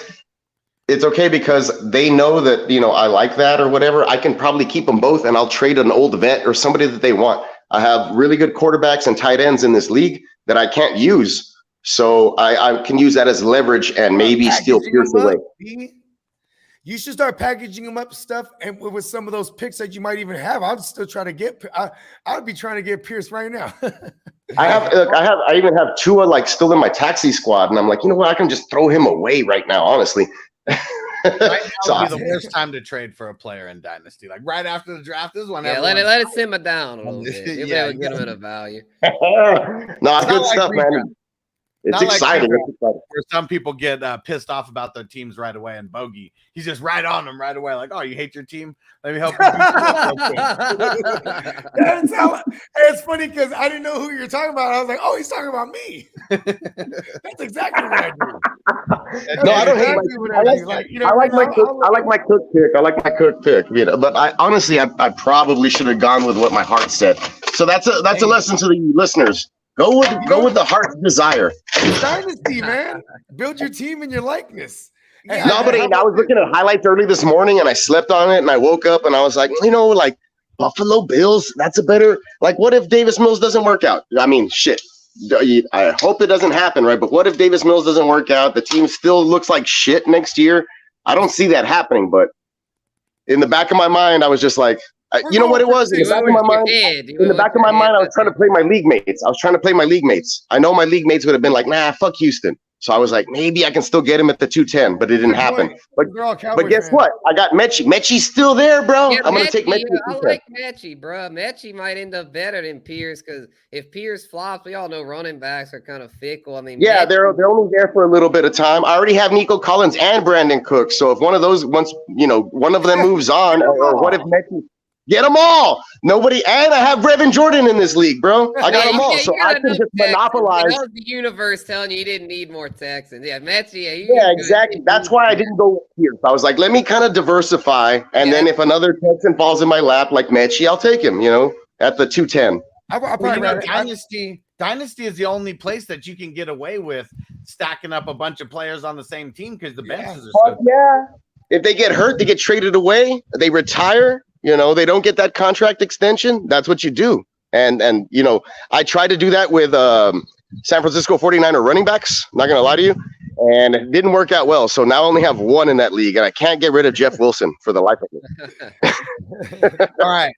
they know that, I like that or whatever. I can probably keep them both, and I'll trade an old vet or somebody that they want. I have really good quarterbacks and tight ends in this league that I can't use, so I can use that as leverage and maybe steal Pierce away. You should start packaging them up stuff, and with some of those picks that you might even have. I'd still try to get. I'd be trying to get Pierce right now. I even have Tua like still in my taxi squad, and I'm like, you know what? I can just throw him away right now, honestly. Right now would be the worst time to trade for a player in Dynasty. Like right after the draft is when. Yeah, let it simmer down a little bit. You'll be able to get him at a value. No, good stuff, man. It's exciting. Where some people get pissed off about their teams right away, and Bogey, he's just right on them right away. Like, oh, you hate your team? Let me help you. It's funny because I didn't know who you're talking about. I was like, oh, he's talking about me. That's exactly what I do. No, I don't hate I like my Cook pick. I like my Cook pick. But I honestly, I probably should have gone with what my heart said. So that's a lesson to the listeners. Go with the heart's desire. Dynasty, man. Build your team in your likeness. Hey, I was looking at highlights early this morning, and I slept on it, and I woke up, and I was like, like Buffalo Bills. That's a better. Like, what if Davis Mills doesn't work out? I mean, shit. I hope it doesn't happen, right? But what if Davis Mills doesn't work out? The team still looks like shit next year. I don't see that happening, but in the back of my mind, I was just like. You know what it was? In the back of my mind, I was trying to play my league mates. I know my league mates would have been like, nah, fuck Houston. So I was like, maybe I can still get him at the 210, but it didn't happen. But guess what? I got Mechie. Mechie's still there, bro. Yeah, I'm going to take Mechie. I like Mechie, bro. Mechie might end up better than Pierce because if Pierce flops, we all know running backs are kind of fickle. I mean, yeah, they're only there for a little bit of time. I already have Nico Collins and Brandon Cook. So if one of them moves on, or what if Mechie? Get them all. Nobody, and I have Brevin Jordan in this league, bro. I got them all, so I can just monopolize. That was the universe telling you didn't need more Texans. Yeah, Mechie. Yeah, exactly. That's why I didn't go here. I was like, let me kind of diversify, and then if another Texan falls in my lap like Mechie, I'll take him. At the 210. Dynasty is the only place that you can get away with stacking up a bunch of players on the same team because the benches are so. Yeah. If they get hurt, they get traded away. They retire. They don't get that contract extension. That's what you do. And I tried to do that with San Francisco 49er running backs. Not going to lie to you. and it didn't work out well. So now I only have one in that league, and I can't get rid of Jeff Wilson for the life of me. All right,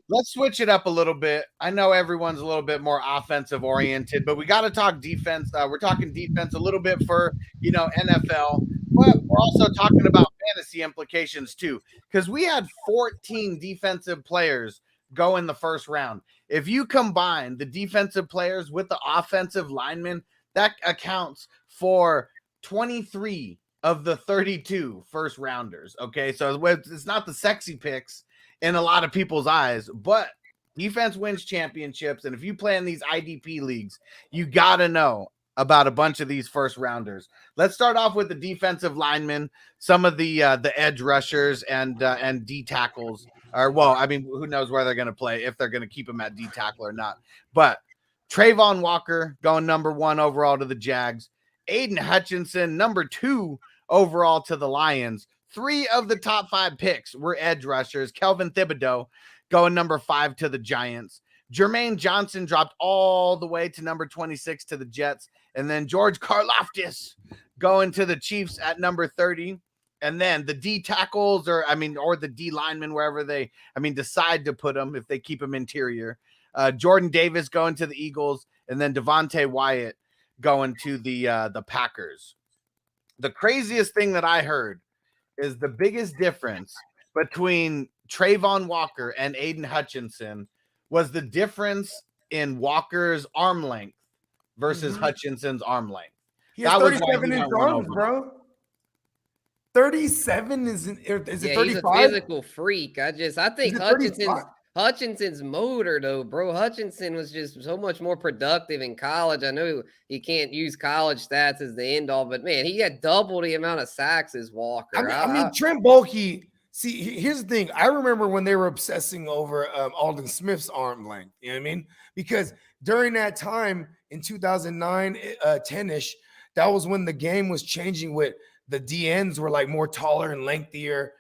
let's switch it up a little bit. I know everyone's a little bit more offensive oriented, but we got to talk defense. We're talking defense a little bit for NFL, but we're also talking about fantasy implications too, because we had 14 defensive players go in the first round. If you combine the defensive players with the offensive linemen, that accounts for 23 of the 32 first rounders. Okay, so it's not the sexy picks in a lot of people's eyes, but defense wins championships. And if you play in these IDP leagues, you got to know about a bunch of these first rounders. Let's start off with the defensive linemen, some of the edge rushers and D tackles. Or, well, I mean, who knows where they're going to play, if they're going to keep him at D tackle or not. But Trayvon Walker going number 1 overall to the Jags. Aiden Hutchinson, number 2 overall to the Lions. 3 of the top 5 picks were edge rushers. Kelvin Thibodeau going number 5 to the Giants. Jermaine Johnson dropped all the way to number 26 to the Jets. And then George Karlaftis going to the Chiefs at number 30. And then the D tackles or the D linemen, wherever they, decide to put them, if they keep them interior. Jordan Davis going to the Eagles, and then Devontae Wyatt going to the Packers. The craziest thing that I heard is the biggest difference between Trayvon Walker and Aiden Hutchinson was the difference in Walker's arm length versus Hutchinson's arm length. He has 37-inch arms, bro. 37 is it 35? He's a physical freak. I think Hutchinson's motor though, bro. Hutchinson was just so much more productive in college. I know you can't use college stats as the end all, but man, he had double the amount of sacks as Walker. Trent Baalke. See, here's the thing. I remember when they were obsessing over Aldon Smith's arm length. You know what I mean? Because during that time in 2009, 10-ish, that was when the game was changing with the DNs were like more taller and lengthier.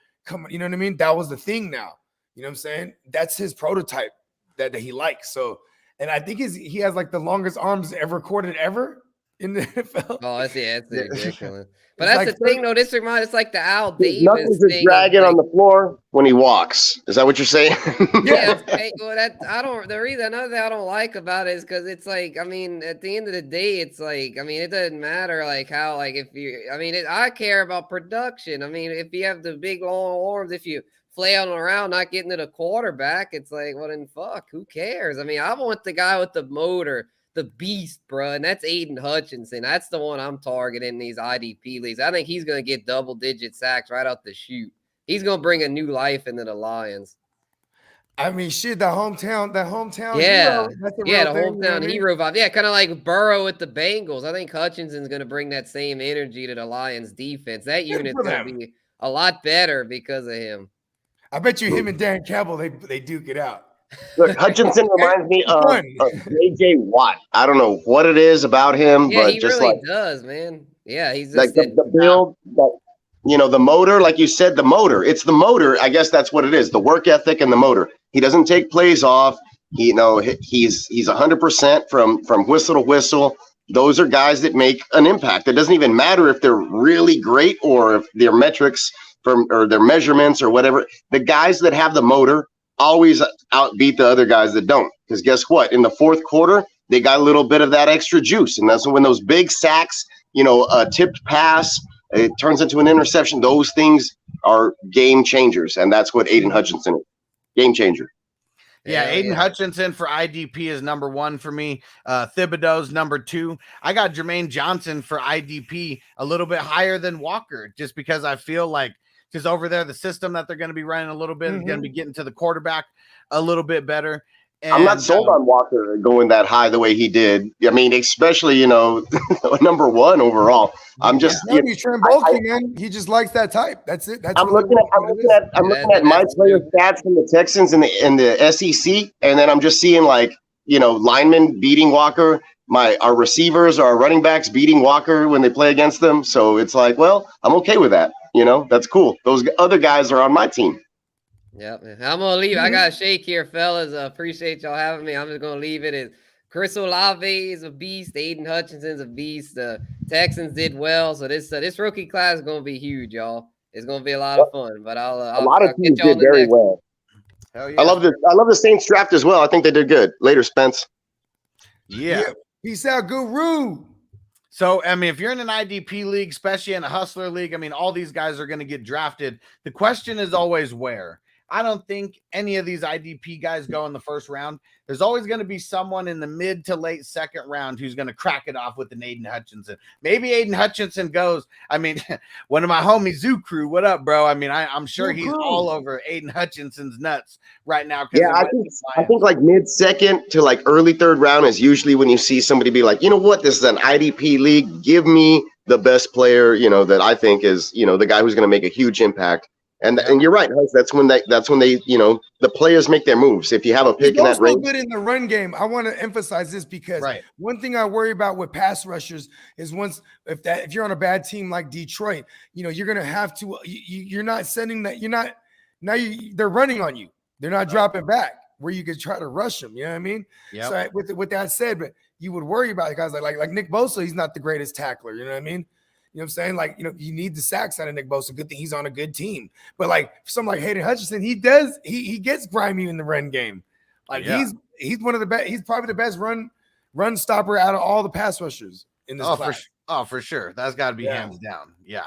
You know what I mean? That was the thing now. You know what I'm saying? That's his prototype that he likes. So, and I think he has like the longest arms ever recorded ever in the NFL. Oh, it's ridiculous. But that's like the thing, though. It's like the Al Davis knuckles are dragging on the floor when he walks. Is that what you're saying? Yeah. The reason another thing I don't like about it is because it's like, at the end of the day, it's like, it doesn't matter like how, like if you, I care about production. If you have the big long arms, if you flailing around, not getting to the quarterback, it's like, well then fuck, who cares? I want the guy with the motor, the beast, bro, and that's Aiden Hutchinson. That's the one I'm targeting in these IDP leagues. I think he's going to get double-digit sacks right out the chute. He's going to bring a new life into the Lions. The hometown yeah. hero. That's the hometown hero vibe. Yeah, kind of like Burrow with the Bengals. I think Hutchinson's going to bring that same energy to the Lions defense. That unit's going to be a lot better because of him. I bet you him and Dan Campbell, they duke it out. Look, Hutchinson reminds me of J.J. Watt. I don't know what it is about him, but he just really does, man. Yeah, he's just like the build, the motor, like you said, the motor. It's the motor. I guess that's what it is. The work ethic and the motor. He doesn't take plays off. He's 100% from whistle to whistle. Those are guys that make an impact. It doesn't even matter if they're really great or if their metrics or their measurements or whatever. The guys that have the motor always outbeat the other guys that don't. Because guess what? In the fourth quarter, they got a little bit of that extra juice. And that's when those big sacks, a tipped pass, it turns into an interception. Those things are game changers. And that's what Aiden Hutchinson is. Game changer. Yeah, Aiden Hutchinson for IDP is number 1 for me. Thibodeau's number 2. I got Jermaine Johnson for IDP a little bit higher than Walker, just because I feel like because over there, the system that they're going to be running a little bit is going to be getting to the quarterback a little bit better. And, I'm not sold on Walker going that high the way he did. Especially, number 1 overall. I'm just he's Trent Baalke, man. He just likes that type. That's it. I'm looking at my player stats from the Texans in the SEC, and then I'm just seeing linemen beating Walker. Our receivers, our running backs beating Walker when they play against them. So it's like, well, I'm okay with that. That's cool. Those other guys are on my team. Yep. I'm going to leave. I got a shake here, fellas. Appreciate y'all having me. I'm just going to leave it as Chris Olave is a beast. Aiden Hutchinson's a beast. Texans did well, so this rookie class is going to be huge, y'all. It's going to be a lot of fun. But a lot of teams get y'all did very next. well. Hell yeah. I love the Saints draft as well. I think they did good. Later, Spence. Yeah. Peace out, guru. So, I mean, if you're in an IDP league, especially in a hustler league, I mean, all these guys are going to get drafted. The question is always where. I don't think any of these IDP guys go in the first round. There's always going to be someone in the mid to late second round who's going to crack it off with an Aiden Hutchinson. Maybe Aiden Hutchinson goes. I mean, one of my homies, Zoo Crew, what up, bro? I mean, I'm sure he's all over Aiden Hutchinson's nuts right now. Yeah, I think like mid second to like early third round is usually when you see somebody be like, you know what, this is an IDP league. Give me the best player, you know, that I think is, you know, the guy who's going to make a huge impact. And you're right, Hutch, that's when they, you know, the players make their moves. If you have a pick in that range. Good in the run game. I want to emphasize this because one thing I worry about with pass rushers is if you're on a bad team like Detroit, you know, you're going to have to, you're not sending that. They're running on you. They're not dropping back where you could try to rush them. You know what I mean? Yep. So with that said, but you would worry about guys like Nick Bosa. He's not the greatest tackler. You know what I mean? You know what I'm saying? Like, you know, you need the sacks out of Nick Bosa. Good thing he's on a good team. But like someone like Hayden Hutchinson, he gets grimy in the run game. Like he's one of the best. He's probably the best run stopper out of all the pass rushers in this class. For sure. That's got to be hands down. Yeah.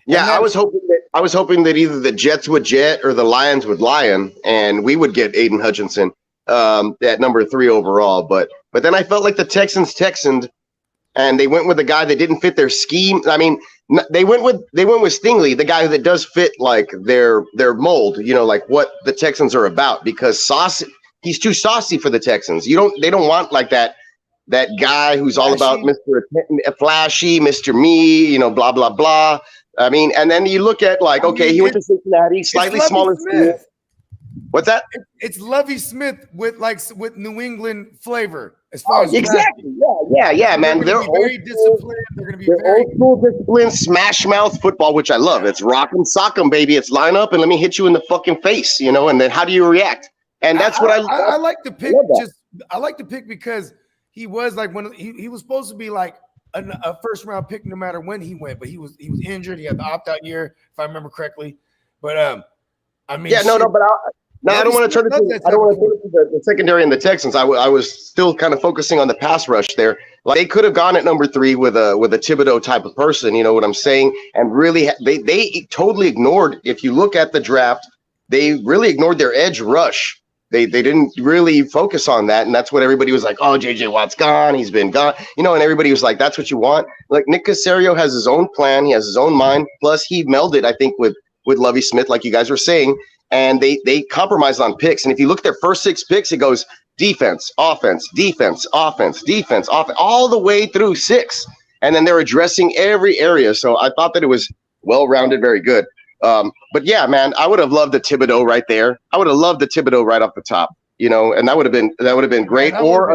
Yeah, I was hoping that either the Jets would jet or the Lions would lion, and we would get Aiden Hutchinson at number 3 overall. But then I felt like the Texans Texaned. And they went with a guy that didn't fit their scheme. I mean, they went with Stingley, the guy that does fit like their mold, you know, like what the Texans are about. Because he's too saucy for the Texans. They don't want like that guy who's all about Mr. Flashy, Mr. Me, you know, blah blah blah. I mean, and then you look at like, okay, he went to Cincinnati, slightly smaller school. What's that? It's Lovie Smith with New England flavor. As far as exactly, yeah, man. They're very disciplined. They're going to be old school discipline, smash mouth football, which I love. It's rock 'em, sock 'em, baby. It's line up and let me hit you in the fucking face, you know. And then how do you react? And that's what I like to pick. I like to pick because he was like he was supposed to be like a first round pick no matter when he went, but he was injured. He had the opt out year, if I remember correctly. But I mean, I don't want to turn it to the secondary and the Texans. I was still kind of focusing on the pass rush there. Like they could have gone at number 3 with a Thibodeau type of person, you know what I'm saying? And really, they totally ignored. If you look at the draft, they really ignored their edge rush. They didn't really focus on that, and that's what everybody was like. Oh, JJ Watt's gone. He's been gone, you know. And everybody was like, "That's what you want." Like Nick Caserio has his own plan. He has his own mind. Plus, he melded, I think, with Lovie Smith, like you guys were saying. And they compromised on picks. And if you look at their first 6 picks, it goes defense, offense, defense, offense, defense, offense, all the way through 6. And then they're addressing every area. So I thought that it was well-rounded, very good. But yeah, man, I would have loved the Thibodeau right there. I would have loved the Thibodeau right off the top, you know, and that would have been great. Or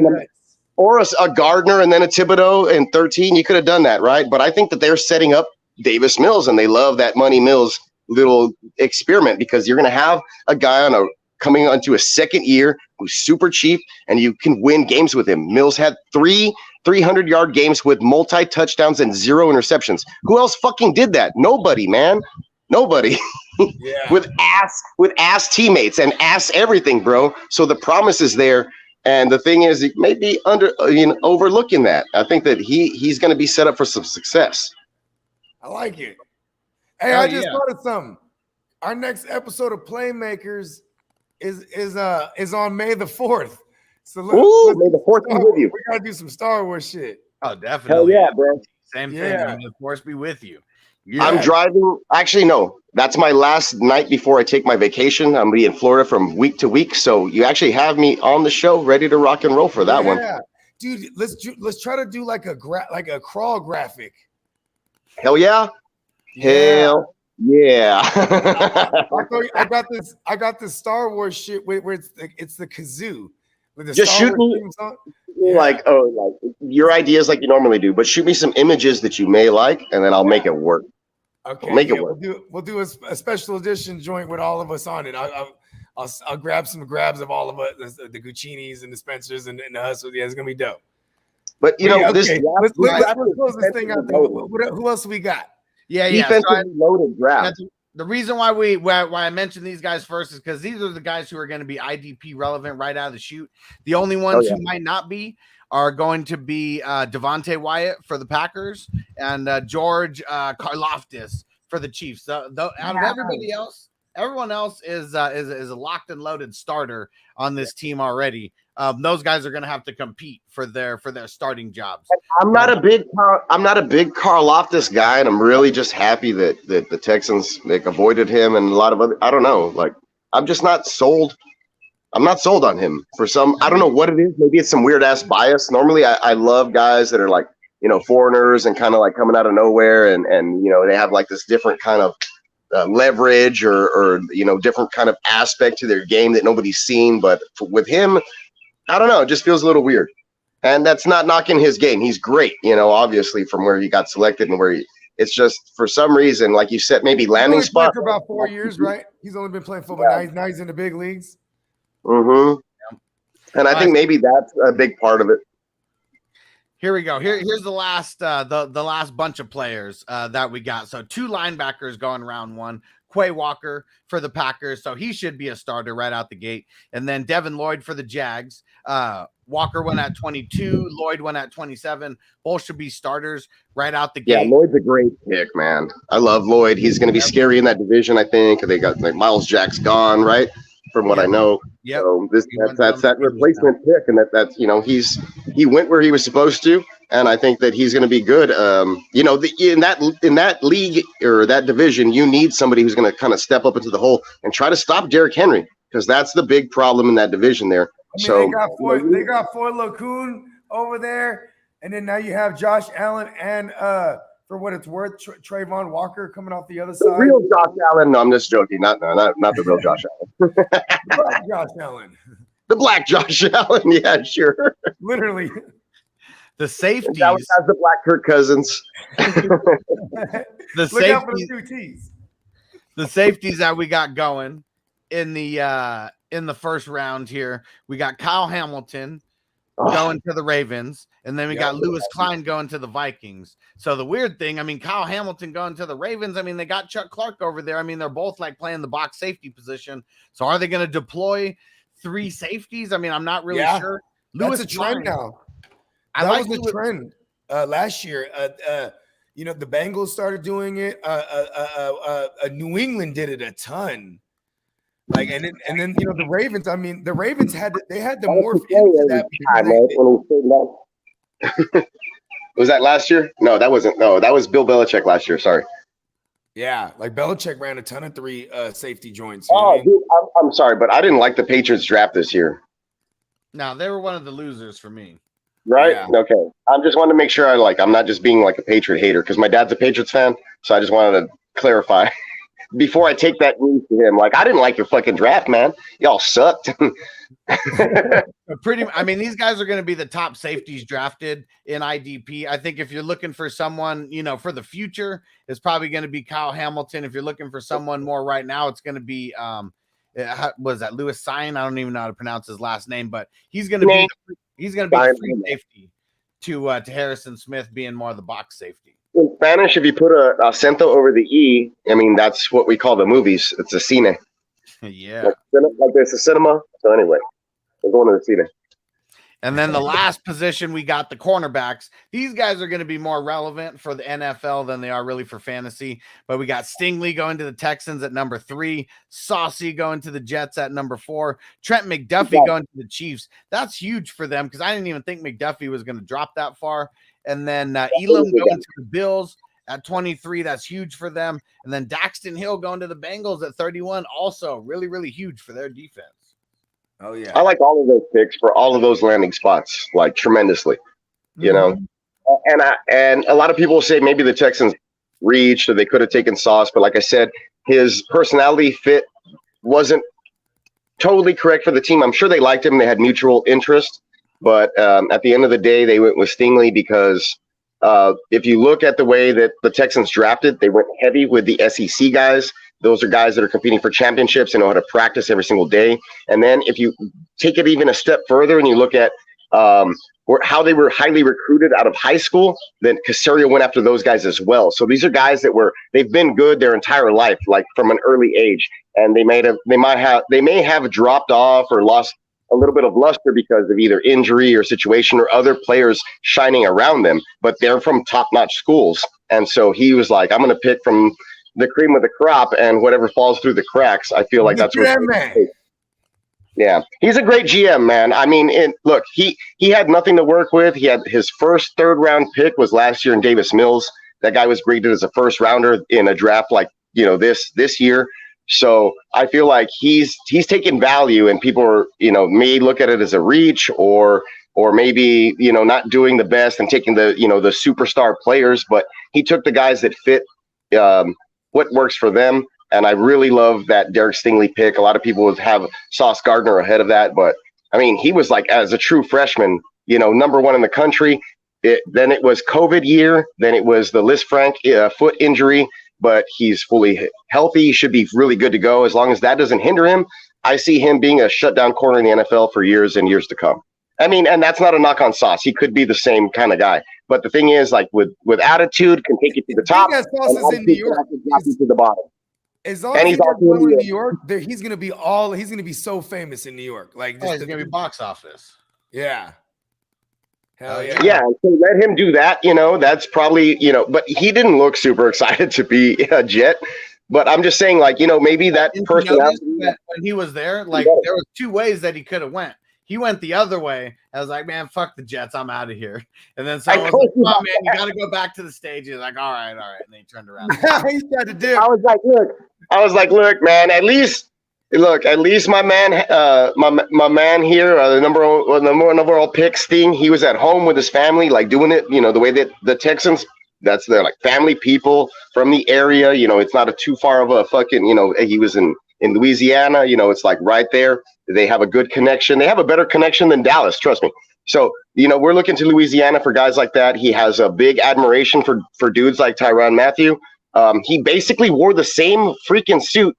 a Gardner and then a Thibodeau in 13. You could have done that, right? But I think that they're setting up Davis Mills, and they love that Money Mills little experiment because you're going to have a guy coming onto a second year who's super cheap and you can win games with him. Mills had 3 300-yard games with multi-touchdowns and 0 interceptions. Who else fucking did that? Nobody, man. Nobody. Yeah. with ass teammates and ass everything, bro. So the promise is there. And the thing is, it may be overlooking that. I think that he's going to be set up for some success. I like it. Hey, I just thought of something. Our next episode of Playmakers is on May the 4th. So May the 4th be with you. We gotta do some Star Wars shit. Oh, definitely. Hell yeah, bro. Same thing. May the Force be with you. Yeah. I'm driving. Actually, no. That's my last night before I take my vacation. I'm gonna be in Florida from week to week. So you actually have me on the show, ready to rock and roll for that one. Yeah, dude. Let's try to do like a crawl graphic. Hell yeah. Hell yeah. I got this Star Wars shit where it's the kazoo. With the just Star shoot Wars me like your ideas like you normally do, but shoot me some images that you may like, and then I'll make it work. Okay, make it work. We'll do a special edition joint with all of us on it. I'll grab some grabs of all of us, the Guccinis and the Spencers and the Hustle. Yeah, it's gonna be dope. But you know, this okay. draft, Let's close this thing out. Who else we got? Yeah. defensively loaded draft. The reason why I mentioned these guys first is because these are the guys who are going to be IDP relevant right out of the chute. The only ones who might not be are going to be Devontae Wyatt for the Packers and George Karlaftis for the Chiefs. Out of everybody else, everyone else is a locked and loaded starter on this team already. Those guys are going to have to compete for their starting jobs. I'm not a big Karlaftis guy, and I'm really just happy that the Texans avoided him and a lot of other. I don't know, like I'm just not sold. I'm not sold on him for some. I don't know what it is. Maybe it's some weird ass bias. Normally, I love guys that are like foreigners and kind of like coming out of nowhere, and they have like this different kind of leverage or different kind of aspect to their game that nobody's seen. But with him, I don't know. It just feels a little weird. And that's not knocking his game. He's great, obviously from where he got selected and where it's just for some reason, like you said, maybe landing spot. For about 4 years, right? He's only been playing football. Now he's in the big leagues. Mm-hmm. And I think maybe that's a big part of it. Here we go. Here's the last the last bunch of players that we got. So 2 linebackers going round 1. Quay Walker for the Packers, so he should be a starter right out the gate. And then Devin Lloyd for the Jags. Walker went at 22. Lloyd went at 27. Both should be starters right out the gate. Yeah, Lloyd's a great pick, man. I love Lloyd. He's going to be scary in that division, I think. They got like Miles Jack's gone, right? From what I know. Yeah. So that's that replacement pick, and that's he went where he was supposed to, and I think that he's going to be good. In that league or that division, you need somebody who's going to kind of step up into the hole and try to stop Derrick Henry, because that's the big problem in that division there. They got Floyd LaCoon over there, and then now you have Josh Allen and for what it's worth, Trayvon Walker coming off the other side. The real Josh Allen. No, I'm just joking. Not the real Josh Allen. Black Josh Allen. The black Josh Allen. Yeah, sure. Literally. The safeties. That has the black Kirk Cousins. Look out for the 2 T's. The safeties that we got going in the first round here, we got Kyle Hamilton going to the Ravens, and then we got Lewis Klein going to the Vikings. So the weird thing, Kyle Hamilton going to the Ravens, they got Chuck Clark over there. They're both like playing the box safety position. So are they going to deploy 3 safeties? I'm not really sure. That's a trend now. That was the trend last year. The Bengals started doing it. New England did it a ton. Like and then the Ravens. The Ravens had to morph into that. Was that last year? No, that wasn't. No, that was Bill Belichick last year. Sorry. Yeah, like Belichick ran a ton of 3 safety joints. Dude, I'm sorry, but I didn't like the Patriots draft this year. No, they were one of the losers for me. Right? Yeah. Okay. I just wanted to make sure I'm not just being like a Patriot hater, because my dad's a Patriots fan. So I just wanted to clarify before I take that news to him. Like, I didn't like your fucking draft, man. Y'all sucked. These guys are going to be the top safeties drafted in IDP. I think if you're looking for someone, for the future, it's probably going to be Kyle Hamilton. If you're looking for someone more right now, it's going to be was that Lewis Cine? I don't even know how to pronounce his last name, but he's going to be free safety to Harrison Smith being more of the box safety. In Spanish, if you put a acento over the E, that's what we call the movies. It's a cine. Yeah. Like there's a cinema. So anyway, we're going to the cine. And then the last position, we got the cornerbacks. These guys are going to be more relevant for the NFL than they are really for fantasy. But we got Stingley going to the Texans at number 3, Saucy going to the Jets at number 4, Trent McDuffie going to the Chiefs. That's huge for them, because I didn't even think McDuffie was going to drop that far. And then Elam going to the Bills at 23. That's huge for them. And then Daxton Hill going to the Bengals at 31. Also really, really huge for their defense. Oh, yeah. I like all of those picks for all of those landing spots, like tremendously, And a lot of people say maybe the Texans reached or they could have taken Sauce. But like I said, his personality fit wasn't totally correct for the team. I'm sure they liked him. They had mutual interest. But at the end of the day, they went with Stingley because if you look at the way that the Texans drafted, they went heavy with the SEC guys. Those are guys that are competing for championships and know how to practice every single day. And then if you take it even a step further and you look at how they were highly recruited out of high school, then Caserio went after those guys as well. So these are guys that they've been good their entire life, like from an early age, and they may have dropped off or lost a little bit of luster because of either injury or situation or other players shining around them, but they're from top-notch schools. And so he was like, I'm going to pick from the cream of the crop, and whatever falls through the cracks, I feel like that's what. Yeah, he's a great GM, man. I mean, look, he had nothing to work with. He had his first third-round pick was last year in Davis Mills. That guy was graded as a first-rounder in a draft like, this year. So I feel like he's taking value, and people are, may look at it as a reach or maybe, not doing the best and taking the, the superstar players, but he took the guys that fit what works for them. And I really love that Derek Stingley pick. A lot of people would have Sauce Gardner ahead of that. But, I mean, he was like, as a true freshman, number one in the country. Then it was COVID year. Then it was the Liz Frank foot injury. But he's fully healthy. He should be really good to go. As long as that doesn't hinder him, I see him being a shutdown corner in the NFL for years and years to come. I mean, and that's not a knock on Sauce. He could be the same kind of guy. But the thing is, like, with attitude, can take you to the top. Sauce is in New York. To the bottom. As long as he's in New York, he's gonna be so famous in New York. Like, he's gonna be box office. Yeah. Hell yeah. Yeah. So let him do that. That's probably, but he didn't look super excited to be a Jet. But I'm just saying, like, maybe that personality. When he was there, like, there was two ways that he could have went. He went the other way. I was like, man, fuck the Jets. I'm out of here. And then someone was like, oh, man, you got to go back to the stage. He's like, all right. And then he turned around. He tried to dip. I was like, look, man, at least my man, my man here, the number one overall pick, Sting, he was at home with his family, like doing it, the way that the Texans, that's their like family people from the area. It's not too far of a fucking, he was in Louisiana, it's like right there. They have a good connection. They have a better connection than Dallas, trust me. So, we're looking to Louisiana for guys like that. He has a big admiration for dudes like Tyrann Mathieu. He basically wore the same freaking suit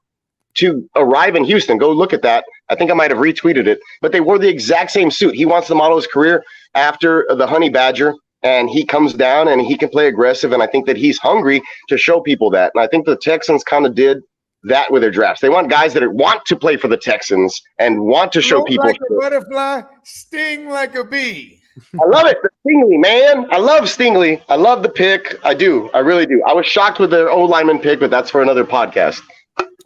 to arrive in Houston. Go look at that. I think I might have retweeted it, but they wore the exact same suit. He wants to model his career after the Honey Badger, and he comes down and he can play aggressive. And I think that he's hungry to show people that. And I think the Texans kind of did that with their drafts. They want guys that want to play for the Texans and want to show people. Like a butterfly, sting like a bee. I love it. The Stingley, man. I love Stingley. I love the pick. I do. I really do. I was shocked with the O-lineman pick, but that's for another podcast.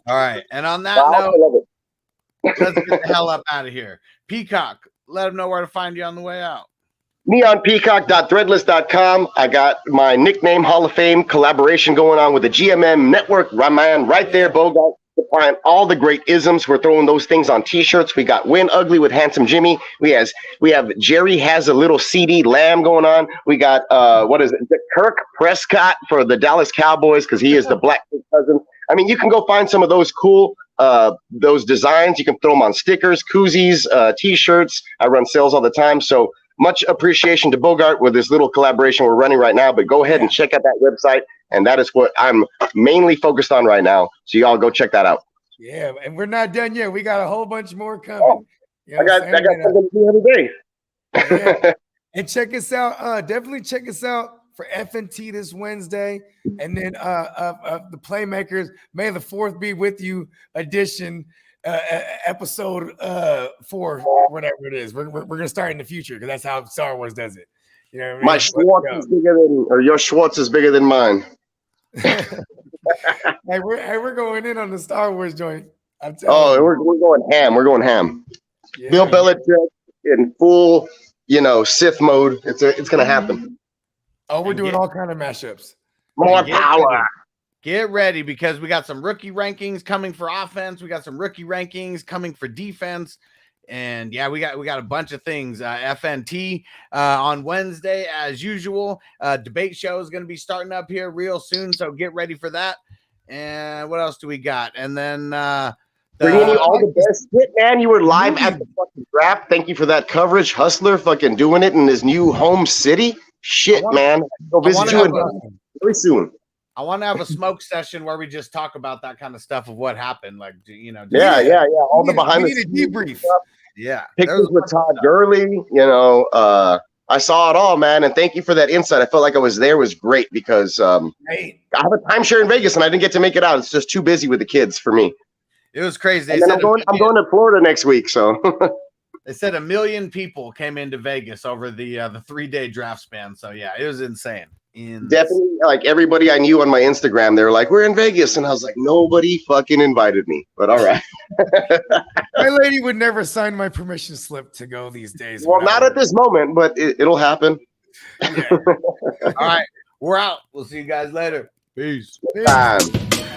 All right. And on that note, let's get the hell up out of here. Peacock, let them know where to find you on the way out. Me on peacock.threadless.com. I got my nickname Hall of Fame collaboration going on with the GMM network. Man, right there, Bogard. Supplying all the great isms. We're throwing those things on t-shirts. We got Win Ugly with Handsome Jimmy. We have Jerry Has a Little CD Lamb going on. We got Kirk Prescott for the Dallas Cowboys because he is the black cousin. I mean, you can go find some of those cool those designs. You can throw them on stickers, koozies, t-shirts. I run sales all the time. So much appreciation to Bogart with this little collaboration we're running right now. But go ahead and check out that website. And that is what I'm mainly focused on right now. So y'all go check that out. Yeah, and we're not done yet. We got a whole bunch more coming. Oh, I got something to do every day. Yeah. And check us out. Definitely check us out for FNT this Wednesday. And then the Playmakers, May the 4th be with you edition, episode 4, whatever it is. We're going to start in the future because that's how Star Wars does it. You know what I mean? My Schwartz is bigger than, or your Schwartz is bigger than mine. Hey, we're going in on the Star Wars joint. We're going ham. We're going ham. Yeah. Bill Belichick in full, Sith mode. It's gonna happen. Oh, we're doing all kind of mashups. More power. Get ready because we got some rookie rankings coming for offense. We got some rookie rankings coming for defense. And yeah, we got a bunch of things. FNT on Wednesday, as usual. Debate show is going to be starting up here real soon, so get ready for that. And what else do we got? And then bringing you all the best shit, man. You were live at the fucking draft. Thank you for that coverage. Hustler, fucking doing it in his new home city. Shit, man. Go visit you very soon. I want to have a smoke session where we just talk about that kind of stuff of what happened, like Yeah. All the behind the scenes debrief. Yeah, pictures with Todd Gurley, I saw it all, man. And thank you for that insight. I felt like I was there. It was great because I have a timeshare in Vegas and I didn't get to make it out. It's just too busy with the kids for me. It was crazy. And then I'm going to Florida next week. So they said 1 million people came into Vegas over the 3-day draft span. So yeah, it was insane. Definitely, like everybody I knew on my Instagram, they were like, "We're in Vegas," and I was like, "Nobody fucking invited me." But all right. My lady would never sign my permission slip to go these days. Well, not at this moment, but it'll happen. Yeah. All right, we're out. We'll see you guys later. Peace.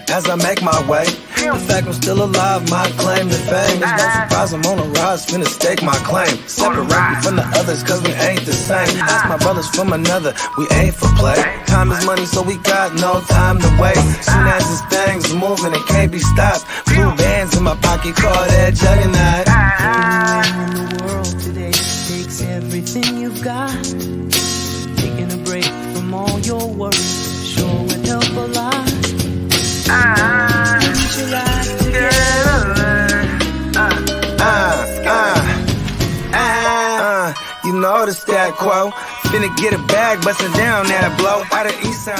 As I make my way, the fact I'm still alive, my claim to fame. It's no surprise I'm on a rise, finna stake my claim. Separate me from the others, cause we ain't the same. Ask my brothers from another, we ain't for play. Time is money, so we got no time to waste. Soon as this thing's moving, it can't be stopped. Blue bands in my pocket, call that juggernaut. In the world today takes everything you've got. Taking a break from all your worries sure would help a lot. You know the stat quo. Finna get a bag, bustin' down that blow out of East Side.